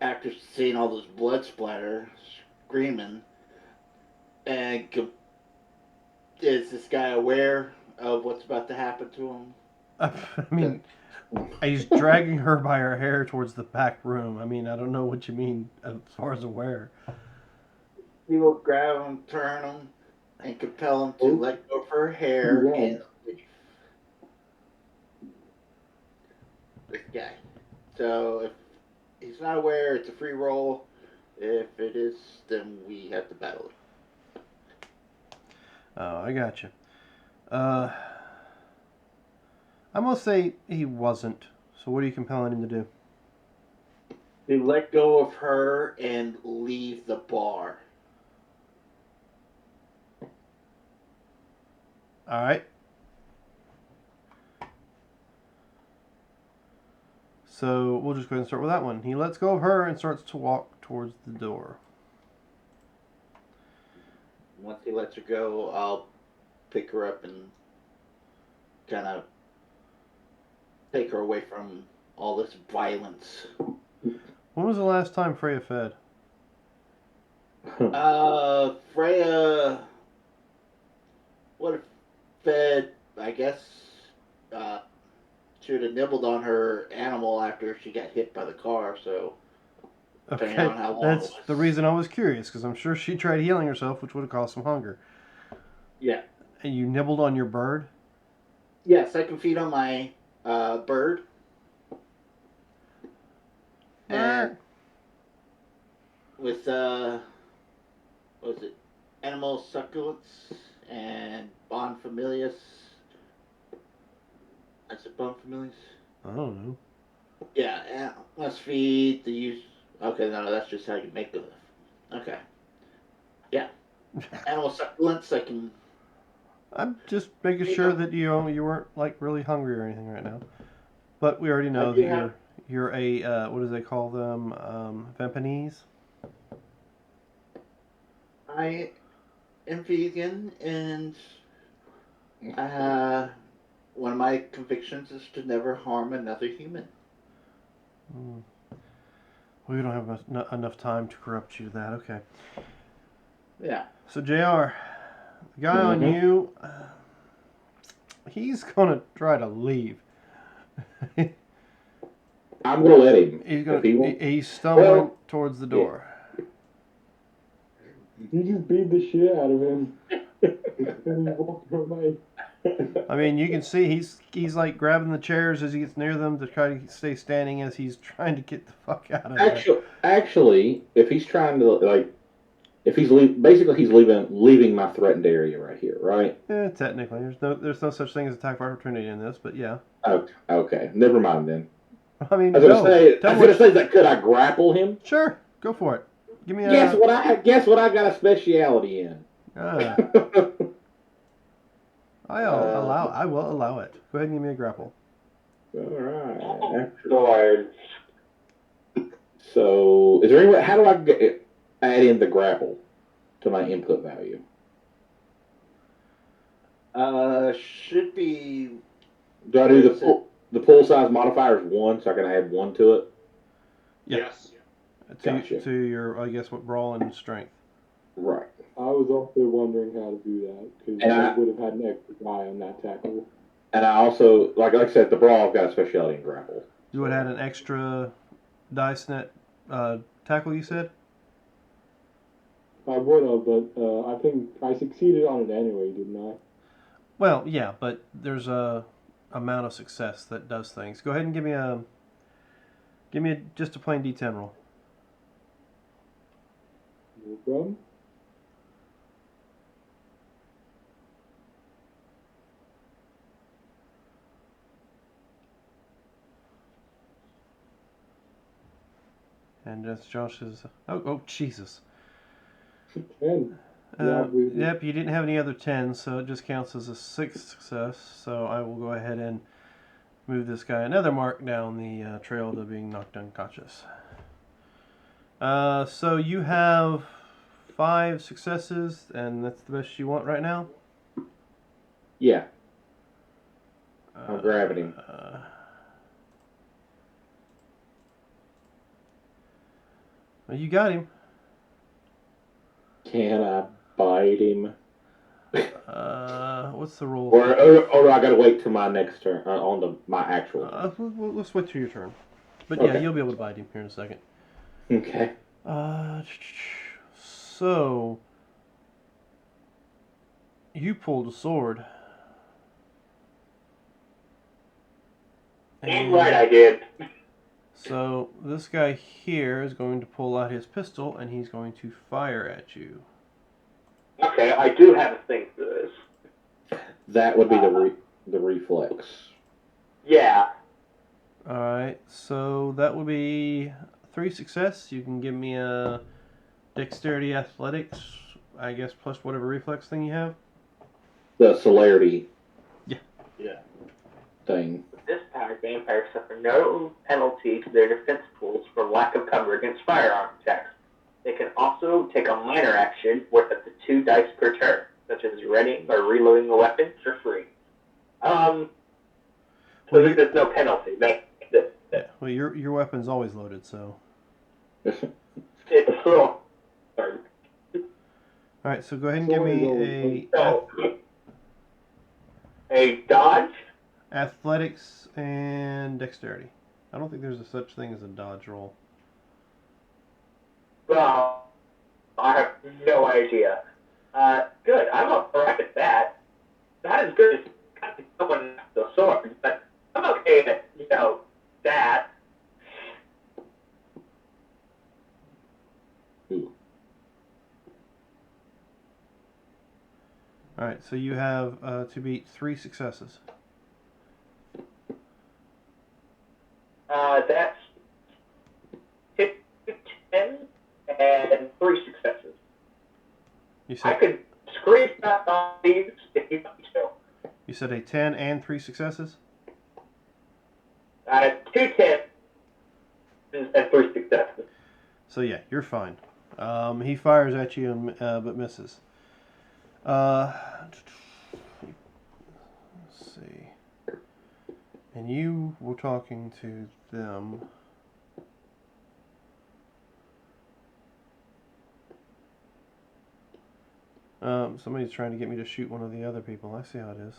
after seeing all this blood splatter, screaming, and is this guy aware of what's about to happen to him? I mean, he's dragging her by her hair towards the back room. I mean, I don't know what you mean as far as aware. He will grab him, turn him, and compel him to let go of her hair and leave. This guy. So if he's not aware, it's a free roll. If it is, then we have to battle it. Oh, I got you. I'm going to say he wasn't. So what are you compelling him to do? To let go of her and leave the bar. All right. So we'll just go ahead and start with that one. He lets go of her and starts to walk towards the door. Once he lets her go, I'll pick her up and kind of take her away from all this violence. When was the last time Freya fed? Freya would have fed, I guess, she would have nibbled on her animal after she got hit by the car, so Okay, depending on how long that's it was. the reason I was curious, because I'm sure she tried healing herself, which would have caused some hunger. Yeah. And you nibbled on your bird? Yes, I can feed on my bird. And with, what was it? Animal succulents and Bon Familius. That's it, Bon Familius? I don't know. Yeah, let's feed the use. Okay, no, that's just how you make them. Okay. Yeah. Animal succulents, I can. I'm just making sure that you weren't like really hungry or anything right now. But we already know that you're a what do they call them? Vampanese? I am vegan, and one of my convictions is to never harm another human. We don't have enough time to corrupt you to that. Okay. Yeah. So JR, the guy on you, he's gonna try to leave. I'm gonna let him. He's stumbling towards the door. You just beat the shit out of him. And he walked away. I mean, you can see he's like grabbing the chairs as he gets near them to try to stay standing as he's trying to get the fuck out of there. Actually, if he's trying to if he's basically he's leaving my threatened area right here, right? Yeah, technically, there's no such thing as attack of opportunity in this, but yeah. Okay, never mind then. I mean, I was gonna say, could I grapple him? Sure, go for it. Give me a. Guess what I got a speciality in. I will allow it. Go ahead and give me a grapple. All right. So, is there any way? How do I add in the grapple to my input value? Should be. Do I do the pull size modifier is 1, so I can add 1 to it? Yes. Gotcha. To your, I guess, what brawl and strength. Right. I was also wondering how to do that because I would have had an extra guy on that tackle. And I also, like I said, the brawl I've got a specialty in grapple. You would have had an extra dice net tackle, you said? I would have, but I think I succeeded on it anyway, didn't I? Well, yeah, but there's a amount of success that does things. Go ahead and give me just a plain D10 roll. No problem. And that's Josh's. Oh, Jesus. 10. Yep, you didn't have any other 10s, so it just counts as a 6th success. So I will go ahead and move this guy another mark down the trail to being knocked unconscious. So you have 5 successes, and that's the best you want right now? Yeah. I'm grabbing him. Well, you got him. Can I bite him? What's the roll? Or do I gotta wait till my next turn my actual turn? Let's wait till your turn. But Okay. yeah, you'll be able to bite him here in a second. Okay. So you pulled a sword. Damn right I did. So this guy here is going to pull out his pistol and he's going to fire at you. Okay, I do have a thing for this. That would be the reflex. Yeah. Alright, so that would be 3 success. You can give me a dexterity athletics, I guess, plus whatever reflex thing you have. The celerity. Yeah. Thing. This power, vampires suffer no penalty to their defense pools for lack of cover against firearm attacks. They can also take a minor action worth up to 2 dice per turn, such as readying or reloading a weapon for free. So there's no penalty. Yeah. Well, your weapon's always loaded, so. It's a little hard. All right, so go ahead and give me a dodge, athletics, and dexterity. I don't think there's a such thing as a dodge roll. Well, I have no idea. Good. I'm alright at that. Not as good as cutting someone with the sword, but I'm okay at, that. Ooh. All right, so you have to beat 3 successes. That's 10 and 3 successes. You said I could screenshot all these if you want me to. You said a 10 and 3 successes? 2 10s and 3 successes. So yeah, you're fine. He fires at you but misses. Let's see. And you were talking to them. Somebody's trying to get me to shoot one of the other people. I see how it is.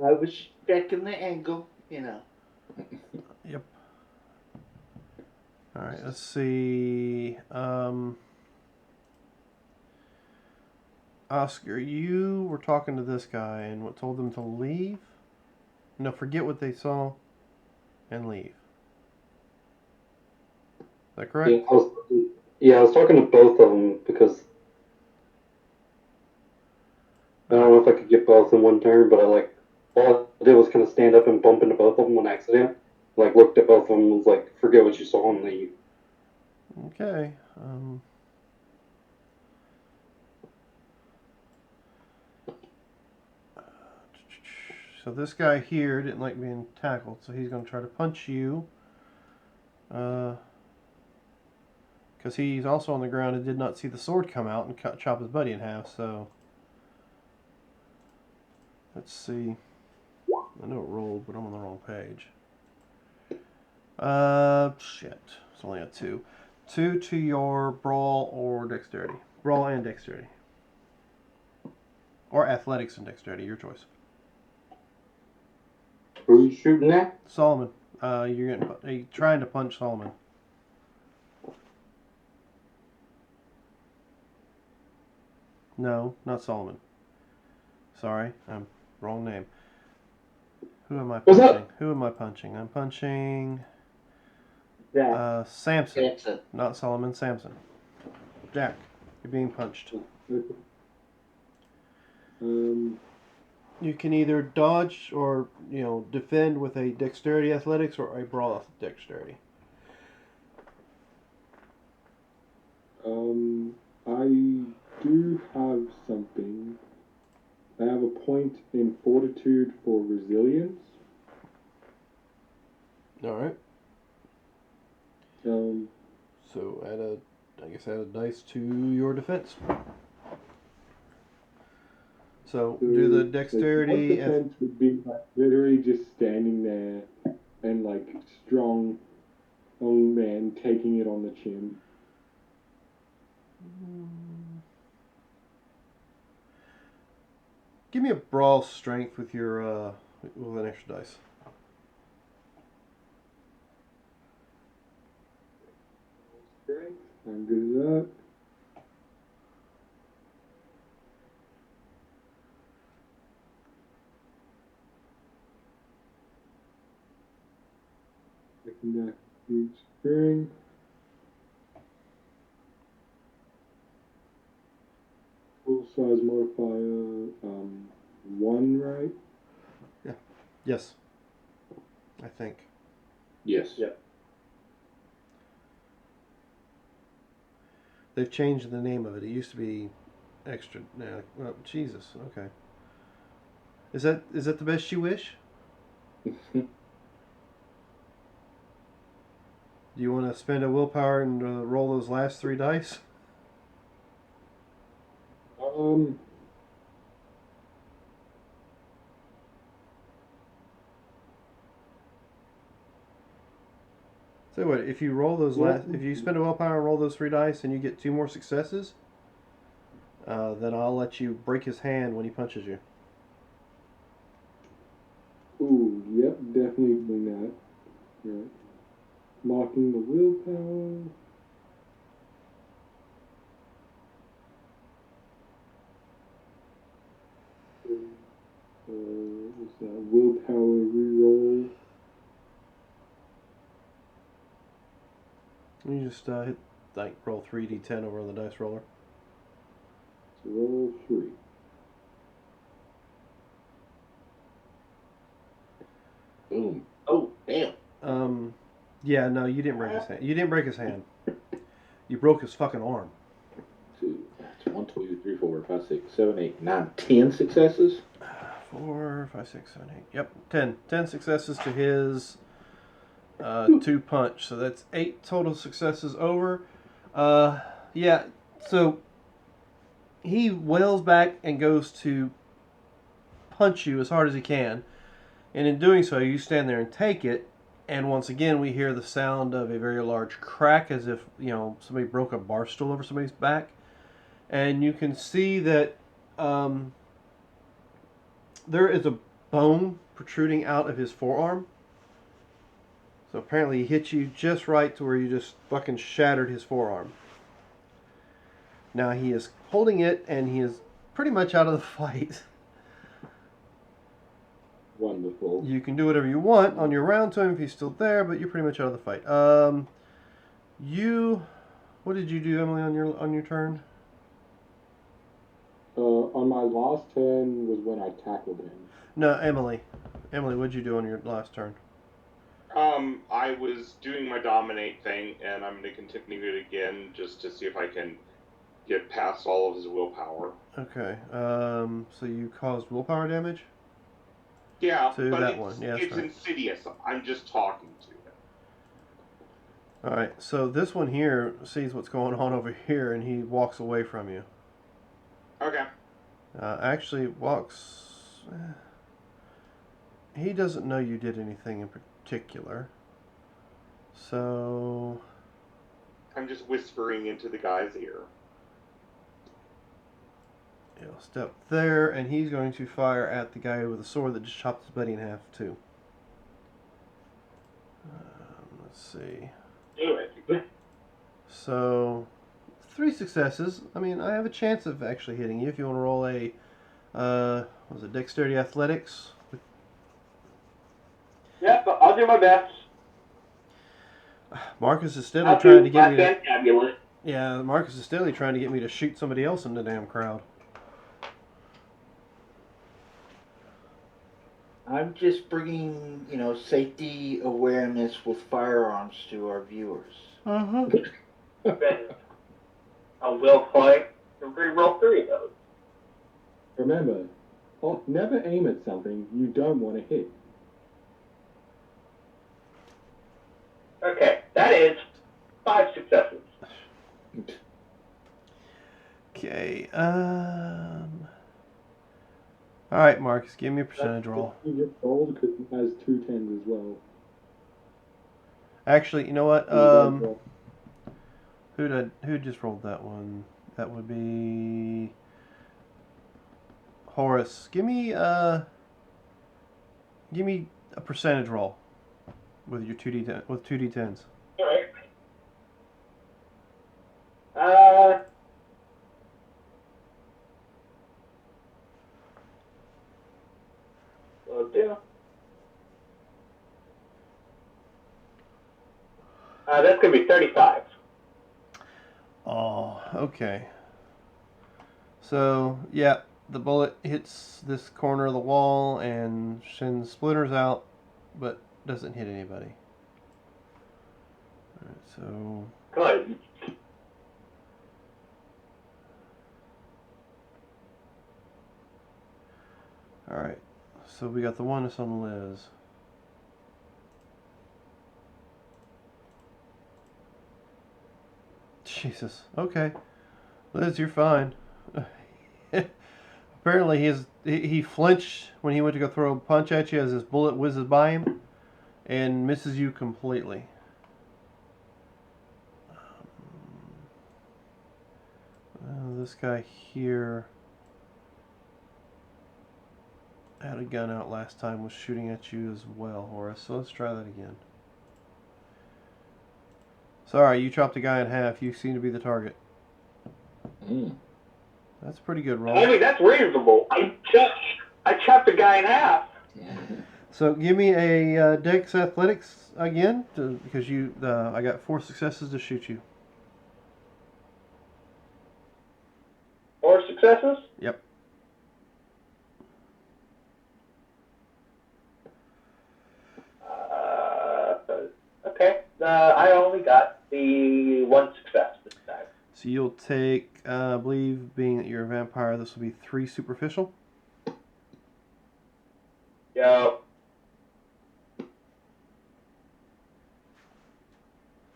I was checking the angle, Yep. Alright, let's see. Oscar, you were talking to this guy and what told them to leave? No, forget what they saw and leave. Is that correct? I was talking to both of them because I don't know if I could get both in one turn, but all I did was kind of stand up and bump into both of them on accident. Looked at both of them and was like, forget what you saw and leave. Okay. So this guy here didn't like being tackled, so he's going to try to punch you. Because he's also on the ground and did not see the sword come out and chop his buddy in half, so... Let's see. I know it rolled, but I'm on the wrong page. Shit. It's only a 2. 2 to your brawl or dexterity. Brawl and dexterity. Or athletics and dexterity, your choice. Who are you shooting at? Solomon. You're trying to punch Solomon. No, not Solomon. Sorry, wrong name. Who am I punching? What's up? Who am I punching? I'm punching Yeah. Samson. Samson. Not Solomon, Samson. Jack, you're being punched. Okay. You can either dodge or, defend with a dexterity athletics or a brawl dexterity. I do have something. I have a point in fortitude for resilience. Alright. So add a dice to your defense. So do the dexterity. What defense would be literally just standing there and strong old man taking it on the chin. Give me a brawl strength with your with an extra dice. Strength. I'm good at that. Looking at each string. Full size modifier 1, right? Yes. I think. Yes. Yep. They've changed the name of it. It used to be extra. Now, oh, Jesus. Okay. Is that the best you wish? Do you want to spend a willpower and roll those last 3 dice? So what? If you roll those if you spend a willpower and roll those 3 dice, and you get 2 more successes, then I'll let you break his hand when he punches you. Ooh, yep, definitely doing that. Right. Marking the willpower. What's that? Willpower reroll. You just hit roll 3d10 over on the dice roller. So roll 3. Boom. Oh, damn. Yeah, no, you didn't break his hand. You didn't break his hand. You broke his fucking arm. 2. That's 1, 2, 3, 4, 5, 6, 7, 8, 9, 10 successes. 4, 5, 6, 7, 8. Yep, 10. 10 successes to his 2 punch. So that's 8 total successes over. Yeah, so he wails back and goes to punch you as hard as he can. And in doing so, you stand there and take it. And once again, we hear the sound of a very large crack as if, somebody broke a bar stool over somebody's back. And you can see that there is a bone protruding out of his forearm. So apparently he hit you just right to where you just fucking shattered his forearm. Now he is holding it and he is pretty much out of the fight. Wonderful. You can do whatever you want on your round to him if he's still there, but you're pretty much out of the fight. What did you do, Emily, on your turn? On my last turn was when I tackled him. No, Emily. Emily, what did you do on your last turn? I was doing my dominate thing, and I'm going to continue it again just to see if I can get past all of his willpower. Okay. So you caused willpower damage? Yeah, To but that one. Yeah, that's it's right. insidious. I'm just talking to him. Alright, so this one here sees what's going on over here, and he walks away from you. Okay. Actually walks... He doesn't know you did anything in particular. So... I'm just whispering into the guy's ear. He'll step there, and he's going to fire at the guy with the sword that just chopped his buddy in half, too. Let's see. Do it. So, 3 successes. I mean, I have a chance of actually hitting you if you want to roll a, what was it, Dexterity Athletics? Yep, I'll do my best. Marcus is steadily I'll trying do to get my me to... fantabulous. Yeah, Marcus is steadily trying to get me to shoot somebody else in the damn crowd. I'm just bringing, safety awareness with firearms to our viewers. Uh-huh. Then I will play and re-roll 3 of those. Remember, never aim at something you don't want to hit. Okay, that is 5 successes. Okay, Alright, Marcus, give me a percentage roll. He just rolled because he has 2 10s as well. Actually, you know what? Who just rolled that one? That would be Horace. Give me a percentage roll with your 2d10 with 2d10s. All right. Will do. That's gonna be 35. Oh, okay. So, yeah, the bullet hits this corner of the wall and sends splinters out, but doesn't hit anybody. Alright, so... Good. Alright, so we got the one that's on Liz. Jesus, okay. Liz, you're fine. Apparently he flinched when he went to go throw a punch at you as his bullet whizzes by him and misses you completely. This guy here had a gun out last time, was shooting at you as well, Horace. So let's try that again. Sorry, you chopped a guy in half. You seem to be the target. That's a pretty good roll. I mean, that's reasonable. I chopped a guy in half. So give me a Dex Athletics again, because I got 4 successes to shoot you. 4 successes? Yep. Okay. I only got the 1 success this time. So you'll take, I believe, being that you're a vampire, this will be 3 superficial. Yo.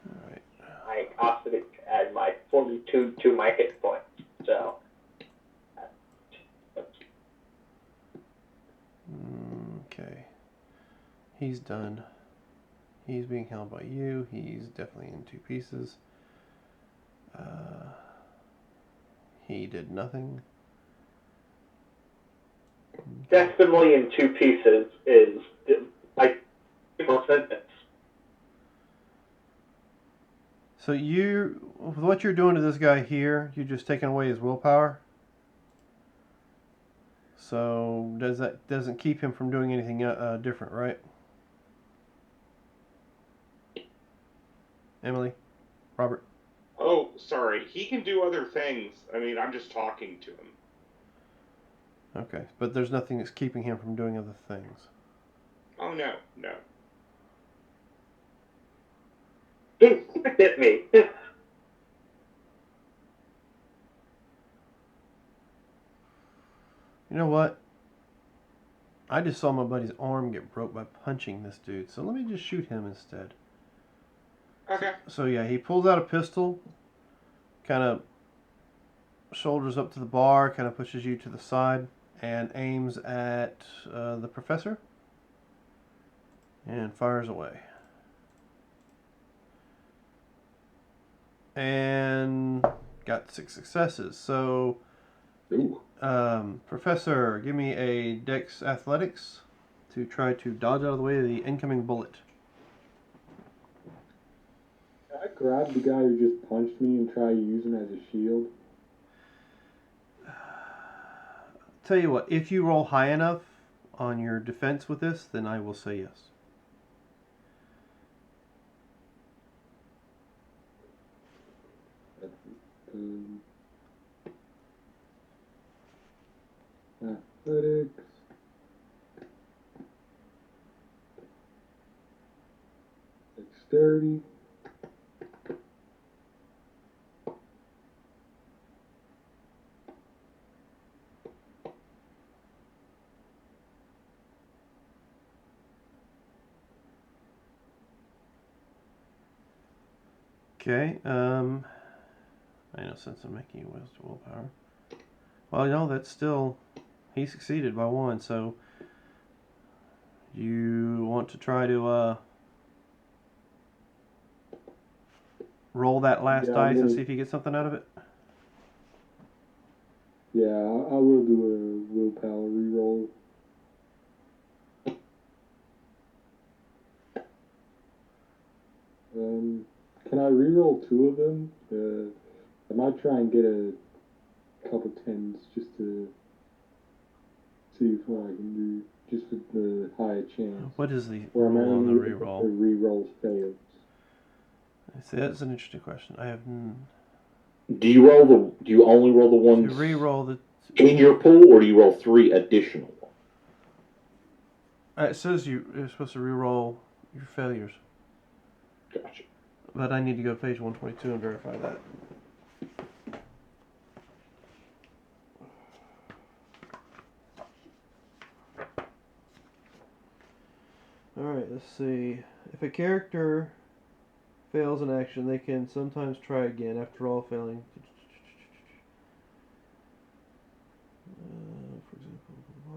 Alright. I opted it to add my 42 to my hit points. So. Okay. He's done. He's being held by you. He's definitely in 2 pieces. He did nothing. Definitely in 2 pieces is like a sentence. So with what you're doing to this guy here, you're just taking away his willpower? So doesn't keep him from doing anything different, right? Emily, Robert. Oh, sorry. He can do other things. I mean, I'm just talking to him. Okay, but there's nothing that's keeping him from doing other things. Oh, no, no. He hit me. You know what? I just saw my buddy's arm get broke by punching this dude, so let me just shoot him instead. Okay. So yeah, he pulls out a pistol, kind of shoulders up to the bar, kind of pushes you to the side, and aims at the professor, and fires away. And got 6 successes. So, Ooh. Professor, give me a Dex Athletics to try to dodge out of the way of the incoming bullet. Can I grab the guy who just punched me and try to use him as a shield? Tell you what, if you roll high enough on your defense with this, then I will say yes. Athletics. Dexterity. Okay, I no sense in making you waste willpower. Well, no, that's still, he succeeded by 1, so you want to try to roll that last dice and see if you get something out of it? Yeah, I will do a willpower reroll. Can I reroll 2 of them? I might try and get a couple 10s just to see what I can do, just with the higher chance. What is the Or am I roll on the only reroll? if the reroll fails? I see, that's an interesting question. I have Do you only roll the to ones re-roll the. in your pool, or do you roll 3 additional? It says you're supposed to re-roll your failures, Gotcha. but I need to go to page 122 and verify that. Alright, let's see. If a character fails an action, they can sometimes try again after all failing. For example,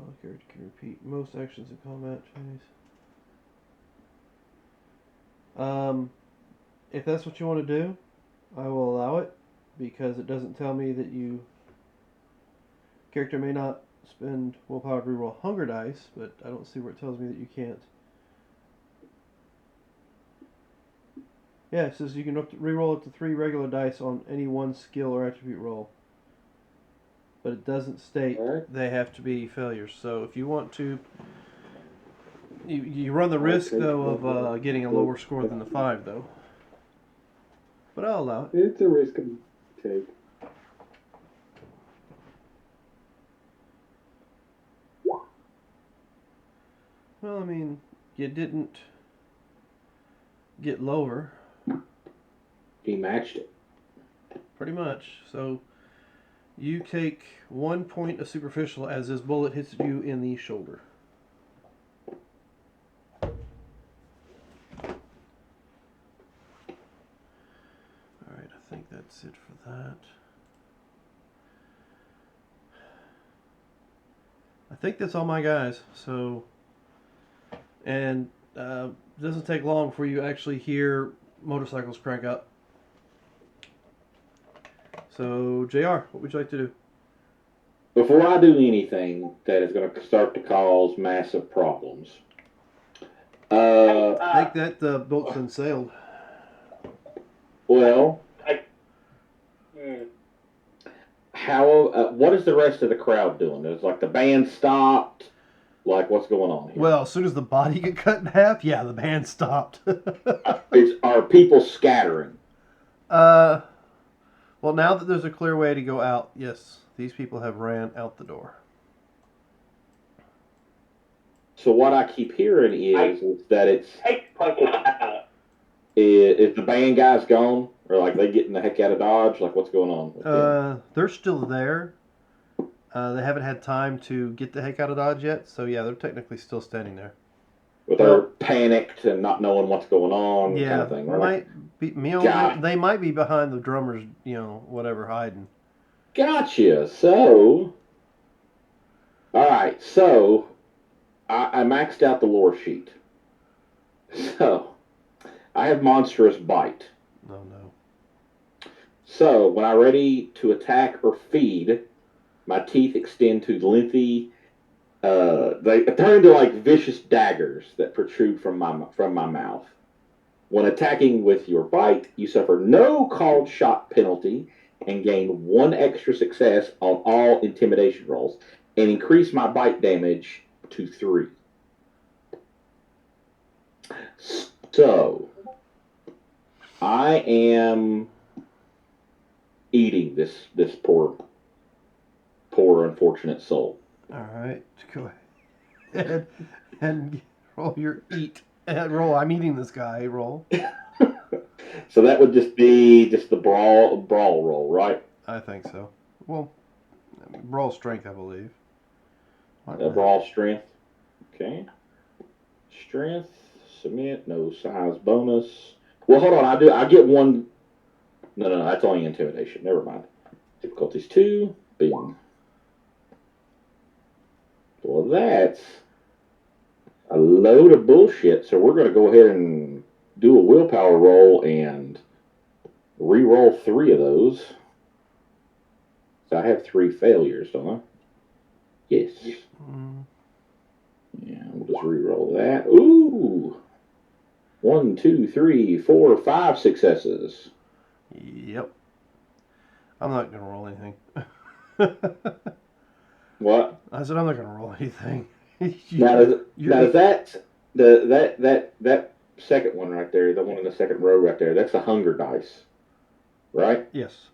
a character can repeat most actions in combat phase. If that's what you want to do, I will allow it, because it doesn't tell me that you... Character may not spend willpower to reroll hunger dice, but I don't see where it tells me that you can't. Yeah, it says you can reroll up to 3 regular dice on any one skill or attribute roll. But it doesn't state they have to be failures. So if you want to... You run the risk, though, of getting a lower score than the 5, though. But I'll allow it. It's a risk to take. Well, I mean, you didn't get lower. He matched it. Pretty much. So you take 1 point of superficial as this bullet hits you in the shoulder. Alright, I think that's it for that. I think that's all my guys. So, and it doesn't take long before you actually hear motorcycles crank up. So, JR, what would you like to do? Before I do anything that is going to start to cause massive problems, I think that the boat's been sailed. well, what is the rest of the crowd doing? Is like the band stopped? Like, what's going on here? Well, as soon as the body get cut in half, yeah, the band stopped. Are people scattering? Well, now that there's a clear way to go out, yes, these people have ran out the door. So what I keep hearing is that it's is the band guys gone, or like they getting the heck out of Dodge? Like, what's going on with them? They're still there. They haven't had time to get the heck out of Dodge yet, so yeah, they're technically still standing there. But they're panicked and not knowing what's going on, Yeah, kind of thing, right? They might be behind the drummers, whatever, hiding. Gotcha. So, all right. So, I maxed out the lore sheet. So, I have monstrous bite. Oh no. So, when I'm ready to attack or feed, my teeth extend to lengthy. They turn into like vicious daggers that protrude from my mouth. When attacking with your bite, you suffer no called shot penalty and gain 1 extra success on all intimidation rolls, and increase my bite damage to 3. So, I am eating this poor unfortunate soul. All right, go ahead and roll your eat. Roll. I'm eating this guy. Roll. So that would just be the brawl roll, right? I think so. Well, brawl strength, I believe. Brawl strength. Okay. Strength. Submit. No size bonus. Well, hold on. I get 1. No. That's only intimidation. Never mind. Difficulties 2. Boom. Well, that's a load of bullshit. So we're going to go ahead and do a willpower roll and re-roll 3 of those. So I have 3 failures, don't I? Yes. Yeah, we'll just re-roll that. Ooh! 1, 2, 3, 4, 5 successes. Yep. I'm not going to roll anything. What? I said I'm not going to roll anything. Now, that second one right there, the one in the second row right there, that's the hunger dice, right? Yes.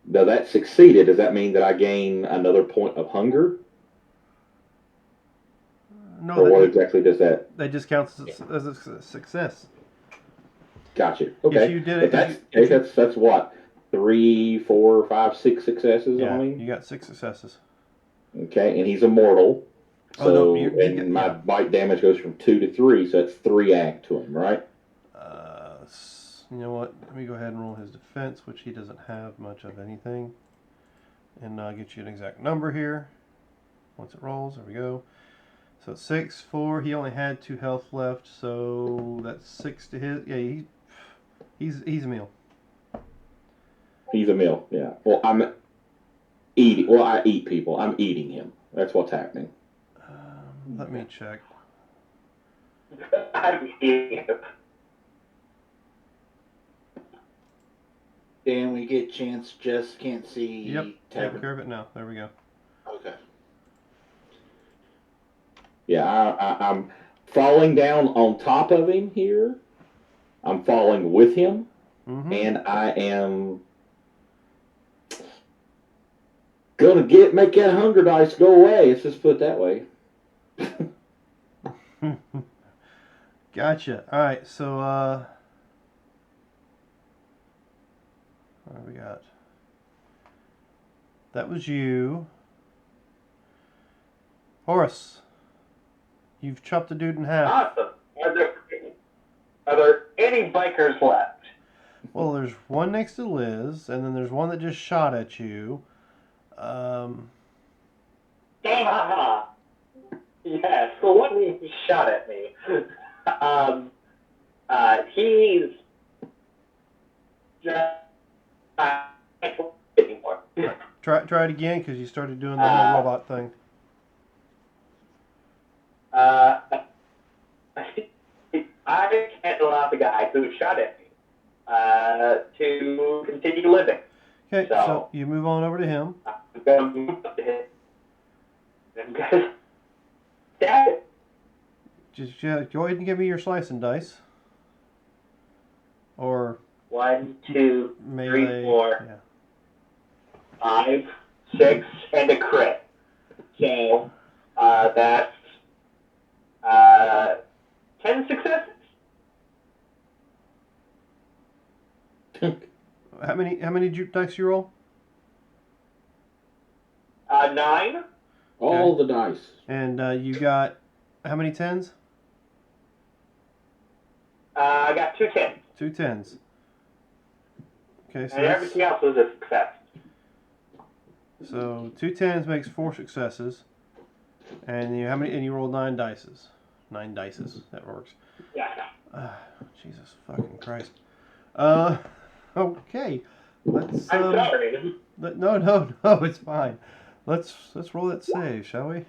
Now that succeeded. Does that mean that I gain another point of hunger? No. Or what exactly does that? That just counts as a success. Gotcha. Okay. If you did it, that's what 3, 4, 5, 6 successes on him. You got 6 successes. Okay, and he's immortal. So my bite damage goes from 2 to 3, so that's 3 ag to him, right? You know what? Let me go ahead and roll his defense, which he doesn't have much of anything. And I'll get you an exact number here. Once it rolls, there we go. So it's 6, 4. He only had 2 health left, so that's 6 to his. Yeah, he's a meal. He's a meal. Yeah. Well, I'm eating. Well, I eat people. I'm eating him. That's what's happening. Let me check. I'm eating him. Dan, we get chance. Just can't see. Yep. Taking care of it now. There we go. Okay. Yeah, I'm falling down on top of him here. I'm falling with him, and I am gonna make that hunger dice go away. Let's just put it that way. Gotcha. All right. So what do we got? That was you, Horace. You've chopped the dude in half. Awesome. Are there any bikers left? Well, there's one next to Liz, and then there's one that just shot at you. Yeah, so one he shot at me. He's just anymore. Try it again, because you started doing the whole robot thing. I can't allow the guy who shot at me to continue living. Okay, so you move on over to him. I'm going to move up to him. I'm going to stab it. Just go ahead and give me your slice and dice. Or 1, 2, melee. 3, 4, Yeah. 5, 6, and a crit. So that's 10 successes. How many dice you roll? 9. All the dice. And you got how many tens? I got 2 10s. 2 tens. Okay, so And everything else was a success. So 2 tens makes 4 successes, and you rolled 9 dices. 9 dices. That works. Yeah. Jesus fucking Christ. Okay. Let's. I'm sorry. No, it's fine. Let's roll that save, shall we?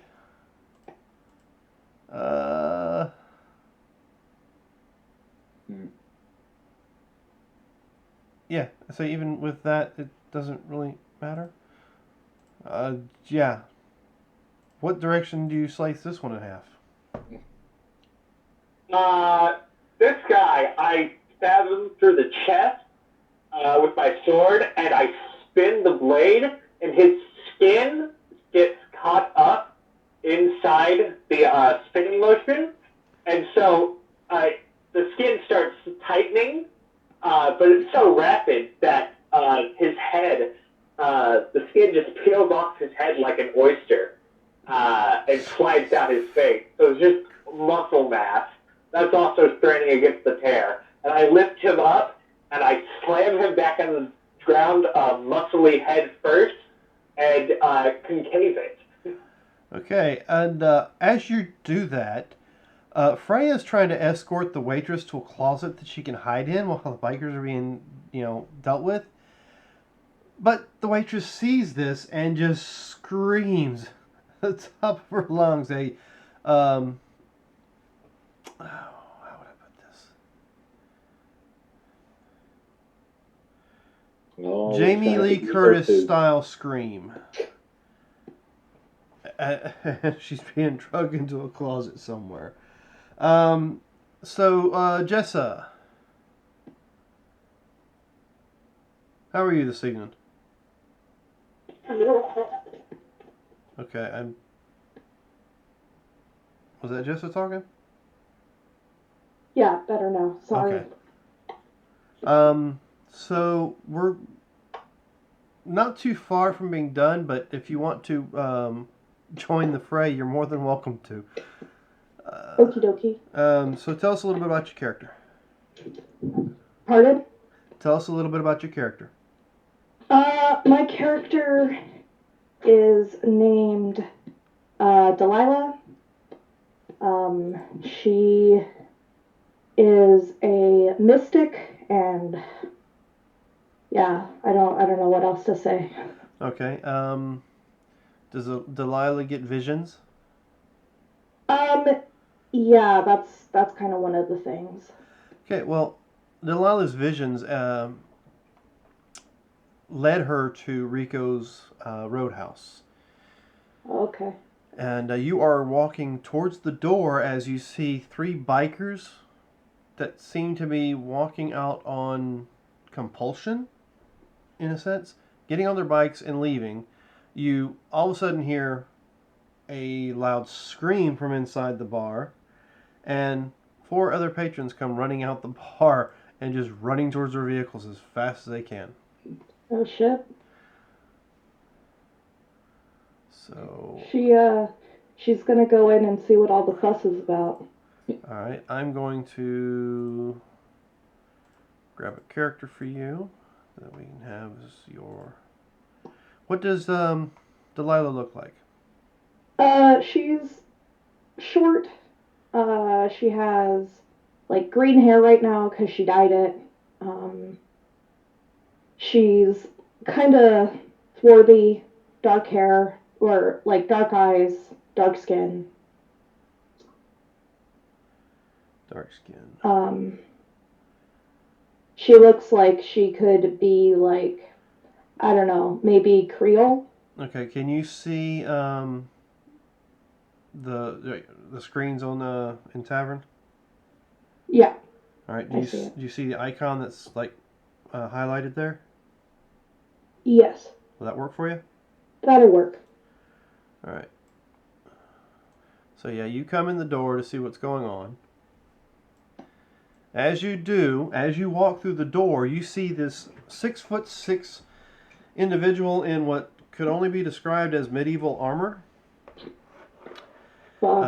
Yeah. So even with that, it doesn't really matter. Yeah. What direction do you slice this one in half? This guy, I stab him through the chest with my sword, and I spin the blade, and his skin gets caught up inside the spinning motion, and so the skin starts tightening, but it's so rapid that his head, the skin just peels off his head like an oyster and slides down his face. So it's just muscle mass. That's also straining against the tear. And I lift him up, and I slam him back on the ground, muscly head first, and concave it. Okay, and as you do that, Freya's trying to escort the waitress to a closet that she can hide in while the bikers are being, dealt with. But the waitress sees this and just screams at the top of her lungs. How would I put this? Oh, Jamie Lee Curtis style scream. She's being drugged into a closet somewhere. So, Jessa, how are you this evening? Okay, was that Jessa talking? Yeah, better now. Sorry. Okay. So we're not too far from being done, but if you want to join the fray, you're more than welcome to. Okie dokie. So tell us a little bit about your character. Pardon? Tell us a little bit about your character. My character is named Delilah. She is a mystic, and yeah, I don't know what else to say. Okay. Does Delilah get visions? Yeah, that's kind of one of the things. Okay. Well, Delilah's visions led her to Rico's roadhouse. Okay. And you are walking towards the door as you see 3 bikers that seem to be walking out on compulsion, in a sense, getting on their bikes and leaving. You all of a sudden hear a loud scream from inside the bar, and 4 other patrons come running out the bar and just running towards their vehicles as fast as they can. Oh shit. So she's gonna go in and see what all the fuss is about. Alright, I'm going to grab a character for you that we can have as your... What does Delilah look like? She's short. She has like green hair right now because she dyed it. She's kind of swarthy, dark hair, or like dark eyes, dark skin. Dark skin. She looks like she could be like I don't know, maybe Creole? Okay, can you see the screens on the in tavern? Yeah, All right. I see it. Do you see the icon that's like highlighted there? Yes, Will that work for you? that'll work. All right. So yeah, you come in the door to see what's going on. As you do, as you walk through the door, you see this 6'6" individual in what could only be described as medieval armor, Fuck.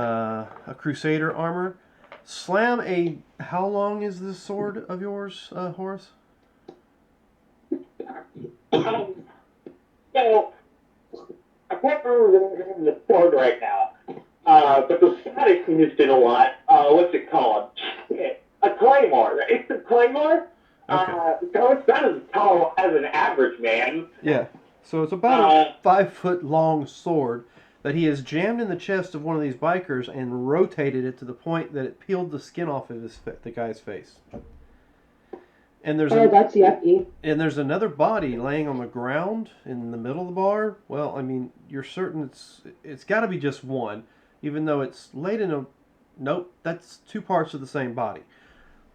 a crusader armor. Slam a. How long is this sword of yours, Horace? So, I can't remember the sword right now. But the Scottish used it a lot. What's it called? A claymore. It's a claymore. Okay. So it's not as tall as an average man. Yeah. So it's about a 5-foot long sword that he has jammed in the chest of one of these bikers and rotated it to the point that it peeled the skin off of the guy's face. And there's That's yucky. And there's another body laying on the ground in the middle of the bar. Well, I mean, you're certain it's got to be just one, even though it's laid in a. Nope, that's two parts of the same body.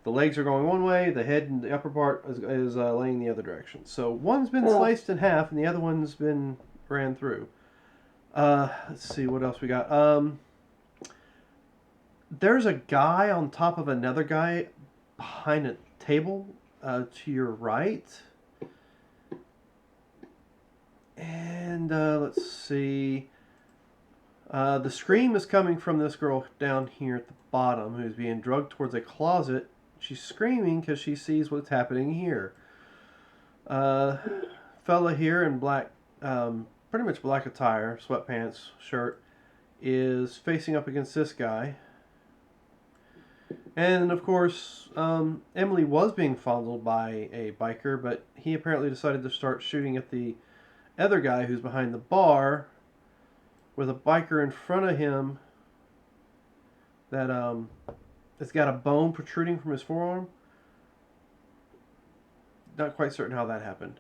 The legs are going one way, the head and the upper part is laying the other direction. So one's been sliced in half, and the other one's been ran through. Let's see what else we got. There's a guy on top of another guy behind a table to your right. And let's see. The scream is coming from this girl down here at the bottom who's being drugged towards a closet. She's screaming because she sees what's happening here. Fella here in black, pretty much black attire, sweatpants, shirt, is facing up against this guy. And of course, Emily was being fondled by a biker, but he apparently decided to start shooting at the other guy who's behind the bar with a biker in front of him that has got a bone protruding from his forearm. Not quite certain how that happened.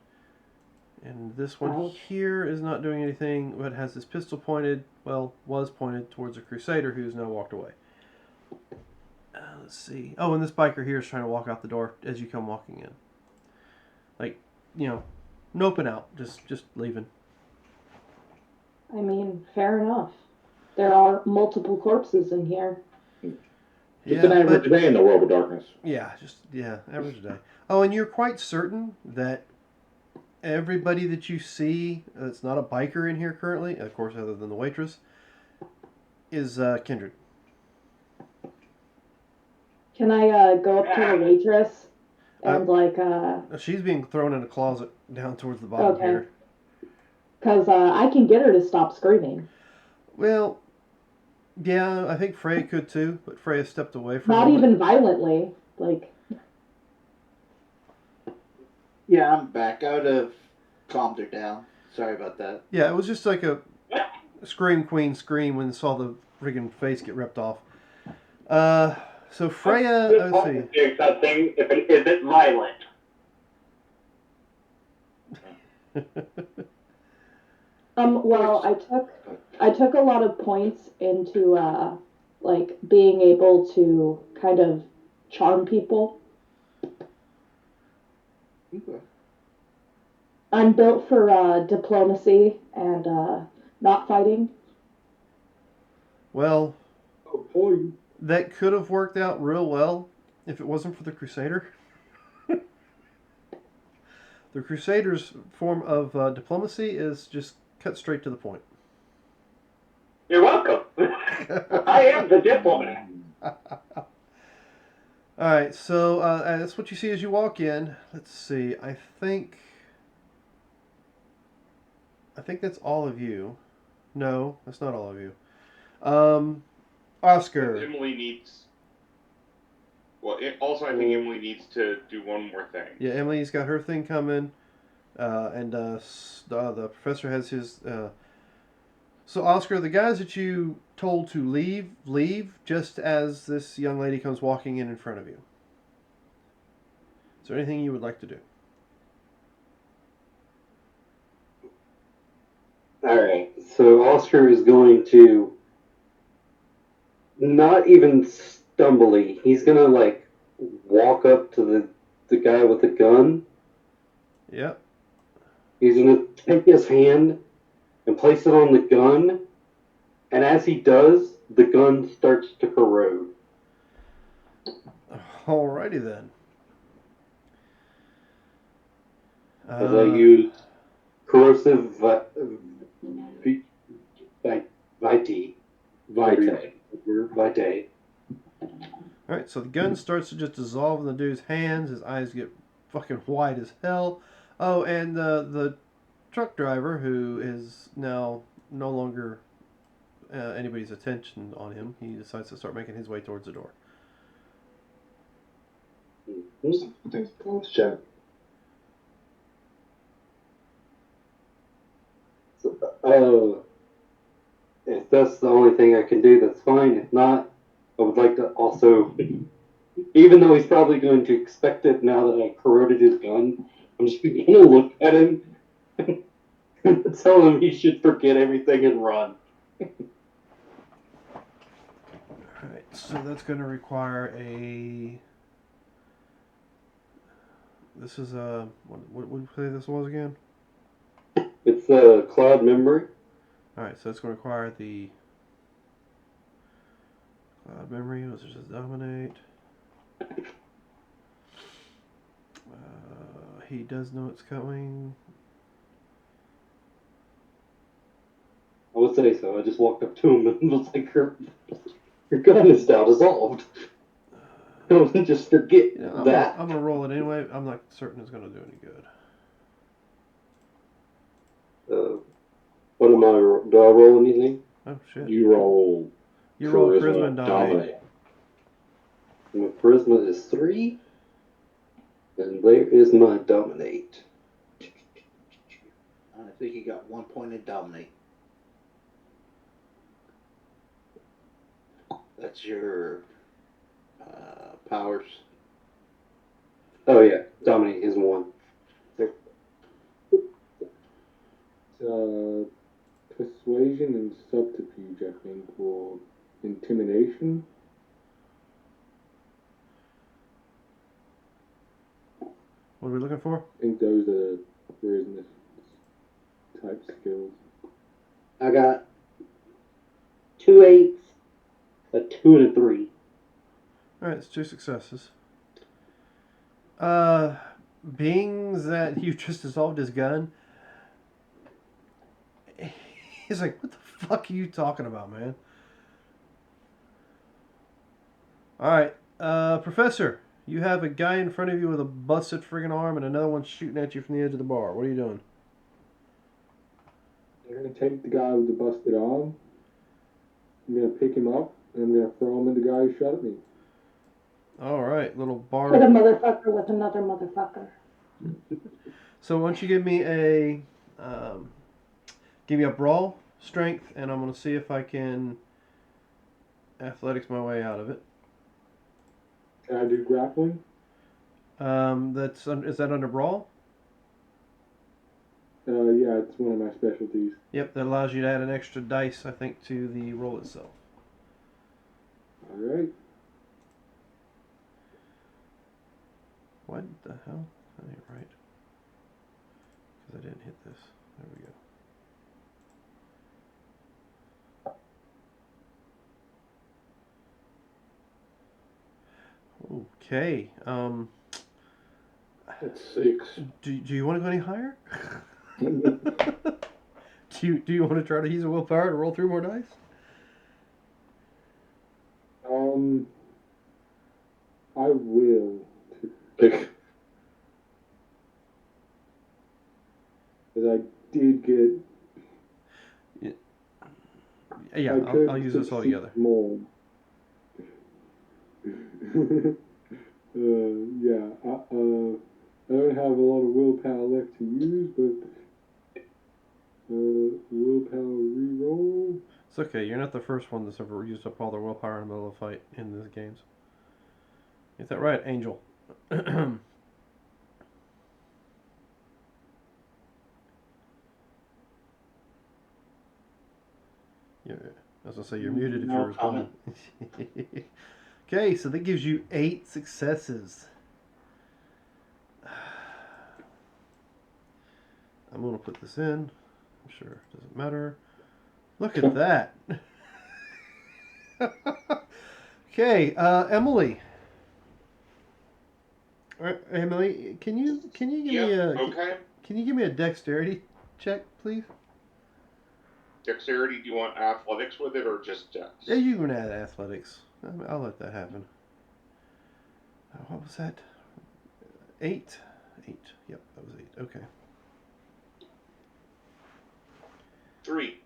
And this one here is not doing anything, but has his pistol pointed, well, was pointed towards a crusader who's now walked away. Let's see. Oh, and this biker here is trying to walk out the door as you come walking in. Like, noping out, just leaving. I mean, fair enough. There are multiple corpses in here. Just an average day in the world of darkness. Yeah, average day. Oh, and you're quite certain that everybody that you see that's not a biker in here currently, of course, other than the waitress, is Kindred. Can I go up to the waitress and She's being thrown in a closet down towards the bottom here. Because I can get her to stop screaming. Well, yeah, I think Freya could too, but Freya stepped away from Not even violently, Yeah, I'm back. I would have calmed her down. Sorry about that. Yeah, it was just like a scream queen scream when saw the friggin' face get ripped off. So Freya, let's see. Something if it isn't violent. Well, I took a lot of points into being able to kind of charm people. Okay. I'm built for diplomacy and not fighting. Well, boy, that could have worked out real well if it wasn't for the Crusader. The Crusader's form of diplomacy is just cut straight to the point. You're welcome. I am the diplomat. All right, so that's what you see as you walk in. Let's see. I think that's all of you. No, that's not all of you. Oscar. Emily needs. Well, I think Emily needs to do one more thing. Yeah, Emily's got her thing coming, and the professor has his. So, Oscar, the guys that you told to leave just as this young lady comes walking in front of you. Is there anything you would like to do? So Oscar is going to not even stumbly. He's gonna like walk up to the guy with the gun. Yep. He's gonna take his hand and place it on the gun, and as he does, the gun starts to corrode. Alrighty then. As I use corrosive vitae. Alright, so the gun starts to just dissolve in the dude's hands. His eyes get fucking white as hell. Oh, and the truck driver, who is now no longer anybody's attention on him, he decides to start making his way towards the door. Thanks for the chat. If that's the only thing I can do, that's fine. If not, I would like to also, even though he's probably going to expect it now that I corroded his gun, I'm just going to look at him and tell him he should forget everything and run. Alright, so that's going to require a... This is a... What did you say this was again? It's a cloud memory. Alright, so it's going to require the... Cloud memory, was it just dominate? He does know it's coming. I would say so. I just walked up to him and was like, your gun is now dissolved. Don't just forget that. I'm going to roll it anyway. I'm not certain it's going to do any good. What am I? Do I roll anything? Oh, shit. You roll Charisma and dominate. My charisma is 3. And there is my dominate. I think you got 1 point in dominate. That's your powers. Oh yeah, dominate is 1. Persuasion and subterfuge, I think, or intimidation. What are we looking for? I think those are charisma type skills. I got 2 8s, a 2 and a 3. Alright, it's 2 successes. Being that you just dissolved his gun, he's like, what the fuck are you talking about, man? Alright, Professor, you have a guy in front of you with a busted friggin' arm and another one shooting at you from the edge of the bar. What are you doing? I'm going to take the guy with the busted arm. I'm going to pick him up, and I'm going to throw him at the guy who shot at me. Alright, little bar. Hit a motherfucker with another motherfucker. So why don't you give me a brawl, strength, and I'm going to see if I can athletics my way out of it. Can I do grappling? Is that under brawl? Yeah, it's one of my specialties. Yep, that allows you to add an extra dice, I think, to the roll itself. Alright. What the hell? That ain't right. Because I didn't hit this. There we go. Okay. That's 6. Do you want to go any higher? do you want to try to use a willpower to roll 3 more dice? I will. Pick. Because I did get... Yeah, I'll use this all together. More. Yeah, I don't have a lot of willpower left to use, but willpower reroll. It's okay. You're not the first one that's ever used up all their willpower in the middle of a fight in these games. Is that right, Angel? As I say, you're muted if No you're responding. Okay, so that gives you 8 successes. I'm going to put this in. I'm sure it doesn't matter. Look at that. Okay, Emily. Emily, can you give me a okay. can you give me a dexterity check, please? Dexterity, do you want athletics with it or just dex? Yeah, you can add athletics. I'll let that happen. What was that? 8? 8. Yep, that was 8. Okay. 3.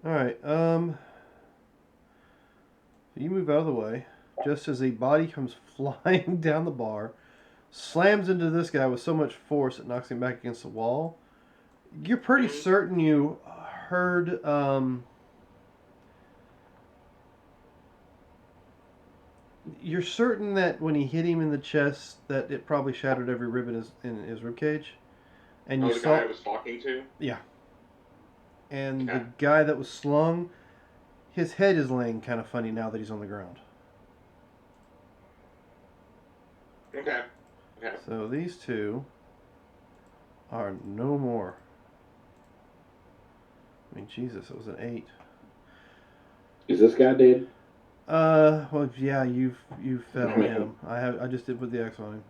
All right. You move out of the way just as a body comes flying down the bar, slams into this guy with so much force it knocks him back against the wall. You're pretty certain you heard you're certain that when he hit him in the chest that it probably shattered every rib in his ribcage. And you the saw guy I was talking to? Yeah. And Okay. the guy that was slung, his head is laying kind of funny now that he's on the ground. Okay. So these two are no more. I mean, Jesus, it was an 8. Is this guy dead? Well, yeah, you fed on him. I just did put the X on him.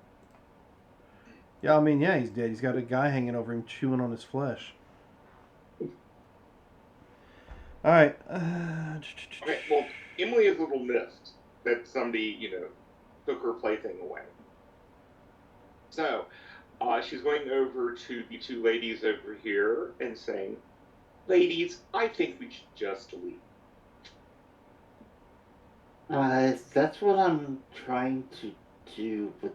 Yeah, I mean, yeah, he's dead. He's got a guy hanging over him chewing on his flesh. All right. Okay, well, Emily is a little miffed that somebody, took her plaything away. So, she's going over to the 2 ladies over here and saying, "Ladies, I think we should just leave." That's what I'm trying to do, but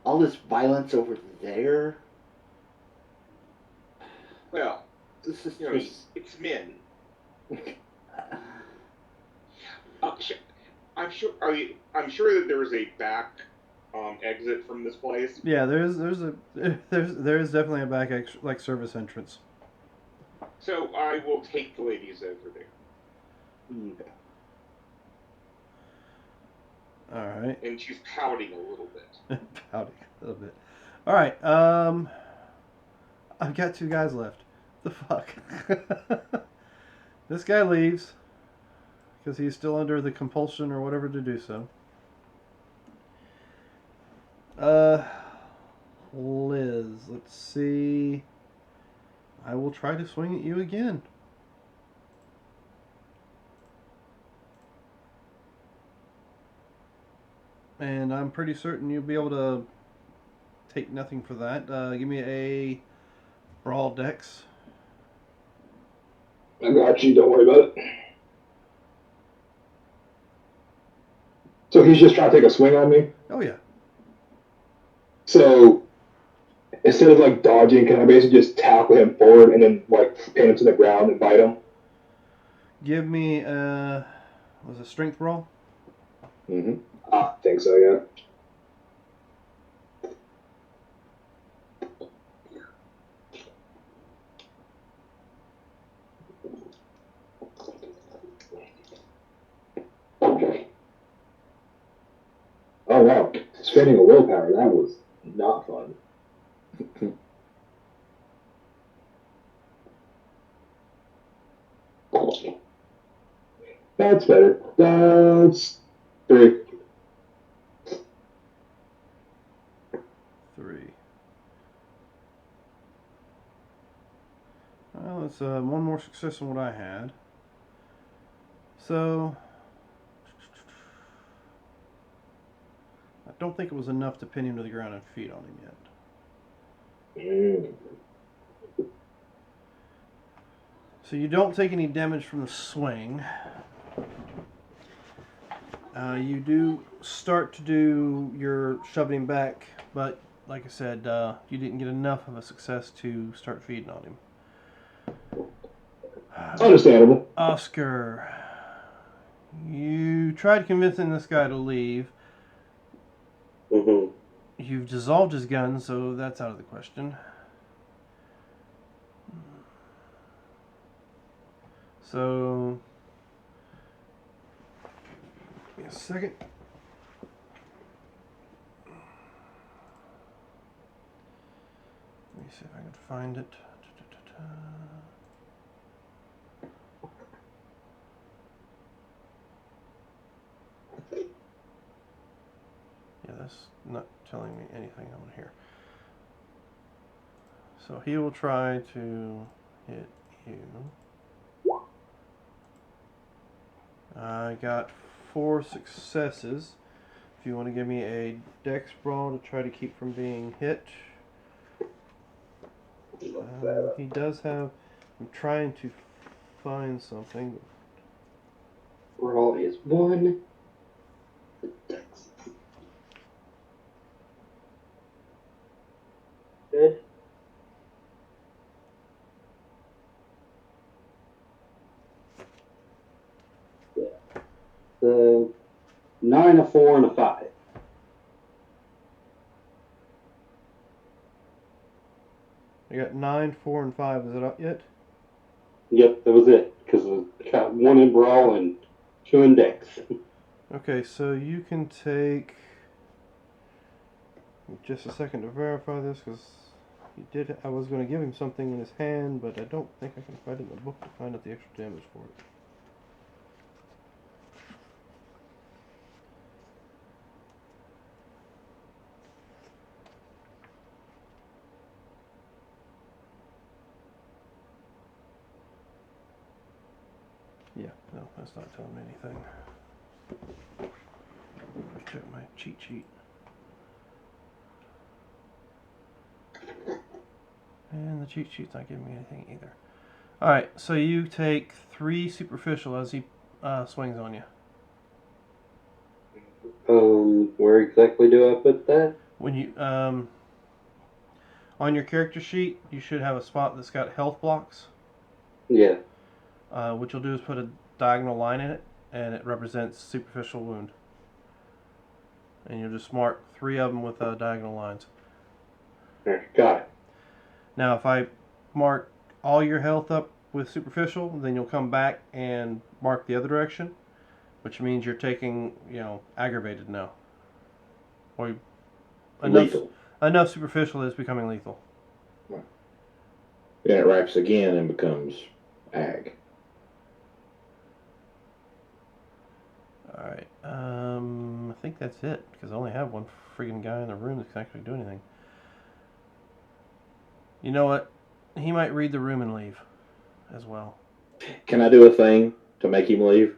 all this violence over there. Well, This is it's men. I'm sure. I'm sure that there is a back exit from this place. Yeah, there is definitely a back service entrance. So I will take the ladies over there. Okay. All right. And she's pouting a little bit. Pouting a little bit. All right. I've got 2 guys left. The fuck. This guy leaves because he's still under the compulsion or whatever to do so. Liz, let's see. I will try to swing at you again. And I'm pretty certain you'll be able to take nothing for that. Give me a brawl dex. I got you. Don't worry about it. So he's just trying to take a swing on me? Oh, yeah. So instead of like dodging, can I basically just tackle him forward and then like pin him to the ground and bite him? Give me was it strength roll? Mm-hmm. I think so, yeah. Oh wow, spending a willpower, that was not fun. That's better. That's 3. 3. Well, it's one more success than what I had. So I don't think it was enough to pin him to the ground and feed on him yet. So you don't take any damage from the swing. You do start to do your shoving him back, but like I said, you didn't get enough of a success to start feeding on him. Understandable. Oscar, you tried convincing this guy to leave. Mm-hmm. You've dissolved his gun, so that's out of the question. So, give me a second. Let me see if I can find it. Yeah, that's not telling me anything on here. So he will try to hit you. I got 4 successes. If you want to give me a dex brawl to try to keep from being hit. He does have... I'm trying to find something. Brawl is 1. The dex. Good. The 9, a 4, and a 5. I got 9, 4, and 5. Is it up yet? Yep, that was it. Because I got 1 in brawl and 2 in dex. Okay, so you can take... Just a second to verify this, because he did... I was going to give him something in his hand, but I don't think I can find it in the book to find out the extra damage for it. Yeah, no, that's not telling me anything. Let's check my cheat sheet. And the cheat sheet's not giving me anything either. Alright, so you take 3 superficial as he swings on you. Where exactly do I put that? When you, on your character sheet, you should have a spot that's got health blocks. Yeah. What you'll do is put a diagonal line in it, and it represents superficial wound. And you'll just mark 3 of them with diagonal lines. There, got it. Now, if I mark all your health up with superficial, then you'll come back and mark the other direction, which means you're taking, aggravated now. Or Lethal. enough superficial is becoming lethal. Then it wraps again and becomes ag. Alright, I think that's it, because I only have one freaking guy in the room that can actually do anything. You know what? He might read the room and leave as well. Can I do a thing to make him leave?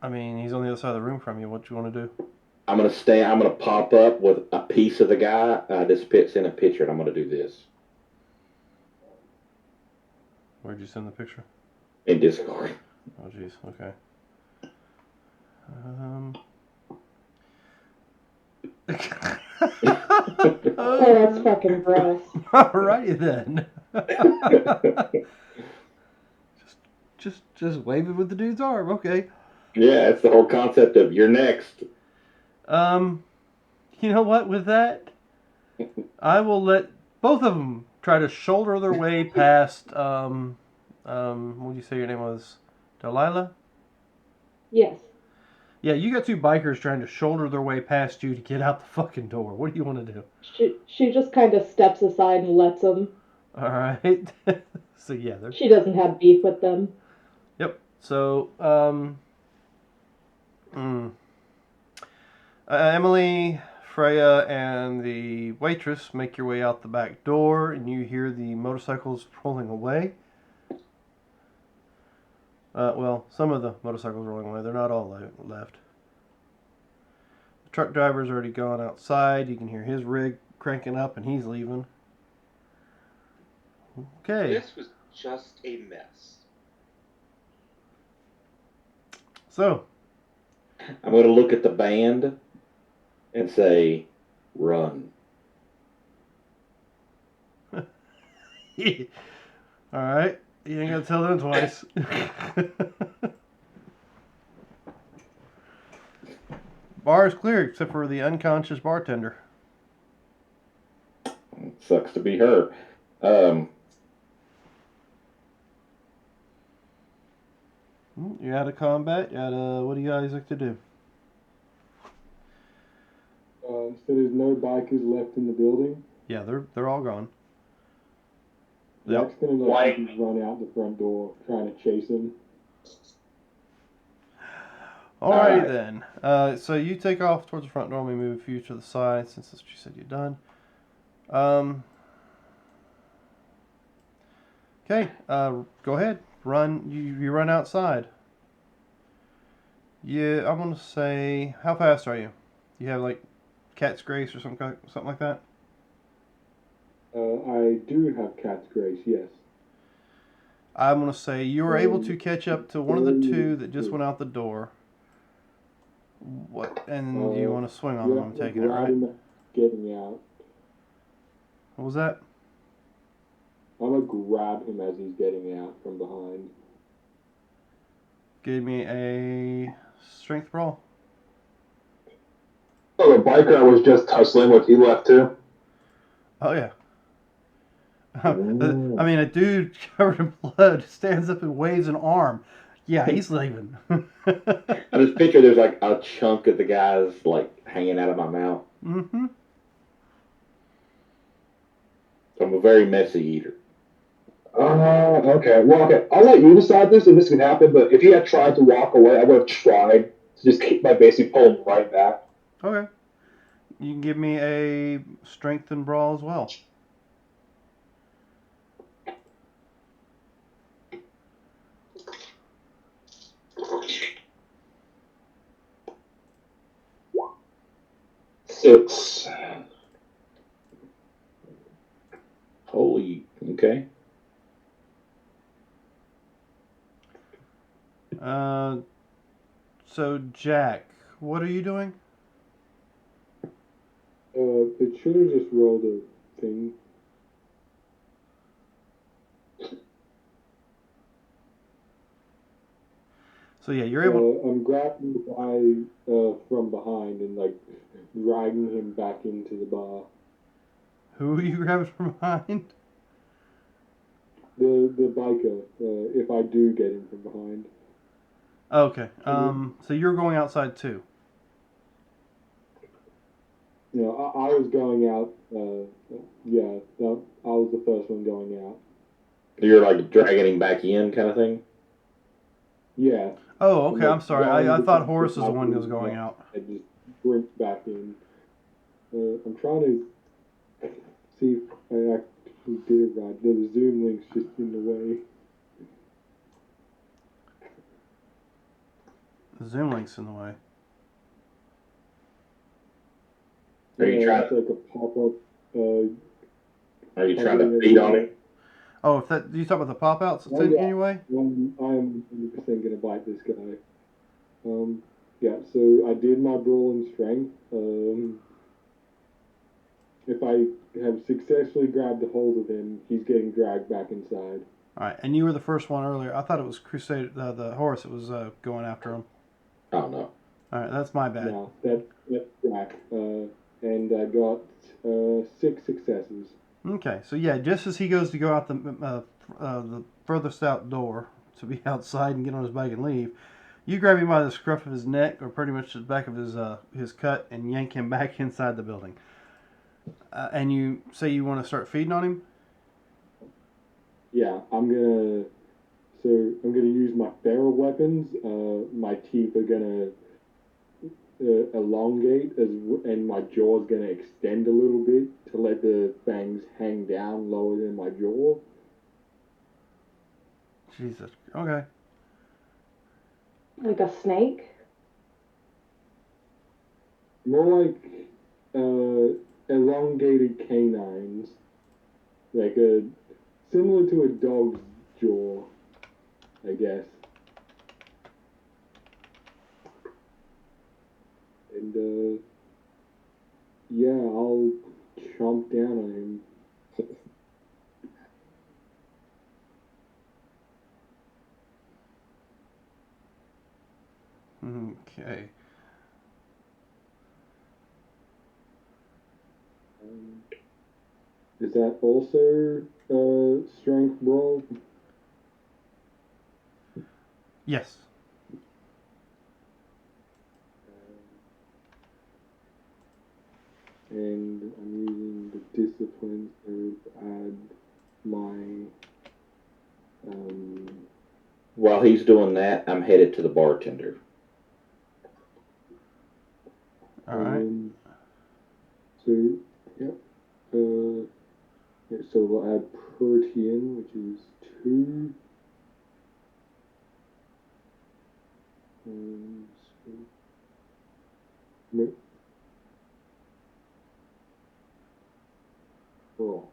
I mean, he's on the other side of the room from you. What do you want to do? I'm gonna pop up with a piece of the guy. This fits in a picture, and I'm gonna do this Where'd you send the picture? in Discord. Oh, jeez. Okay. Oh, that's fucking gross. Alrighty then. just wave it with the dude's arm. Okay. Yeah, it's the whole concept of you're next. You know what? With that, I will let both of them try to shoulder their way past. What did you say your name was? Delilah? Yes. Yeah, you got 2 bikers trying to shoulder their way past you to get out the fucking door. What do you want to do? She just kind of steps aside and lets them. All right. So yeah, she doesn't have beef with them. Yep. So Emily, Freya, and the waitress make your way out the back door, and you hear the motorcycles rolling away. Well, some of the motorcycles rolling away. They're not all left. The truck driver's already gone outside. You can hear his rig cranking up, and he's leaving. Okay. This was just a mess. So, I'm going to look at the band and say, run. All right. You ain't got to tell them twice. Bar is clear except for the unconscious bartender. Sucks to be her. You're out of combat. What do you guys like to do? So there's no bikers left in the building. Yeah, they're all gone. Jack's Yep. gonna like run out the front door, trying to chase him. Alrighty then. So you take off towards the front door. Let me move you to the side since that's what you said you're done. Okay. Go ahead. Run. You run outside. Yeah, I'm gonna say, how fast are you? You have like cat's grace or something like that? I do have cat's grace, yes. I'm gonna say you were able to catch up to one of the two that just went out the door. What? And you want to swing on them? I'm taking it, right? Getting out. What was that? I'm gonna grab him as he's getting out from behind. Give me a strength brawl. Oh, the biker I was just tussling with, he left too. Oh yeah. I mean, a dude covered in blood stands up and waves an arm. Yeah, he's leaving. I just picture there's like a chunk of the guy's like hanging out of my mouth. Mm-hmm. I'm a very messy eater. Okay. Well, okay. I'll let you decide this if this can happen, but if he had tried to walk away, I would have tried to just keep my basically pull him right back. Okay. You can give me a strength and brawl as well. Six. Holy, okay. So Jack, what are you doing? It should have just rolled a thing. So yeah, you're able. I'm grabbing the guy from behind and like dragging him back into the bar. Who are you grabbing from behind? The biker, if I do get him from behind. Okay. So you're going outside too. You know, I was going out. Yeah, I was the first one going out. You're like dragging him back in, kind of thing. Yeah. Oh, okay. I'm sorry. I thought Horace Horace was the one who was going out. I just sprint back in. I'm trying to see if I actually did it right. The Zoom link's just in the way. The Zoom link's in the way. Are you trying? It's like a pop-up. Are you trying to feed on him? Oh, if that you talk about the pop outs in your way? I am 100% gonna bite this guy. Yeah. So I did my brawl and strength. If I have successfully grabbed a hold of him, he's getting dragged back inside. All right, and you were the first one earlier. I thought it was Crusade, the horse that was going after him. Oh no. All right, that's my bad. No, that's Jack. And I got 6 successes. Okay, so yeah, just as he goes to go out the furthest out door to be outside and get on his bike and leave, you grab him by the scruff of his neck, or pretty much the back of his cut, and yank him back inside the building. And you say you want to start feeding on him? Yeah, I'm gonna use my feral weapons. My teeth are gonna elongate and my jaw's gonna extend a little bit to let the fangs hang down lower than my jaw. Jesus. Okay. Like a snake? More like elongated canines, like similar to a dog's jaw, I guess. And yeah, I'll chomp down on him. Okay. Is that also strength brawl? Yes. And I'm using the discipline to add my. While he's doing that, I'm headed to the bartender. All right. So, yep. Yeah, so we'll add protein, which is 2. Nope. Oh.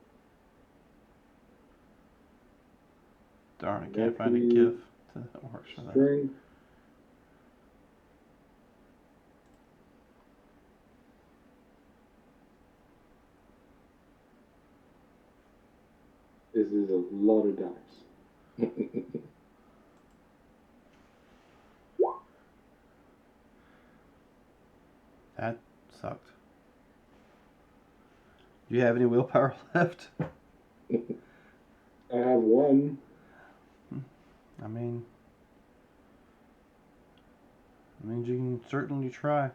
Darn, I can't find a GIF that works for that. Strength. This is a lot of dice. That sucked. Do you have any willpower left? I have 1. I mean, you can certainly try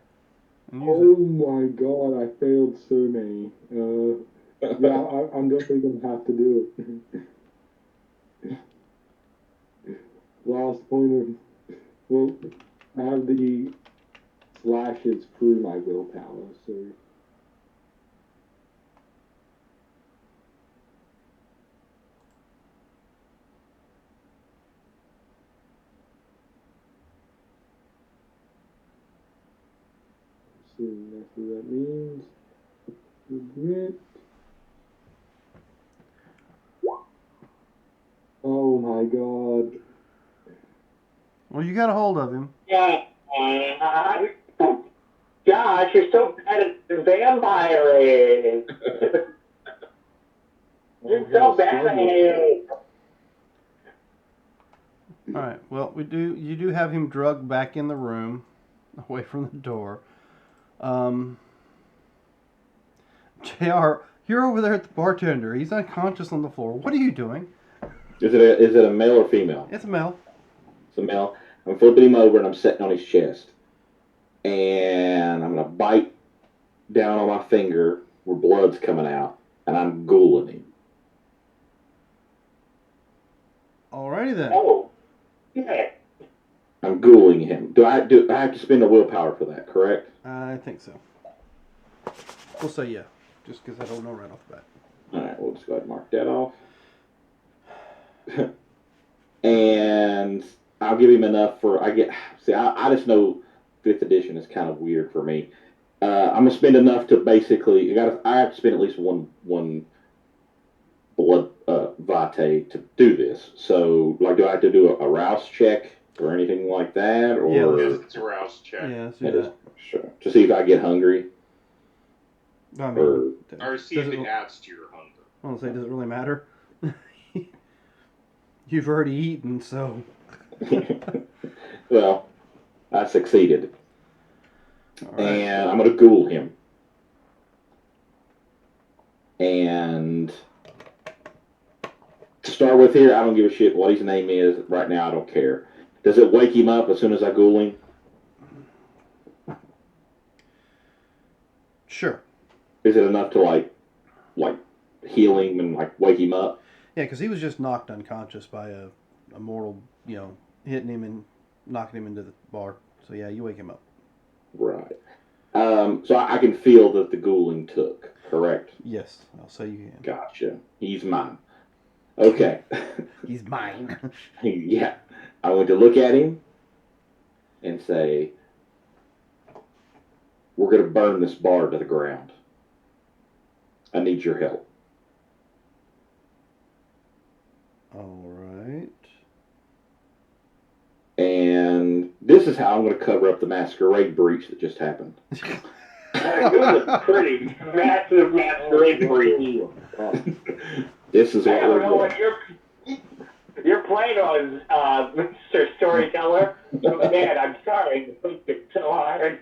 and use Oh my god, I failed so many. Yeah, I'm definitely gonna have to do it. Last point of. Well, I have the slashes through my willpower, so. See exactly what that means. Admit. Oh my god. Well, you got a hold of him. Yeah. Gosh, you're so bad at vampiring. You're so bad at it. All right. Well, you do have him drugged back in the room, away from the door. JR, you're over there at the bartender. He's unconscious on the floor. What are you doing? Is it a male or female? It's a male. It's a male. I'm flipping him over and I'm sitting on his chest. And I'm going to bite down on my finger where blood's coming out. And I'm ghouling him. Alrighty then. Oh, yeah. I'm ghouling him. Do I have to spend a willpower for that, correct? I think so. We'll say yeah, just because I don't know right off the bat. Alright, we'll just go ahead and mark that off. And I'll give him enough for I just know 5th edition is kind of weird for me. I'm gonna spend enough to basically I have to spend at least one blood vitae to do this. So do I have to do a rouse check or anything like that? Or Yes, it's a rouse check. Yeah, let's do that. Sure. To see if I get hungry. I mean, Or see if it adds to your hunger. I want to say, does it really matter? You've already eaten, so. Well, I succeeded. Right. And I'm going to ghoul him. And to start with here, I don't give a shit what his name is. Right now, I don't care. Does it wake him up as soon as I ghoul him? Sure. Is it enough to, like heal him and, wake him up? Yeah, because he was just knocked unconscious by a mortal, hitting him and knocking him into the bar. So, yeah, you wake him up. Right. So I can feel that the ghouling took, correct? Yes, I'll say you can. Gotcha. He's mine. Okay. He's mine. Yeah. I want to look at him and say, we're going to burn this bar to the ground. I need your help. All right. And this is how I'm going to cover up the masquerade breach that just happened. It was a pretty massive masquerade breach. This is what I don't we're know doing. what your plan was, Mr. Storyteller. Oh, man, I'm sorry. It's so hard.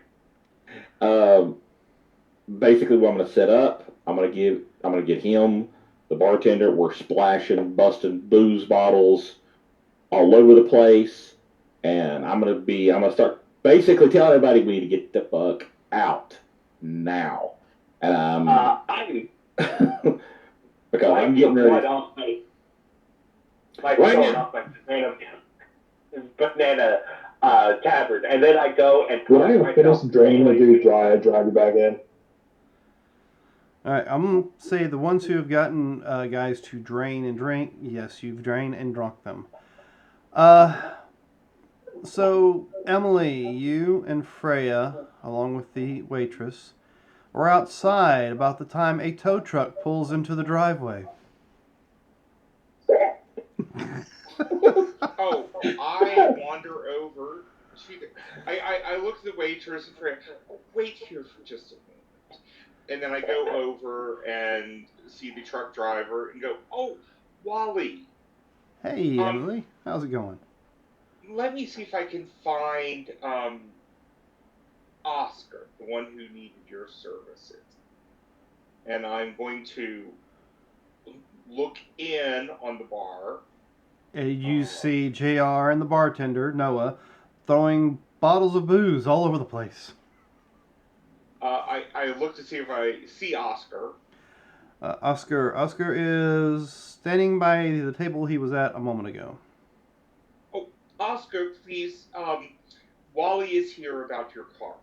Basically, what I'm going to set up, I'm going to get him, the bartender. We're splashing, busting booze bottles all over the place. and I'm gonna start basically telling everybody we need to get the fuck out now. And I'm because like I'm getting blood ready off my like right going now. off my banana tabard, and then I go and When toss I have myself finished draining the directly. dude dry, I drag it back in. All right, I'm going to say the ones who have gotten guys to drain and drink, yes, you've drained and drunk them. So, Emily, you and Freya, along with the waitress, were outside about the time a tow truck pulls into the driveway. Oh, I wander over to the. I look at the waitress and say, oh, wait here for just a moment. And then I go over and see the truck driver and go, oh, Wally, Hey, um, Emily, how's it going? let me see if I can find Oscar, the one who needed your services. And I'm going to look in on the bar. You see JR and the bartender, Noah, throwing bottles of booze all over the place. I look to see if I see Oscar. Oscar is standing by the table he was at a moment ago. Oh, Oscar, please. Wally is here about your car.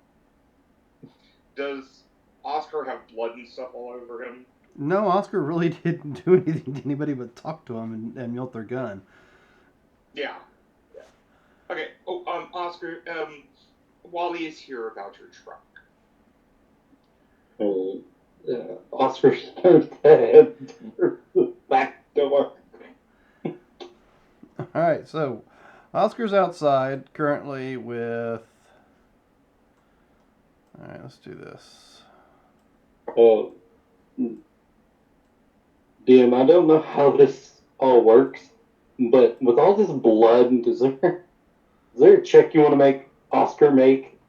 Does Oscar have blood and stuff all over him? No, Oscar really didn't do anything to anybody but talk to him and melt their gun. Yeah. Okay. Oh, Oscar. Wally is here about your truck. Oscar starts to head for the back door. All right, so Oscar's outside currently with. All right, let's do this. DM, I don't know how this all works, but with all this blood, is there a check you want to make Oscar make?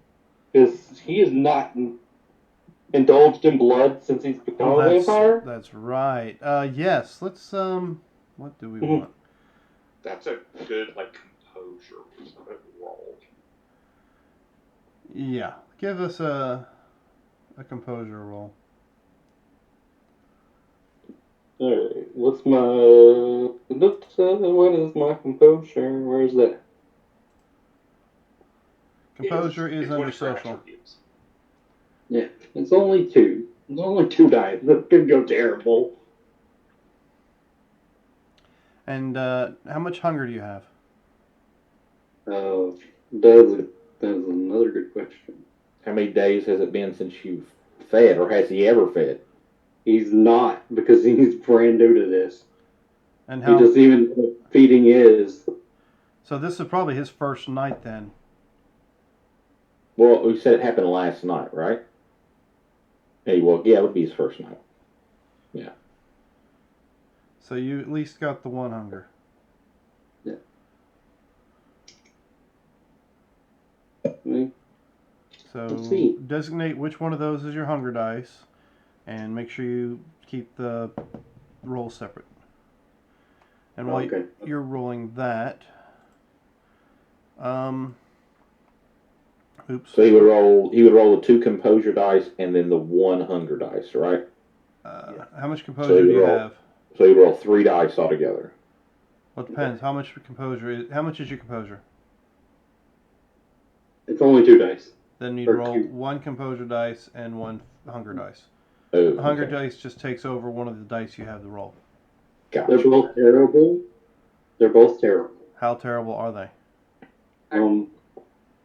Because he is not indulged in blood since he's become a vampire. That's right. Yes. Let's What do we want? That's a good composure roll. Yeah. Give us a composure roll. Alright, what's my... what is my composure? Where is that? Composure is It's under one of your social. attributes. Yeah, it's only 2. It's only 2 dice. That could go terrible. And how much hunger do you have? That's another good question. How many days has it been since you've fed, or has he ever fed? He's not, because he's brand new to this. And He doesn't even know what feeding is. So this is probably his first night then. Well, we said it happened last night, right? Hey, well, yeah, it would be his first night. Yeah. So you at least got the 1 hunger. Yeah. So Let's see. designate which one of those is your hunger dice, and make sure you keep the roll separate. And while you're rolling that, oops. So he would roll the 2 composure dice and then the 1 hunger dice, right? How much composure do you have? So you roll 3 dice altogether. Well, it depends. How much composure is? How much is your composure? It's only 2 dice. Then you'd roll 1 composure dice and 1 hunger dice. Oh, Hunger dice just takes over one of the dice you have to roll. Gotcha. They're both terrible. They're both terrible. How terrible are they?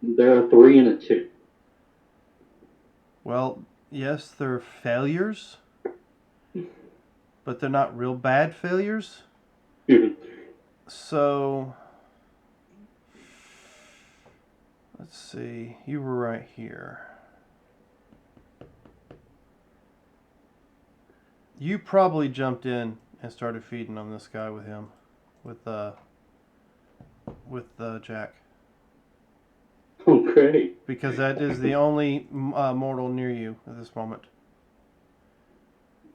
They're a 3 and a 2. Well, yes, they're failures, but they're not real bad failures. So, let's see. You were right here. You probably jumped in and started feeding on this guy with him, with Jack. Okay. Because that is the only mortal near you at this moment.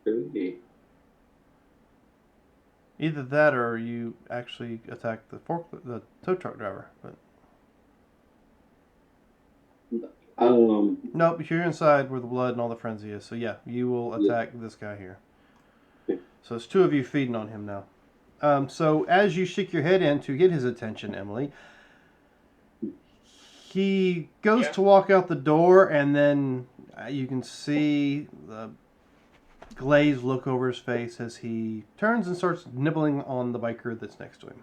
Really? Either that or you actually attacked the tow truck driver. But Nope, you're inside where the blood and all the frenzy is. So yeah, you will attack this guy here. So it's two of you feeding on him now. So as you stick your head in to get his attention, Emily, he goes to walk out the door, and then you can see the glazed look over his face as he turns and starts nibbling on the biker that's next to him.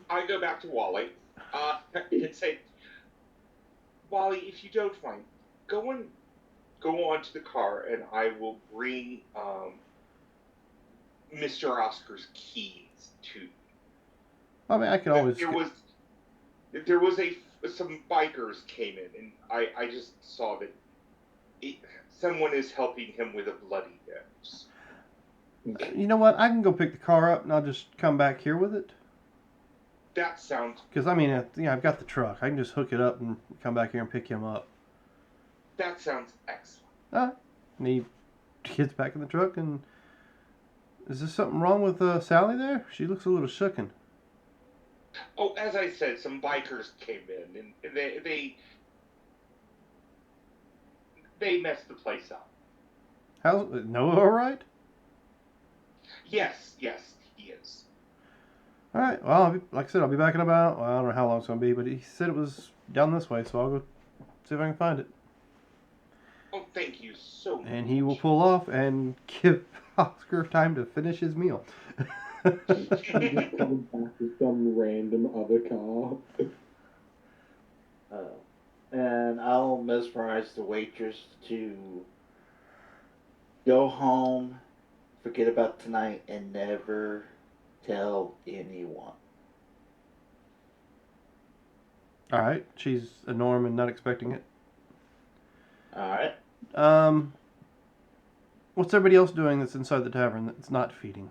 I go back to Wally and say, Wally, if you don't mind, go on to the car, and I will bring Mr. Oscar's keys to you. I mean, I can always. There was some bikers came in, and I just saw that someone is helping him with a bloody nose. You know what? I can go pick the car up, and I'll just come back here with it. That sounds... Because, I mean, I've got the truck. I can just hook it up and come back here and pick him up. That sounds excellent. And he gets back in the truck, and... Is there something wrong with Sally there? She looks a little shooken. Oh, as I said, some bikers came in, and they messed the place up. How's Noah all right? Yes, he is. All right. Well, like I said, I'll be back in about. Well, I don't know how long it's gonna be, but he said it was down this way, so I'll go see if I can find it. Oh, thank you so much. And he will pull off and give Oscar time to finish his meal. Just coming back with some random other car. And I'll mesmerize the waitress to go home, forget about tonight, and never tell anyone. All right. She's a norm and not expecting it. All right. What's everybody else doing that's inside the tavern that's not feeding?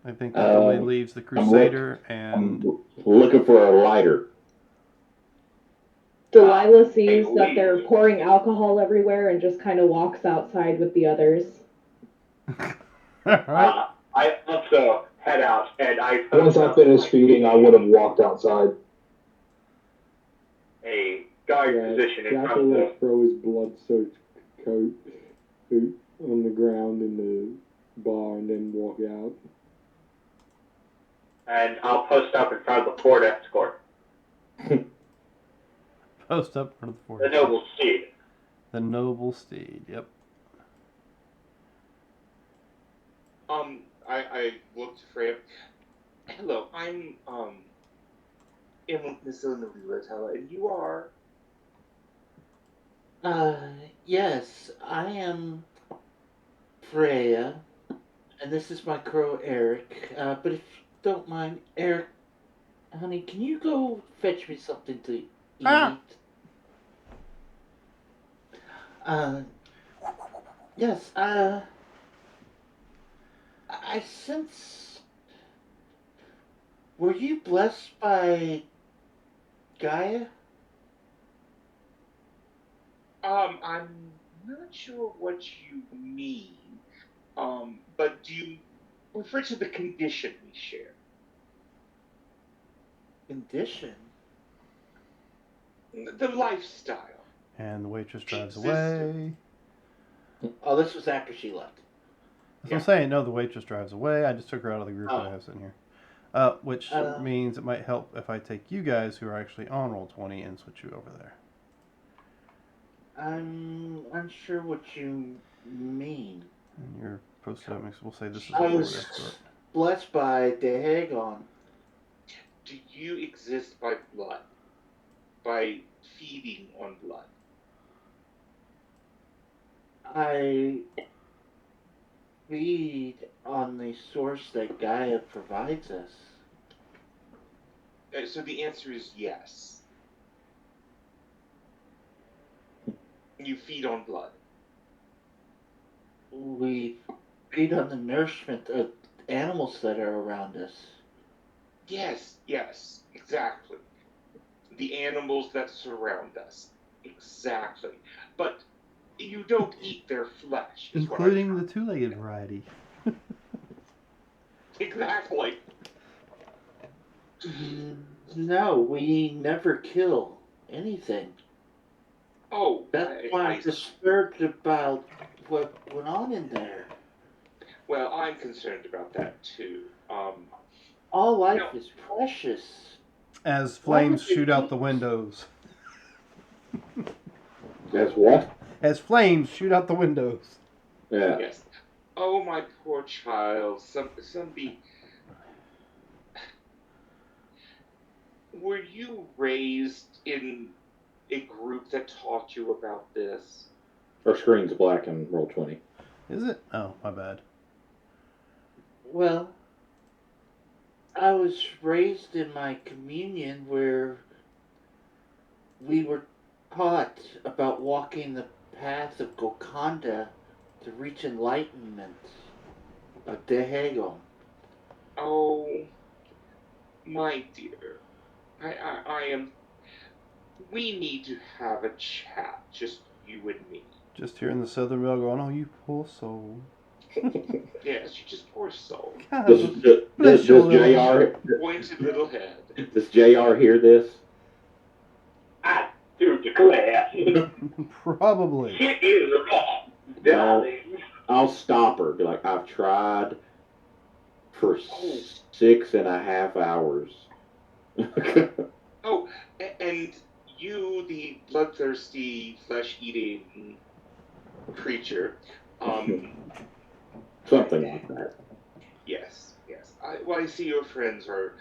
I think that only leaves the Crusader and... I'm looking for a lighter. Delilah sees that they're pouring alcohol everywhere and just kind of walks outside with the others. Right. I also head out, and Once I finished feeding, I would have walked outside. A guard position in Jack front will of throw his blood-soaked coat on the ground in the bar and then walk out. and I'll post up in front of the Ford Escort. Post up in front of the Ford. The noble steed. The noble steed, yep. I looked for him. Hello, I'm Miss Emily Latella, and you are... Yes, I am Freya, and this is my crow Eric. But if you don't mind, Eric, honey, can you go fetch me something to eat? Yes, I sense... Were you blessed by Gaia? I'm not sure what you mean. But do you refer to the condition we share? Condition? The lifestyle. And the waitress drives away. Oh, this was after she left. That's what I'm saying. No, the waitress drives away. I just took her out of the group that I have sitting here. Which means it might help if I take you guys who are actually on Roll20 and switch you over there. I'm unsure what you mean. And you're posted up next. We'll say this is I a Ford was Escort. blessed by Dagon. Do you exist by blood? By feeding on blood? I feed on the source that Gaia provides us. So the answer is yes. You feed on blood. We feed on the nourishment of animals that are around us. Yes, exactly. The animals that surround us. Exactly. But You don't eat their flesh. Is what I'm Including the two-legged variety. Exactly. No, we never kill anything. Oh, That's why I'm disturbed about what went on in there. Well, I'm concerned about that too. All life is precious. As flames shoot out the windows. As what? As flames shoot out the windows. Yeah. Yes. Oh, my poor child. Somebody. Were you raised in a group that taught you about this? Our screen's black in Roll20. Is it? Oh, my bad. Well, I was raised in my communion where we were taught about walking the path of Gokanda to reach enlightenment of Dehego. Oh, my dear. I am. We need to have a chat, just you and me. Just hearing the Southern Belle going, oh, you poor soul. Yes, you just poor soul. Does JR Pointed little head. Does JR hear this? I do declare. Probably. It is wrong, darling. I'll stop her. Be like, I've tried for 6.5 hours. Oh, and you, the bloodthirsty, flesh-eating creature, Something like that. Yes. I see your friends are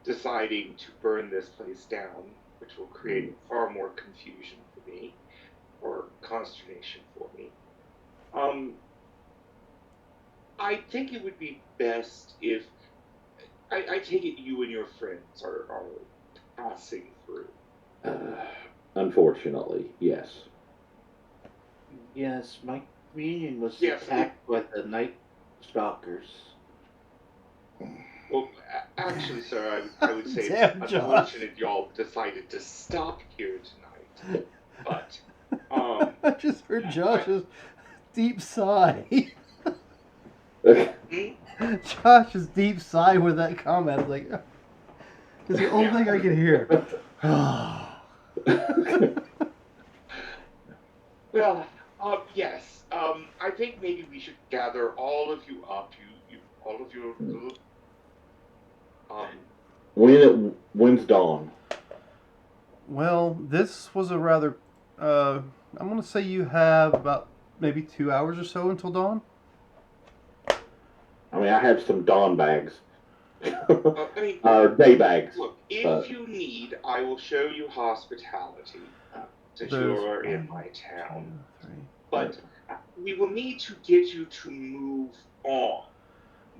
deciding to burn this place down, which will create far more confusion for me, or consternation for me. I think it would be best if I take it you and your friends are passing through. Unfortunately, yes. Yes, my communion was attacked by the Night Stalkers. Well, actually, sir, I would say Damn, it's Josh. unfortunate y'all decided to stop here tonight. But, I just heard Josh's deep sigh. Josh's deep sigh with that comment. I was like, it's the only thing I can hear. Well, yes. I think maybe we should gather all of you up. All of your little. When's dawn? Well, this was a rather. I'm going to say you have about maybe 2 hours or so until dawn. I mean, I have some dawn bags. I mean, day bags. Look, if you need, I will show you hospitality since you're in my town. But we will need to get you to move on.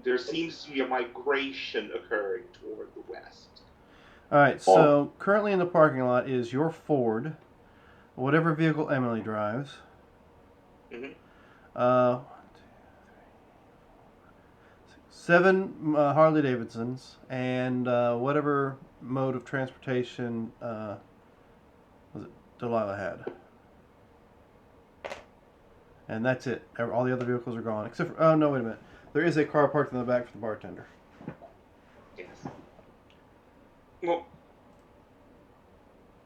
There seems to be a migration occurring toward the west. All right, so currently in the parking lot is your Ford, whatever vehicle Emily drives. Mm-hmm. 7 Harley Davidsons, and whatever mode of transportation was it Delilah had. And that's it. All the other vehicles are gone, except for, oh no, wait a minute. There is a car parked in the back for the bartender. Yes. Well,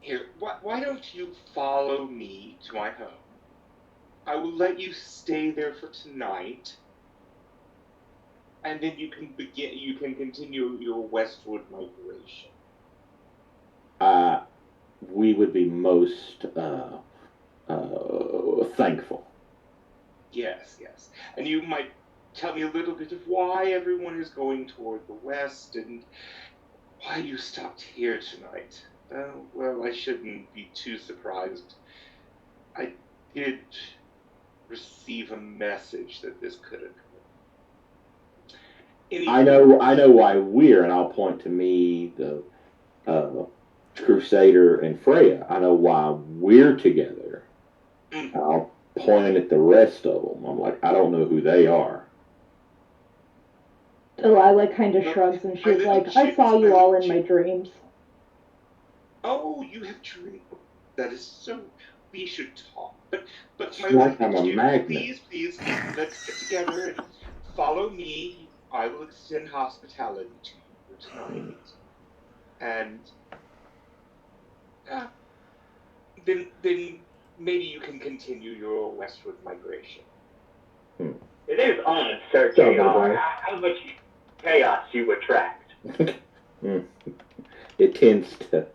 here, why don't you follow me to my home? I will let you stay there for tonight, and then you can continue your westward migration. We would be most thankful. Yes. And you might tell me a little bit of why everyone is going toward the west and why you stopped here tonight. Well, I shouldn't be too surprised. I did receive a message that this could occur. I know why we're, and I'll point to me, the Crusader and Freya. I know why we're together. I'll point at the rest of them. I'm like, I don't know who they are. Delilah kind of shrugs and she's like, I saw you all in my dreams. Oh, you have dreamed. That is so we should talk. But It's my like I'm a liege dear, magnet. please, let's get together and follow me. I will extend hospitality to you for tonight. And uh, then maybe you can continue your westward migration. It is odd, Sir Sounds JR, like how much chaos you attract. It tends to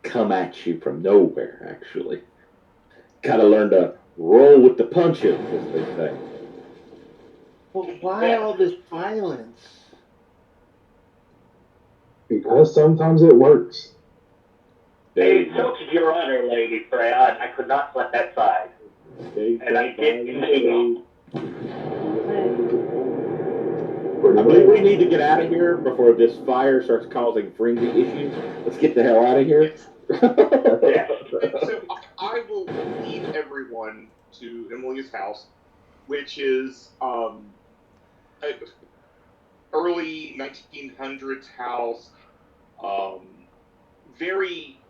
come at you from nowhere, actually. Gotta learn to roll with the punches, as they say. But why all this violence? because sometimes it works. I There you go. insulted your honor, Lady Freya, and I could not let that slide. Take And I that did violence continue. I believe we need to get out of here before this fire starts causing frenzy issues. Let's get the hell out of here. Yes. Yes. So I will lead everyone to Emily's house, which is a early 1900s house. Very,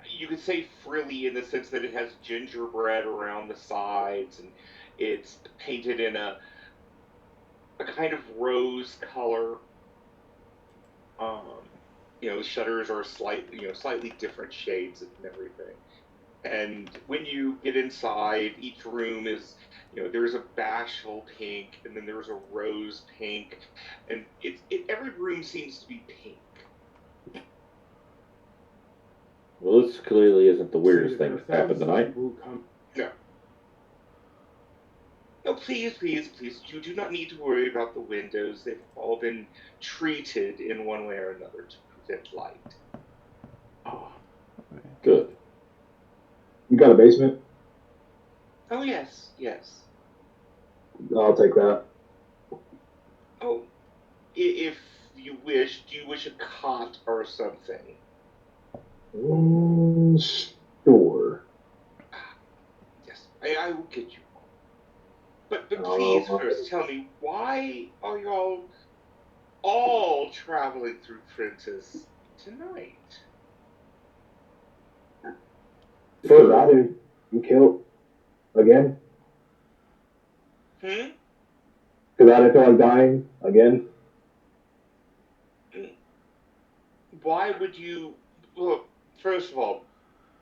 you could say frilly in the sense that it has gingerbread around the sides and it's painted in a kind of rose color. The shutters are slightly different shades and everything. And when you get inside, each room is, there's a bashful pink, and then there's a rose pink, and every room seems to be pink. Well, this clearly isn't the weirdest thing that's happened tonight. No. No, please, you do not need to worry about the windows. They've all been treated in one way or another to prevent light. Oh, good. You got a basement? Oh, yes. I'll take that. Oh, if you wish, do you wish a cot or something? Sure. Yes, I will get you one. But please Uh, first tell me, why are y'all all traveling through Princess tonight? Because I didn't kill again. Hmm? Because I didn't feel like dying again. Why would you... Look, first of all,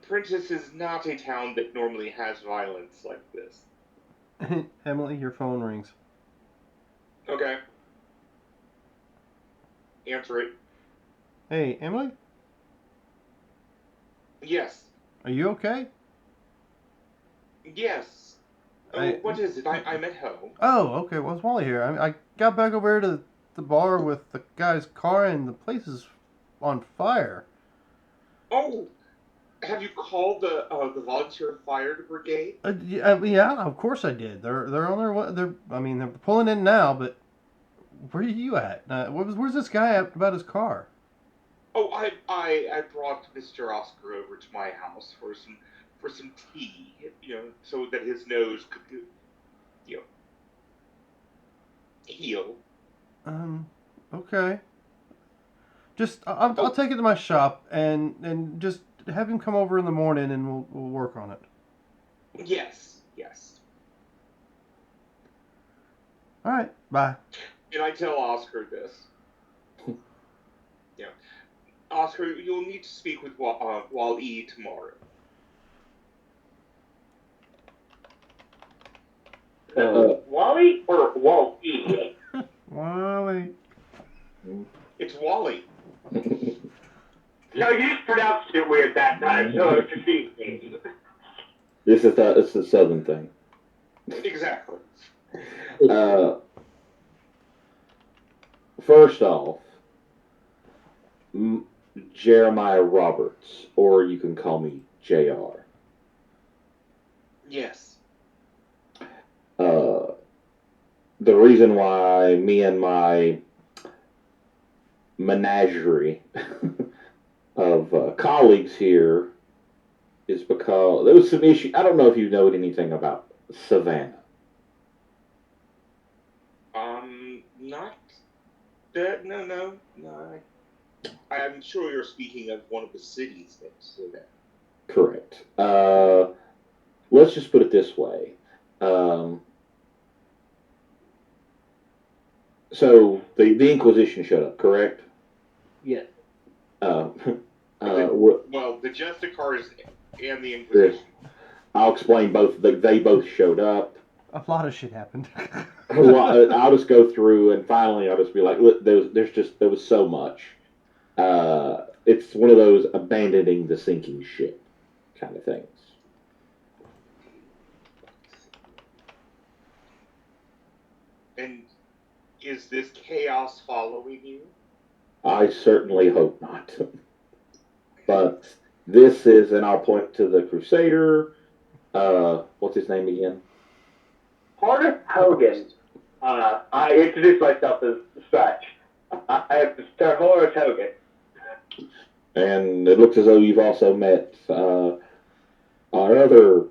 Princess is not a town that normally has violence like this. Emily, your phone rings. Okay. Answer it. Hey, Emily? Yes. Are you okay? Yes. What is it? I'm at home. Oh, okay. Well, it's Wally here. I got back over here to the bar with the guy's car, and the place is on fire. Oh, have you called the volunteer fire brigade? Yeah, of course I did. They're on their way. They're pulling in now. But where are you at? Where's this guy at about his car? Oh, I brought Mr. Oscar over to my house for some tea, so that his nose could, heal. Okay. Just I'll take it to my shop and just have him come over in the morning and we'll work on it. Yes. All right. Bye. And I tell Oscar this. Oscar, you'll need to speak with Wall-E tomorrow. Wally or Wall-E? Wally. It's Wally. No, you just pronounced it weird that time, so it confused me. It's the southern thing. Exactly. First off, Jeremiah Roberts, or you can call me JR. Yes. The reason why me and my menagerie of colleagues here is because there was some issue. I don't know if you know anything about Savannah. Not that. No. I'm sure you're speaking of one of the cities next to that. Correct. Let's just put it this way. Um, so the Inquisition showed up, correct? Yes. Uh, Well, the Justicars and the Inquisition. I'll explain both. They both showed up. A lot of shit happened. I'll just go through, and finally, I'll just be like, look, there was so much. It's one of those abandoning the sinking ship kind of things. And is this chaos following you? I certainly hope not. But this is, and I'll point to the Crusader. What's his name again? Porter Hogan. I introduced myself as such. I am Mr. Horace Hogan. And it looks as though you've also met our other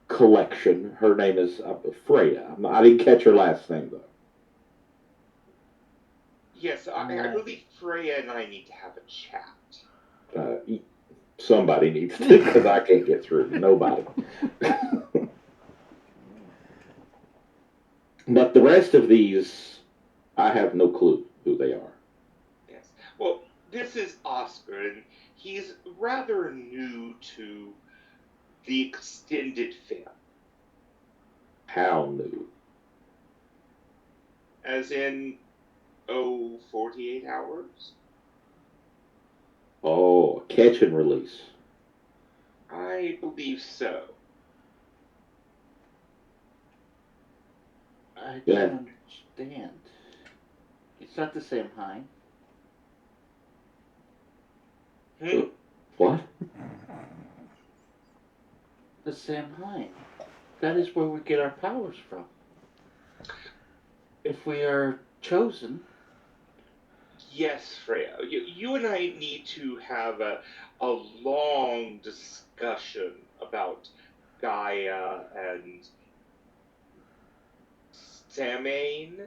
collection. Her name is Freya. I didn't catch her last name, though. Yes, I believe Freya and I need to have a chat. Somebody needs to, because I can't get through. Nobody. But the rest of these, I have no clue who they are. Yes. Well, this is Oscar, and he's rather new to the extended family. How new? As in, 48 hours? Oh, catch and release. I believe so. I don't understand. It's not the same Hein. What? The Sam Hein. That is where we get our powers from. If we are chosen. Yes, Freya. You and I need to have a long discussion about Gaia and Samhain.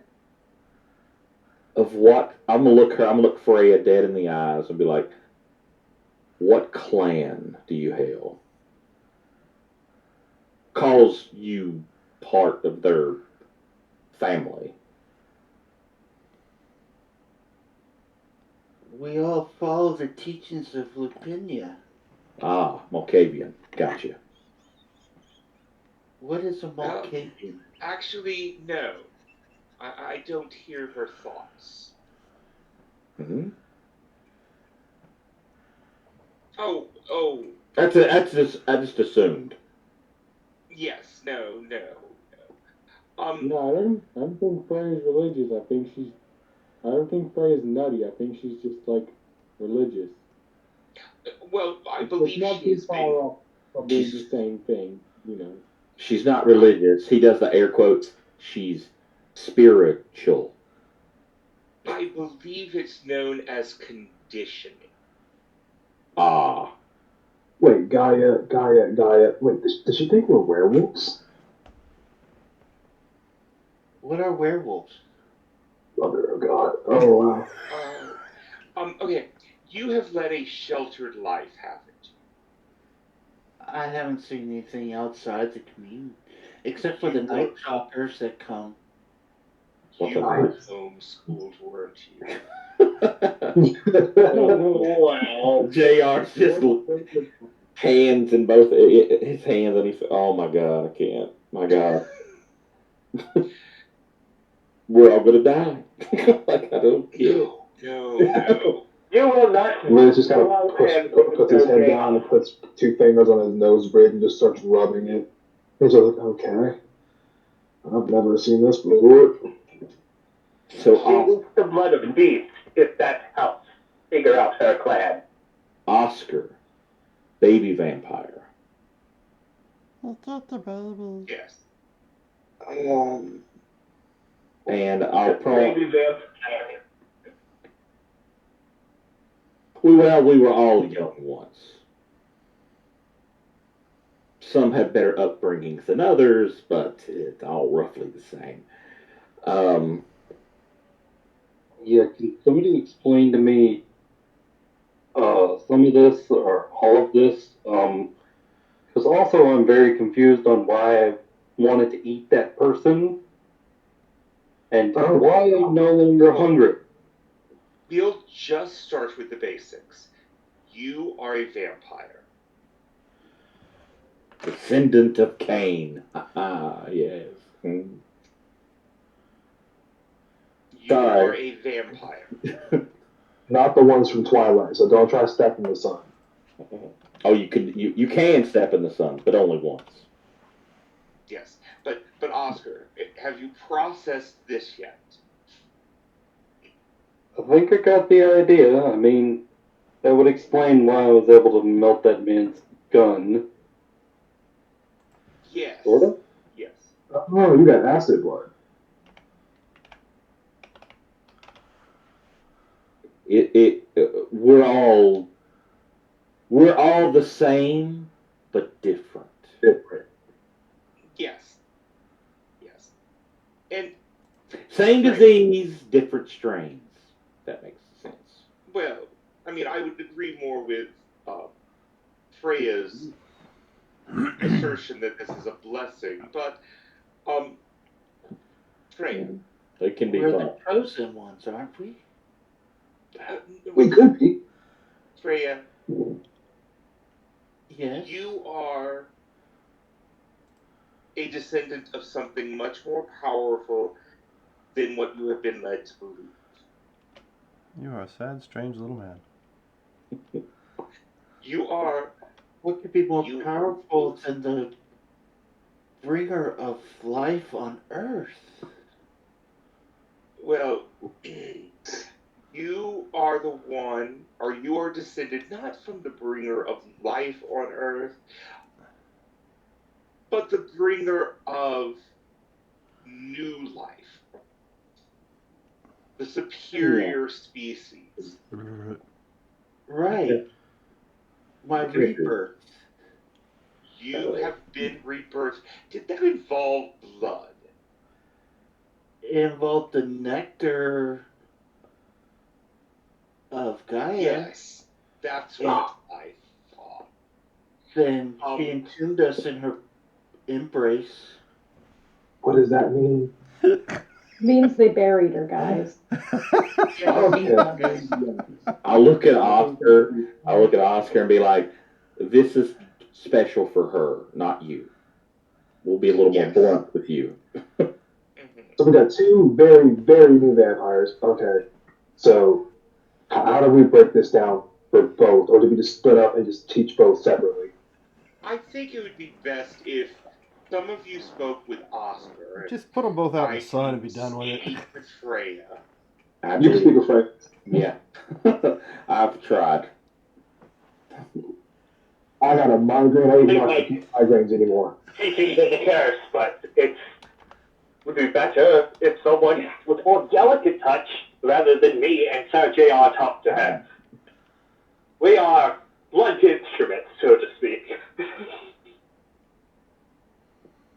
Of what? I'm gonna look Freya dead in the eyes and be like, what clan do you hail? Calls you part of their family. We all follow the teachings of Lupinia. Ah, Malkavian. Gotcha. What is a Malkavian? Actually, no. I don't hear her thoughts. Mm-hmm. Oh. I just assumed. Yes, no. No, I don't think Freya's religious. I don't think Freya's nutty. I think she's just like religious. Well, I It's believe not too far off from being the same thing, you know. She's not religious. He does the air quotes. She's spiritual. I believe it's known as conditioning. Ah. Wait, Gaia. Wait, does she think we're werewolves? What are werewolves? Mother of God. Oh, wow. Okay. You have led a sheltered life, haven't you? I haven't seen anything outside the community, except for the night stalkers that come. You were homeschooled, weren't you? Wow. JR's just hands in both his hands, and oh my God, I can't. My God. We're all gonna die. Like, I don't get it. No. You will not. Liz just kind of puts his head down and puts two fingers on his nose bridge and just starts rubbing it. He's like, okay. I've never seen this before. So She eats the blood of beasts, if that helps figure out her clan. Oscar, baby vampire. He got the baby. Yes. And I'll Baby probably. vampire. We were all young once. Some have better upbringings than others, but it's all roughly the same. Yeah, can somebody explain to me some of this or all of this. Because also I'm very confused on why I wanted to eat that person and why I'm no longer hungry. We'll just start with the basics. You are a vampire. Descendant of Cain. Ah, yes. Hmm. You Sorry. are a vampire. Not the ones from Twilight, so don't try to step in the sun. Oh, you can step in the sun, but only once. Yes, but Oscar, have you processed this yet? I think I got the idea. I mean, that would explain why I was able to melt that man's gun. Yes. Sort of? Yes. Oh, you got acid blood. We're all the same, but different. Different. Yes. Yes. And Same disease, different strains. If that makes sense. well, I mean, I would agree more with Freya's assertion that this is a blessing, but Freya. It can be We're fun. the chosen ones, aren't we? We could be. Freya, Yes. you are a descendant of something much more powerful than what you have been led to believe. You are a sad, strange little man. You are. What could be more powerful than the bringer of life on Earth? Well, you are the one, or you are descended not from the bringer of life on Earth, but the bringer of new life. The superior species. Right. My rebirth. You have been rebirthed. Did that involve blood? It involved the nectar of Gaia. Yes, that's what I thought. Then she entombed us in her embrace. What does that mean? Means they buried her, guys. Okay. I'll look at Oscar. I'll look at Oscar and be like, "This is special for her, not you. We'll be a little more blunt with you." So we got two very, very new vampires. Okay. So how do we break this down for both? Or do we just split up and just teach both separately? I think it would be best if some of you spoke with Oscar. Just put them both out in the sun and be done with it. Speak with Freya. You can speak with Freya. Yeah. I've tried. I got a migraine. I ain't not migraines anymore. Teaching is a curse, but it would be better if someone with more delicate touch rather than me and Sir J.R. talk to her. We are blunt instruments, so to speak.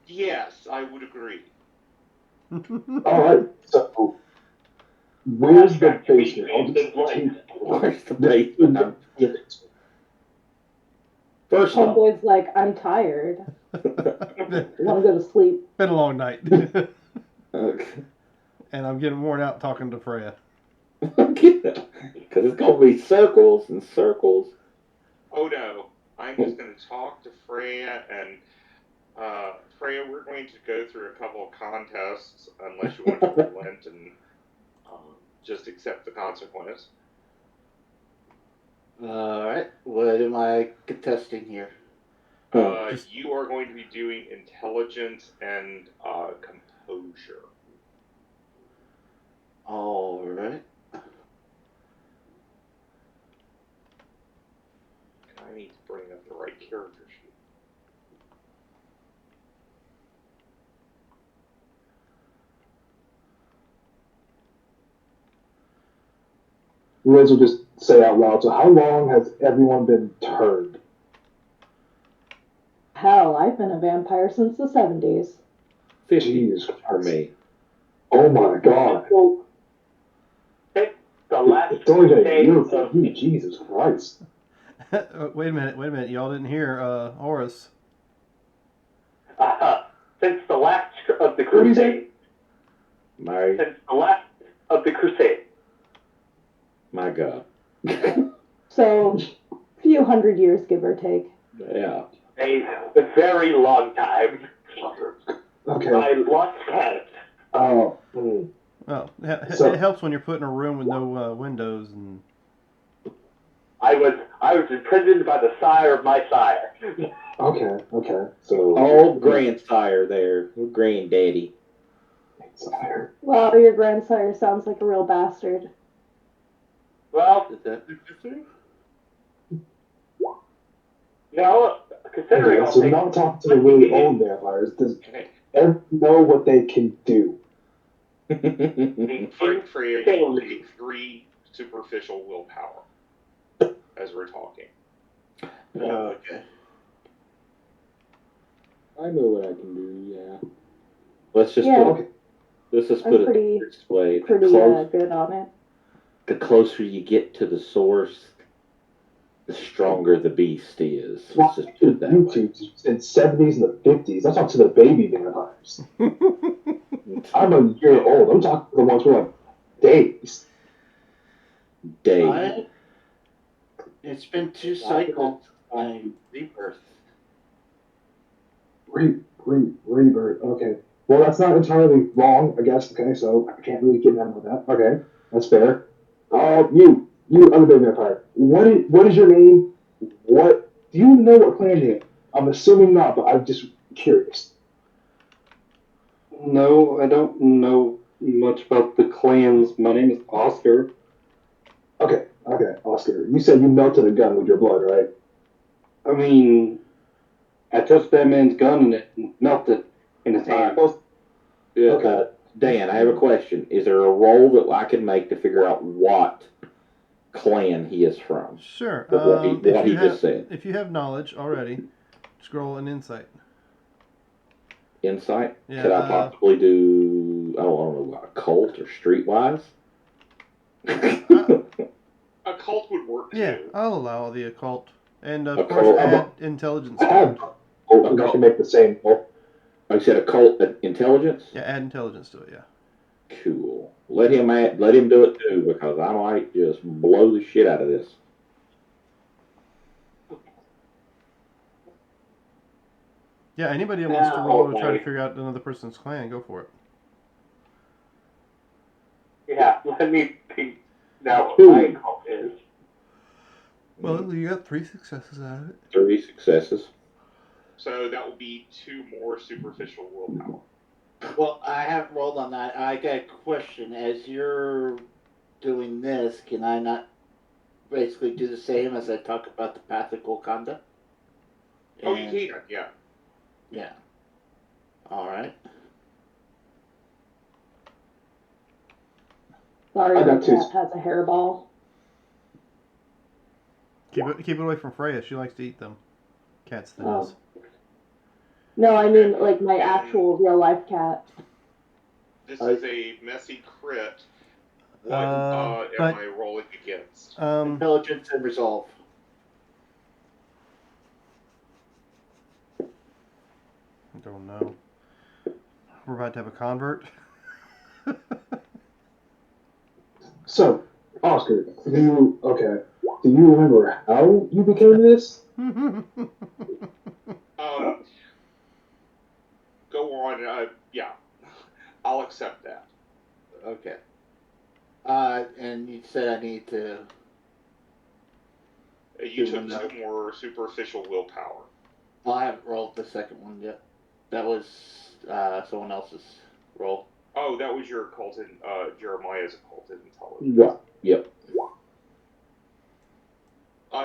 Yes, I would agree. All right. So where's the basement? I'll just take. Where's the basement? First off, Homeboy's like, I'm tired. Want to go to sleep. Been a long night. okay. And I'm getting worn out talking to Freya. Because it's going to be circles and circles. Oh no, I'm just going to talk to Freya, and Freya, we're going to go through a couple of contests, unless you want to relent and just accept the consequence. Alright, what am I contesting here? You are going to be doing intelligence and composure. Alright. And I need to bring up the right character sheet. Liz will just say out loud. So how long has everyone been turned? Hell, I've been a vampire since the 70s. 50 Jesus for me. Oh my God. The last It's only been a day year for of you. Jesus Christ. Wait a minute. Y'all didn't hear Horus. Since the last of the What did you say? crusade. My Since the last of the crusade. my God. So, few hundred years, give or take. Yeah. A very long time. Okay. I lost count. Oh. Well, So- it helps when you're put in a room with no windows and. I was imprisoned by the sire of my sire. Okay. So. Old grandsire there. Granddaddy. Sire. Well, your grandsire sounds like a real bastard. Well, Is that necessary? no, considering Okay, all so things, not talking to the really old vampires. Does everyone know what they can do? The Frank Freya can take 3 superficial willpower as we're talking. Okay. I know what I can do. Yeah. Let's just Yeah. put let's just I'm put it pretty- this way. Pretty good on it. The closer you get to the source, the stronger the beast is. Let's just put it that way. YouTube in 70s and the 50s. I'm talking to the baby vampires. I'm a year old. I'm talking to the ones who are like days. Dave. It's been 2 cycles by rebirth. Rebirth. Okay. Well, that's not entirely wrong, I guess. Okay, so I can't really get mad with that. Okay, that's fair. You other baby vampire. What is your name? What do you know? What clan you're in? I'm assuming not, but I'm just curious. No, I don't know much about the clans. My name is Oscar. Okay, Oscar. You said you melted a gun with your blood, right? I mean, I touched that man's gun and it melted in his hand. Yeah, Dan, I have a question. Is there a roll that I can make to figure out what clan he is from? Sure. What he just said. If you have knowledge already, scroll an insight. Insight? Yeah, Could I possibly do, I don't know, occult or streetwise? A cult would work too. Yeah, I'll allow the occult. And of Occult. course, add intelligence I to have. it. Oh, I can make the same. Oh, I said occult intelligence? Yeah, add intelligence to it, yeah. Cool. Let him do it too, because I might just blow the shit out of this. Yeah, anybody that wants to roll to try to figure out another person's clan, go for it. yeah, let me think now what my cult is. Well, you got 3 successes out of it. 3 successes. So that will be 2 more superficial willpower. Well, I haven't rolled on that. I got a question. As you're doing this, can I not basically do the same as I talk about the path of Golconda? Oh, you can, yeah. Yeah. All right. Sorry, I the got 2. cat has a hairball. Keep it away from Freya. She likes to eat them. Cats, that is. No, I mean like my actual real life cat. This is a messy crit. What am I rolling against? Intelligence and resolve. I don't know. We're about to have a convert. So, Oscar, do you remember how you became this? Go on. Yeah, I'll accept that. Okay. And you said I need to. You took 2 more superficial willpower. Well, I haven't rolled the second one yet. That was someone else's roll. Oh, that was your occult in Jeremiah's occult intelligence. Yeah. Yep.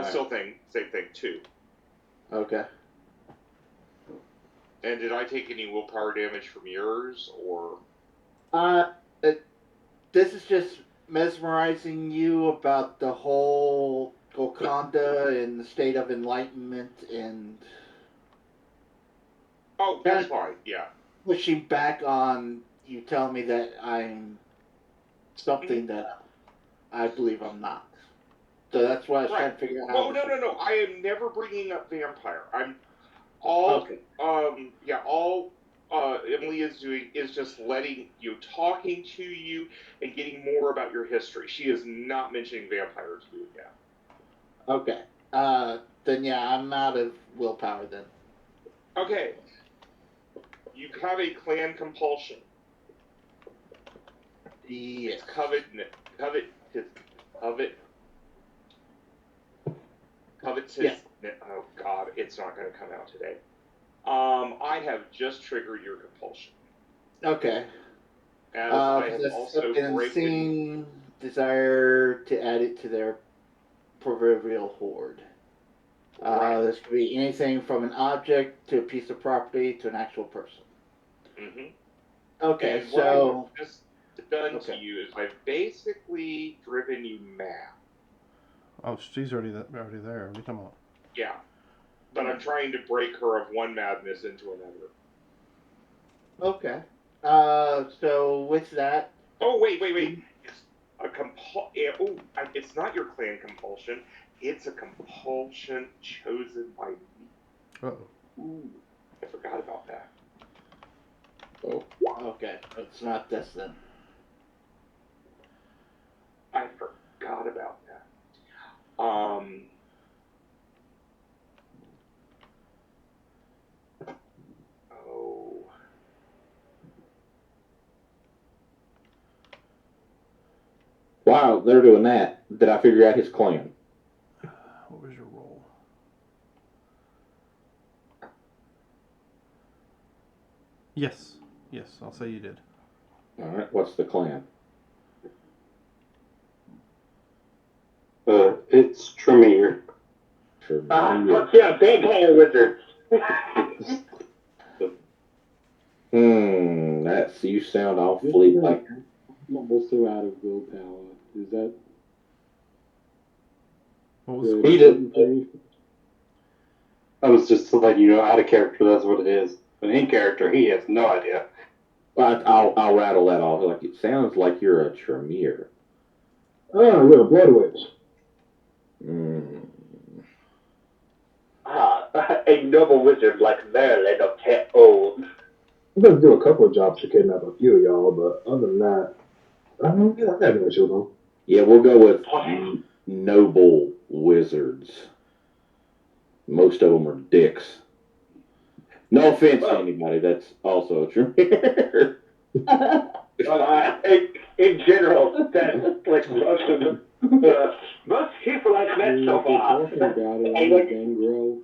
Still think same thing too. Okay. And did I take any willpower damage from yours, or? This is just mesmerizing you about the whole Golconda and the state of enlightenment and. Oh, that's fine. Yeah. Pushing back on you telling me that I'm something that I believe I'm not. So that's why I was Right. trying to figure out how. No. I am never bringing up vampire. I'm all. Okay. All Emily is doing is just letting you, talking to you, and getting more about your history. She is not mentioning vampire to you yet. Okay. Then yeah, I'm out of willpower then. Okay. You have a clan compulsion. Yes. It's covetous. Yeah. Oh God, it's not going to come out today. I have just triggered your compulsion. Okay. As I have Possess also an breaking. insane desire to add it to their proverbial hoard. Right. This could be anything from an object to a piece of property to an actual person. Mm-hmm. Okay, And so what I've just done to you is I've basically driven you mad. Oh, she's already there. What are you talking about? Yeah. But I'm trying to break her of one madness into another. okay. So with that. Oh, wait. It's it's not your clan compulsion. It's a compulsion chosen by me. Uh-oh. Ooh, I forgot about that. Oh. Okay, it's not this then. I forgot about that. Oh. While they're doing that, did I figure out his clan? What was your roll? Yes, I'll say you did. All right, what's the clan? It's Tremere. Fuck yeah, vampire wizards. That's, you sound awfully like. I'm also out of willpower. Is that What was good? He did. For me? I was just to let you know, out of character, that's what it is. But in character, he has no idea. Well, I'll rattle that off. Like, it sounds like you're a Tremere. Oh, you're a blood witch. A noble wizard like Merlin of Old. I'm gonna do a couple of jobs to kidnap a few of y'all, but other than that, I don't have no issue with them. Yeah, we'll go with noble wizards. Most of them are dicks. No offense to anybody, that's also a Tremere. In general, that's like most of them. Most people I've met so far. Talking about it, I'm like Gangrel.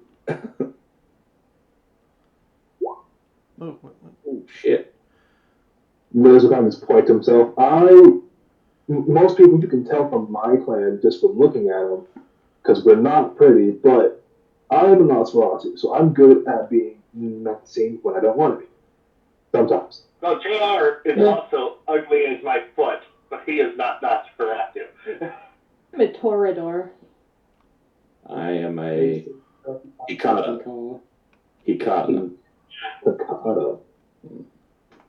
Oh, shit. Liz kind of just point to himself. Most people you can tell from my clan just from looking at them, because we're not pretty, but I'm a Nosferatu, so I'm good at being not seen when I don't want to be. Sometimes. Well, JR is also ugly as my foot, but he is not Nosferatu. I'm a Toreador. I am a Hikata. Hikata.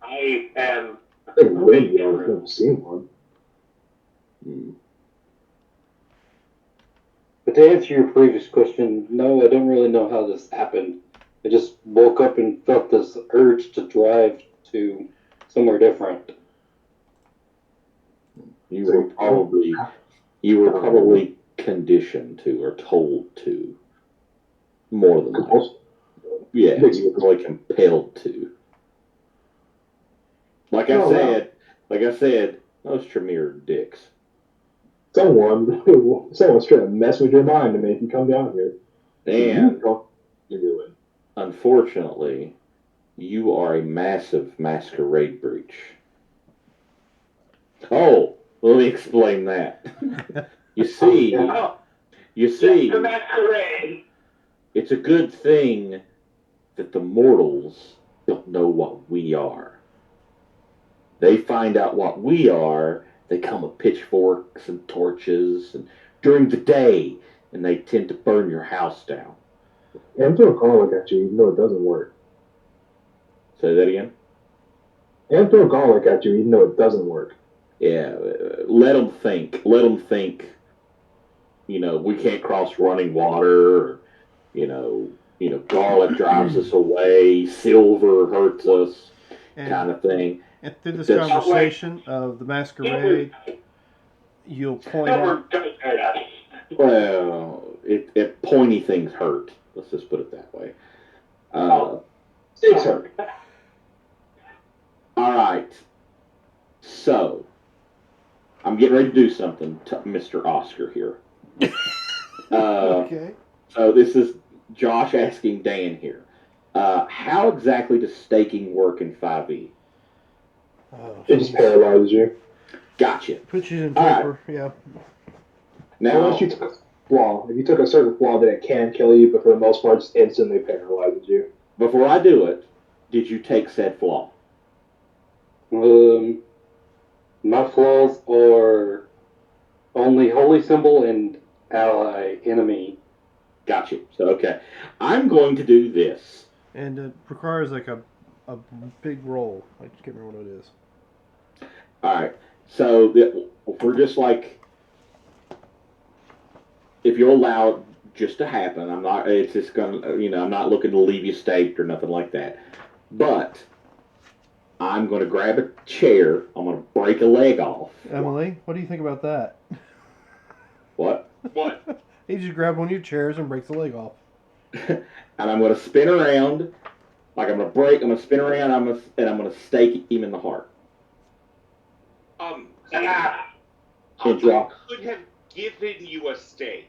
I am. I think Wendy, I've never seen one. But to answer your previous question, no, I don't really know how this happened. I just woke up and felt this urge to drive to somewhere different. You were probably conditioned to or told to. More than that. Yeah, you were probably compelled to. Like I said, most Tremere dicks. Someone's trying to mess with your mind to make you come down here. And you're doing. Unfortunately, you are a massive masquerade breach. Oh, let me explain that. You see, the masquerade. It's a good thing that the mortals don't know what we are. They find out what we are, they come with pitchforks and torches and during the day, and they tend to burn your house down. And throw a garlic at you, even though it doesn't work. Say that again? And throw garlic at you, even though it doesn't work. Yeah, let them think. Let them think we can't cross running water, or, garlic drives us away, silver hurts us, kind of thing. And through this That's- conversation of the masquerade, you'll point out. Well, pointy things hurt. Let's just put it that way. Stakes hurt. All right. So, I'm getting ready to do something to Mr. Oscar here. Okay. So this is Josh asking Dan here. How exactly does staking work in 5e? Oh, It just jeez. paralyzes you. Gotcha. Puts you in All right. torpor. Yeah. Now, Unless you took a flaw. If you took a certain flaw, then it can kill you, but for the most part, it just instantly paralyzes you. before I do it, did you take said flaw? My flaws are only holy symbol and ally enemy. Gotcha. So, okay. I'm going to do this. And it requires like a big roll. I just can't remember what it is. All right. So, we're just like, if you'll allow it just to happen, it's just going to, I'm not looking to leave you staked or nothing like that. But I'm going to grab a chair. I'm going to break a leg off. Emily, what do you think about that? What? What? He just grabbed one of your chairs and breaks the leg off. And I'm going to spin around. Like I'm going to spin around, and I'm going to stake him in the heart. I drop. could have given you a steak.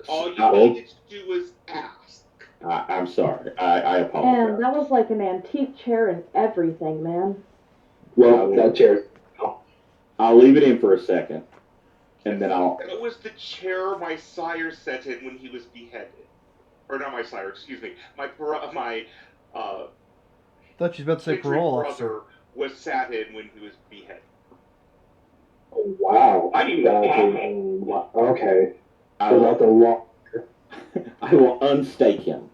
All you Stop. needed to do was ask. I'm sorry. I apologize. And that was like an antique chair and everything, man. Well, that chair. I'll leave it in for a second, and then I'll. It was the chair my sire sat in when he was beheaded. Or not my sire, excuse me. My thought you was about to say Kindred parole brother officer. was sat in when he was beheaded. Oh, wow. I knew that. Okay. I So that's a will, lot. I will unstake him.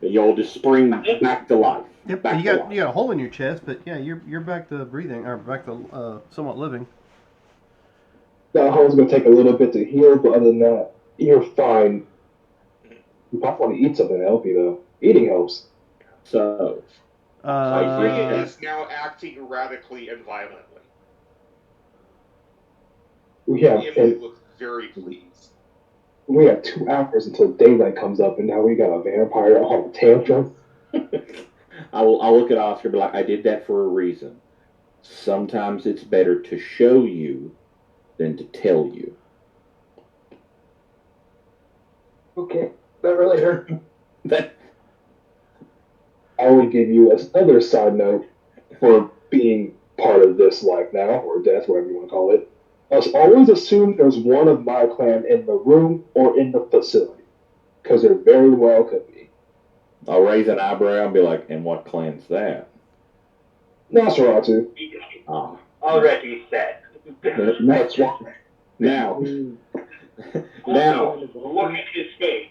You'll just spring back to life. Yep. Back You to got life. you got a hole in your chest, but yeah, you're back to breathing or back to somewhat living. That hole's going to take a little bit to heal, but other than that, you're fine. You might want to eat something to help you, though. Eating helps. So, Freya is now acting erratically and violently. Emily And looks very pleased. we have 2 hours until daylight comes up, and now we got a vampire on tantrum. I'll look at Oscar and be like, I did that for a reason. Sometimes it's better to show you than to tell you. Okay, that really hurt. That I will give you another side note for being part of this life now, or death, whatever you want to call it. Always assume there's one of my clan in the room or in the facility, because there very well could be. I'll raise an eyebrow and be like, and what clan's that? Nosferatu. Ah. already said. That's why. Now, Look at his face.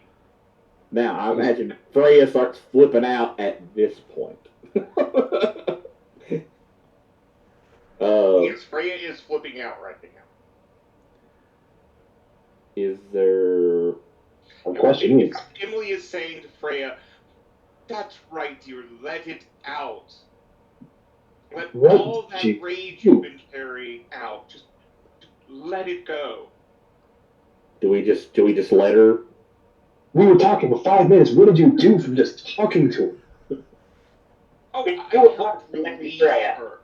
now, I imagine Freya starts flipping out at this point. Yes, Freya is flipping out right now. Is there? The question is, Emily is saying to Freya, "That's right, dear. Let it out. Let What all that did you rage do? you've been carrying out. Just let it go." Do we just let her? we were talking for 5 minutes. What did you do from just talking to him? Oh, It's I still helped not release Freya. her.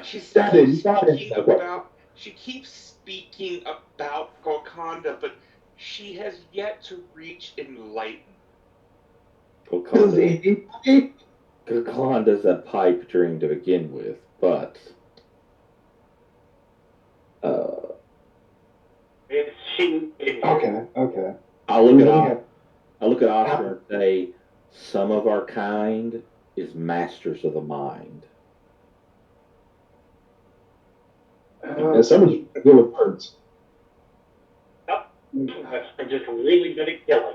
She's That still is not speaking it. about. She keeps speaking about Golconda, but she has yet to reach enlightenment. Golconda's a pipe dream to begin with, but It's she. Okay. I look at Yeah. Oscar and say, some of our kind is masters of the mind. And somebody's good with birds. I'm just really good at killing.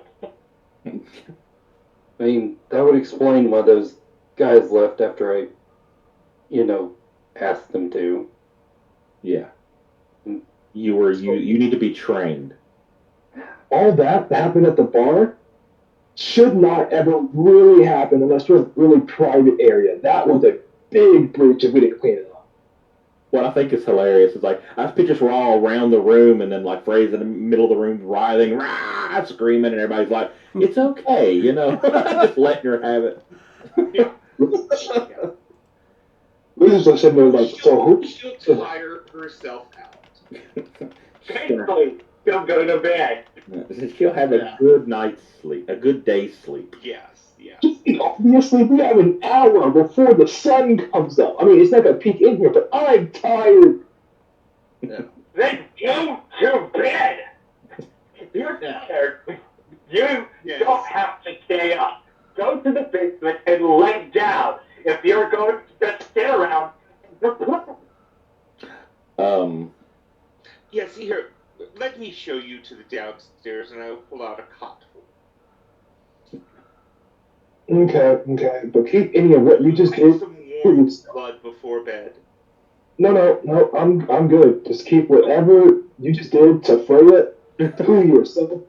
I mean, that would explain why those guys left after I, asked them to. Yeah. You need to be trained. All that happened at the bar should not ever really happen unless we're in a really private area. That was a big breach if we didn't clean it up. What I think is hilarious is like I picture we're all around the room and then like Frey's in the middle of the room writhing, rah, screaming, and everybody's like, "It's okay, you know, just letting her have it." Yeah. We just sitting there like, so who? She'll tire herself out. Basically, she'll go to bed. She'll have a good night's sleep, a good day's sleep. Yes. Yes. Obviously, we have an hour before the sun comes up. I mean, it's not gonna peek in here, but I'm tired. Yeah. Then go to bed. You're tired. You don't have to stay up. Go to the basement and lay down. If you're going to just sit around. Yeah, see here. Let me show you to the downstairs, and I will pull out a cot for you. Okay, but keep any of what you just Drink did. some warm blood before bed. No, I'm good. Just keep whatever you just did to Freya to yourself.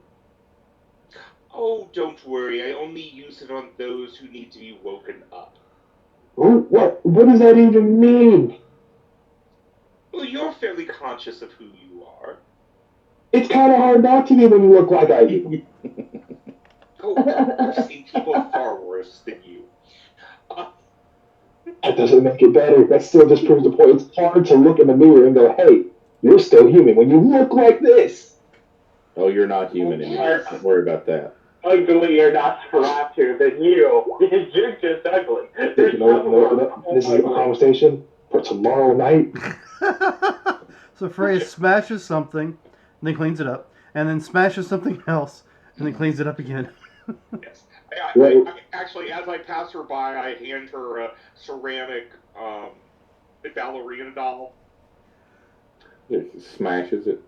Oh, don't worry. I only use it on those who need to be woken up. What does that even mean? Well, you're fairly conscious of who you are. It's kind of hard not to be when you look like I do. Oh, I've seen people far worse than you. That doesn't make it better. That still just proves the point. It's hard to look in the mirror and go, hey, you're still human when you look like this. Oh, you're not human anymore. Don't worry about that. Uglier Nosferatu than you. You're just ugly. There's This is a conversation for tomorrow night. So Freya smashes something, and then cleans it up, and then smashes something else, and then cleans it up again. Yes. Actually, as I pass her by, I hand her a ceramic ballerina doll. It smashes it.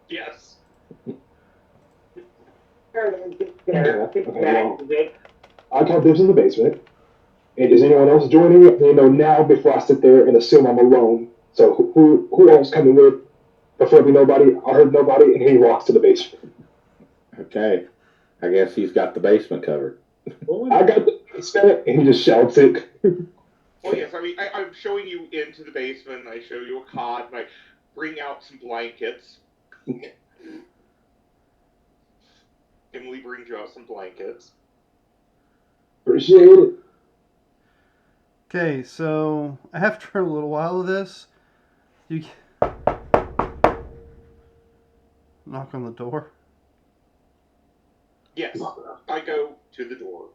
Yes. I call dibs in the basement. And is anyone else joining me? Now before I sit there and assume I'm alone. So who else coming with? Preferably nobody. I heard nobody, and he walks to the basement. Okay. I guess he's got the basement covered. I got the basement, and he just shouts it. Oh yes, I mean I'm showing you into the basement. I show you a cot, and I bring out some blankets. Emily brings you out some blankets. Appreciate it. Okay, so after a little while of this, you knock on the door. Yes, I go to the door.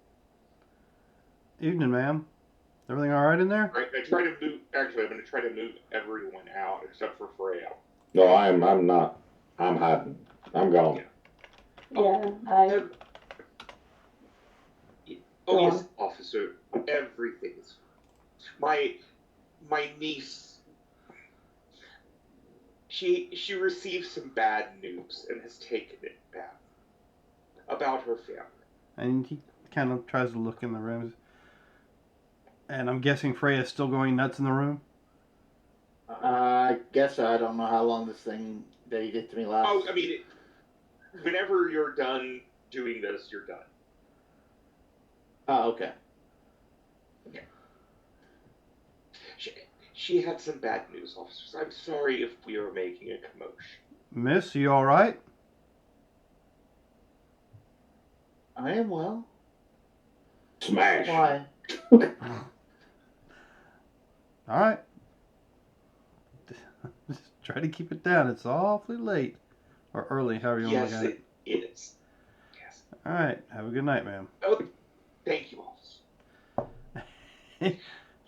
Evening, ma'am. Everything all right in there? Right, I try to move. Actually, I'm going to try to move everyone out except for Freya. No, I'm not. I'm hiding. I'm gone. Oh yes, officer. Everything's. My niece. She received some bad news and has taken it back about her family. And he kind of tries to look in the room. And I'm guessing Freya's still going nuts in the room? I guess I don't know how long this thing that you did to me lasts. Oh, I mean, whenever you're done doing this, you're done. Oh, okay. Okay. She had some bad news, officers. I'm sorry if we are making a commotion. Miss, you all right? I am well. Smash. Why? All right. Just try to keep it down. It's awfully late. Or early, however you want to look at it. Yes, it is. Yes. All right. Have a good night, ma'am. Oh, thank you, officer.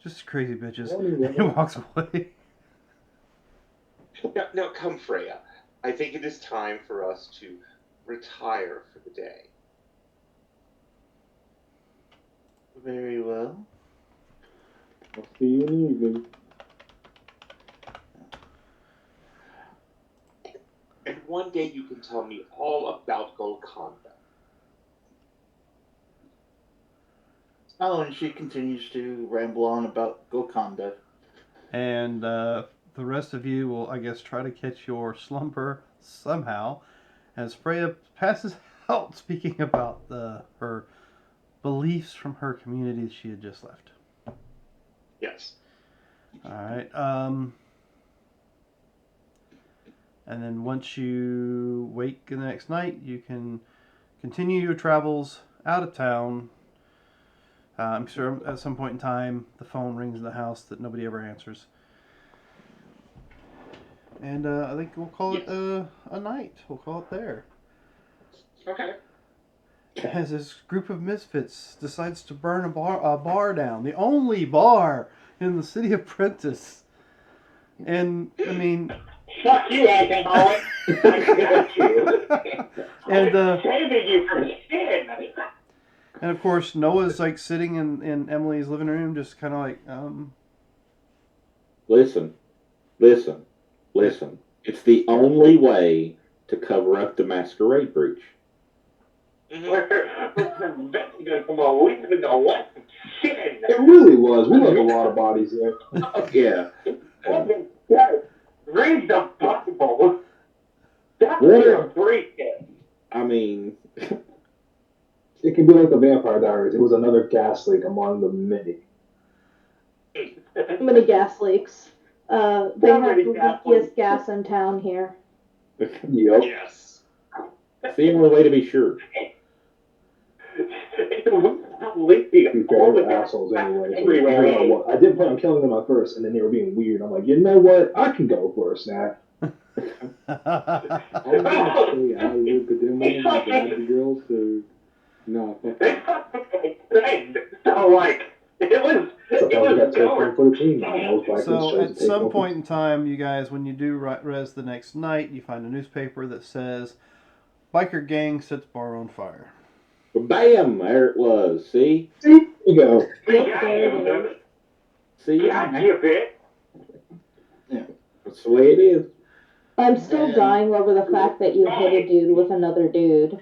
Just crazy bitches. And he walks away. Now, come, Freya. I think it is time for us to retire for the day. Very well. I'll see you in the evening. And one day you can tell me all about Golconda. Oh, and she continues to ramble on about Golconda. And the the rest of you will, I guess, try to catch your slumber somehow as Freya passes out speaking about her beliefs from her community she had just left. Yes. All right. And then once you wake the next night, you can continue your travels out of town. I'm sure at some point in time the phone rings in the house that nobody ever answers. And I think we'll call it a night. We'll call it there. Okay. As this group of misfits decides to burn a bar down, the only bar in the city of Prentice. And I mean, Fuck you, alcoholic. I got you. and I'm saving you from sin. and of course Noah's like sitting in Emily's living room, just kind of like Listen. It's the only way to cover up the masquerade breach. We're investigating a week ago. What sin? It really was. We left a lot of bodies there. Yeah. Guys, read the Bible. That's What? your break-in. I mean, It can be like the Vampire Diaries. It was another gas leak among the many. Many gas leaks. They So have many the gas leakiest leaks. gas in town here. Yep. Yes. it's the only way to be sure. Leaky. To be fair, they were assholes anyway. I didn't plan on killing them at first, and then they were being weird. I'm like, you know what? I can go for a snack. I was gonna say I would, but then one of them grabbed the girl, so no, fuck that. So like it was Taken for the team. And those bikers So chose to at take some over. point in time, you guys, when you do res the next night, you find a newspaper that says, "Biker gang sets bar on fire." Bam! There it was. See? There you go. See? God, you bit. That's the way it is. I'm still dying over the fact that you hit a dude with another dude.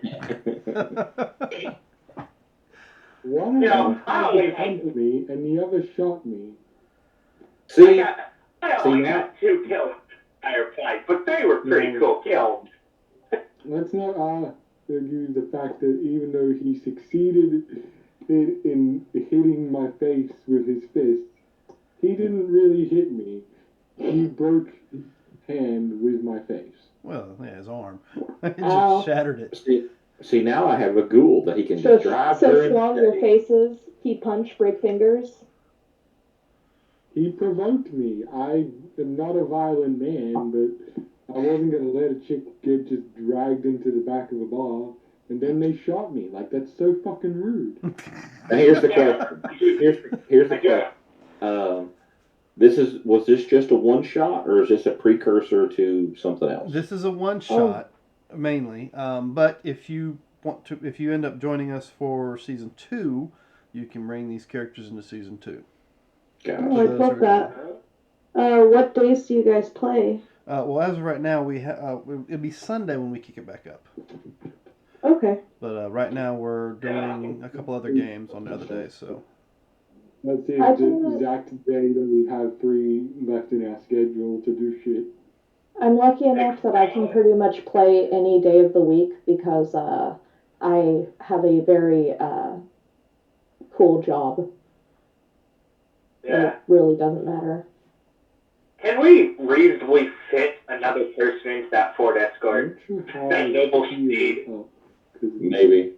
One You of know, them tried to punch me, and the other shot me. See? I only got 2 kills in the entire fight, but they were pretty cool kills. Let's not argue the fact that even though he succeeded in hitting my face with his fist, he didn't really hit me. He broke his hand with my face. Well, yeah, his arm. It Ow. just shattered it. See, now I have a ghoul that he can just drive So during strong the your day. faces, he punch, break fingers. He provoked me. I am not a violent man, but I wasn't gonna let a chick get just dragged into the back of a bar, and then they shot me. Like, that's so fucking rude. Now here's the question. Here's the question. Was this just a one shot, or is this a precursor to something else? This is a one shot, mainly. But if you end up joining us for season 2, you can bring these characters into season 2. Gotcha. Oh, I'd love that. What days do you guys play? Well, as of right now, it'll be Sunday when we kick it back up. Okay. But right now we're doing a couple other games on the other days, so. That's the I exact day that we have 3 left in our schedule to do shit. I'm lucky enough that I can pretty much play any day of the week because I have a very cool job. Yeah. It really doesn't matter. Can we reasonably fit another person into that Ford Escort? Aren't you That hard noble to speed. heal? 'Cause Maybe.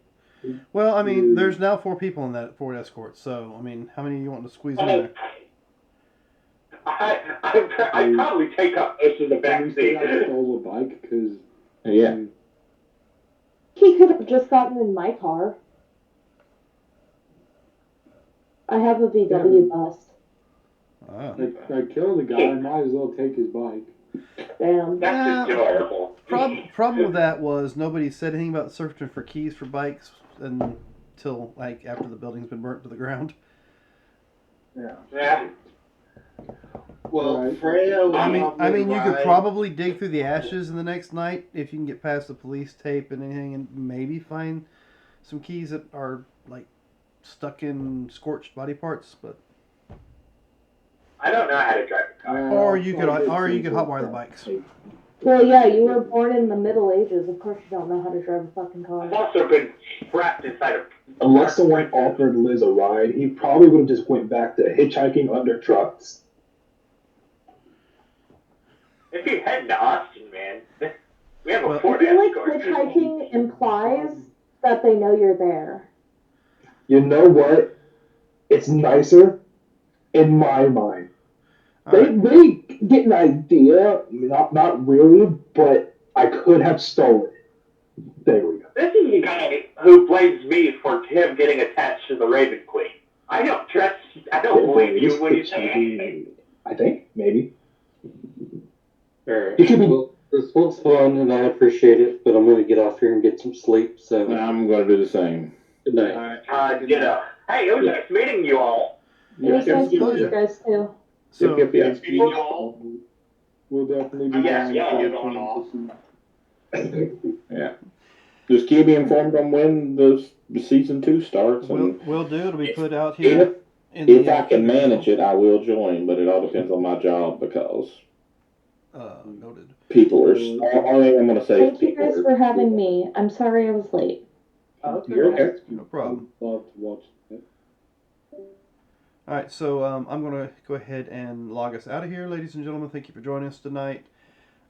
Well, I mean, there's now 4 people in that Ford Escort, so, I mean, how many you want to squeeze in there? I'd probably take up most of the Can we back say I seat. stole a bike? Because Yeah. He could have just gotten in my car. I have a VW bus. Oh. I killed a guy, I might as well take his bike. Damn. That's adorable. Problem with that was nobody said anything about searching for keys for bikes until like after the building's been burnt to the ground. Yeah. Well, Right. Freya will I mean, you could ride- probably dig through the ashes in the next night if you can get past the police tape and anything, and maybe find some keys that are like stuck in scorched body parts. But I don't know how to drive a car. Or you could hotwire the bikes. Well, yeah, you were born in the Middle Ages. Of course you don't know how to drive a fucking I've car. also been trapped inside of. Unless someone offered Liz a ride, he probably would have just went back to hitchhiking under trucks. If you're heading to Austin, man, we have a Well, Ford I feel like Escort. hitchhiking implies that they know you're there. You know what? It's nicer in my mind. They get an idea, not really, but I could have stolen it. There we go. This is the guy who blames me for him getting attached to the Raven Queen. I don't believe you when you say anything. I think, maybe. Alright. It could be. Well, this was fun, and I appreciate it, but I'm going to get off here and get some sleep, so I'm going to do the same. good night. Ditto. Hey, it was nice meeting you all. It was nice meeting pleasure. you guys too. So, Yep. Nice meeting you all. We'll definitely be Yes, down yeah, for get the on off. Yeah. Just keep me informed on when the season 2 starts. And we'll do. It'll be put out here. if I can manage it, I will join, but it all depends on my job because noted. people are. Only I'm going to say. Thank you guys for having me. I'm sorry I was late. You're okay. No problem. I'd love to watch it. All right, so I'm going to go ahead and log us out of here, ladies and gentlemen. Thank you for joining us tonight.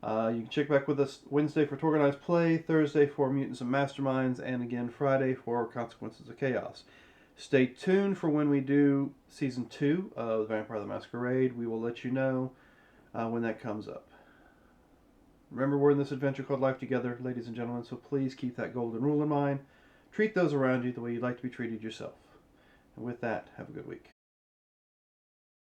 You can check back with us Wednesday for Organized Play, Thursday for Mutants and Masterminds, and again Friday for Consequences of Chaos. Stay tuned for when we do Season 2 of Vampire the Masquerade. We will let you know when that comes up. Remember, we're in this adventure called Life Together, ladies and gentlemen, so please keep that golden rule in mind. Treat those around you the way you'd like to be treated yourself. And with that, have a good week.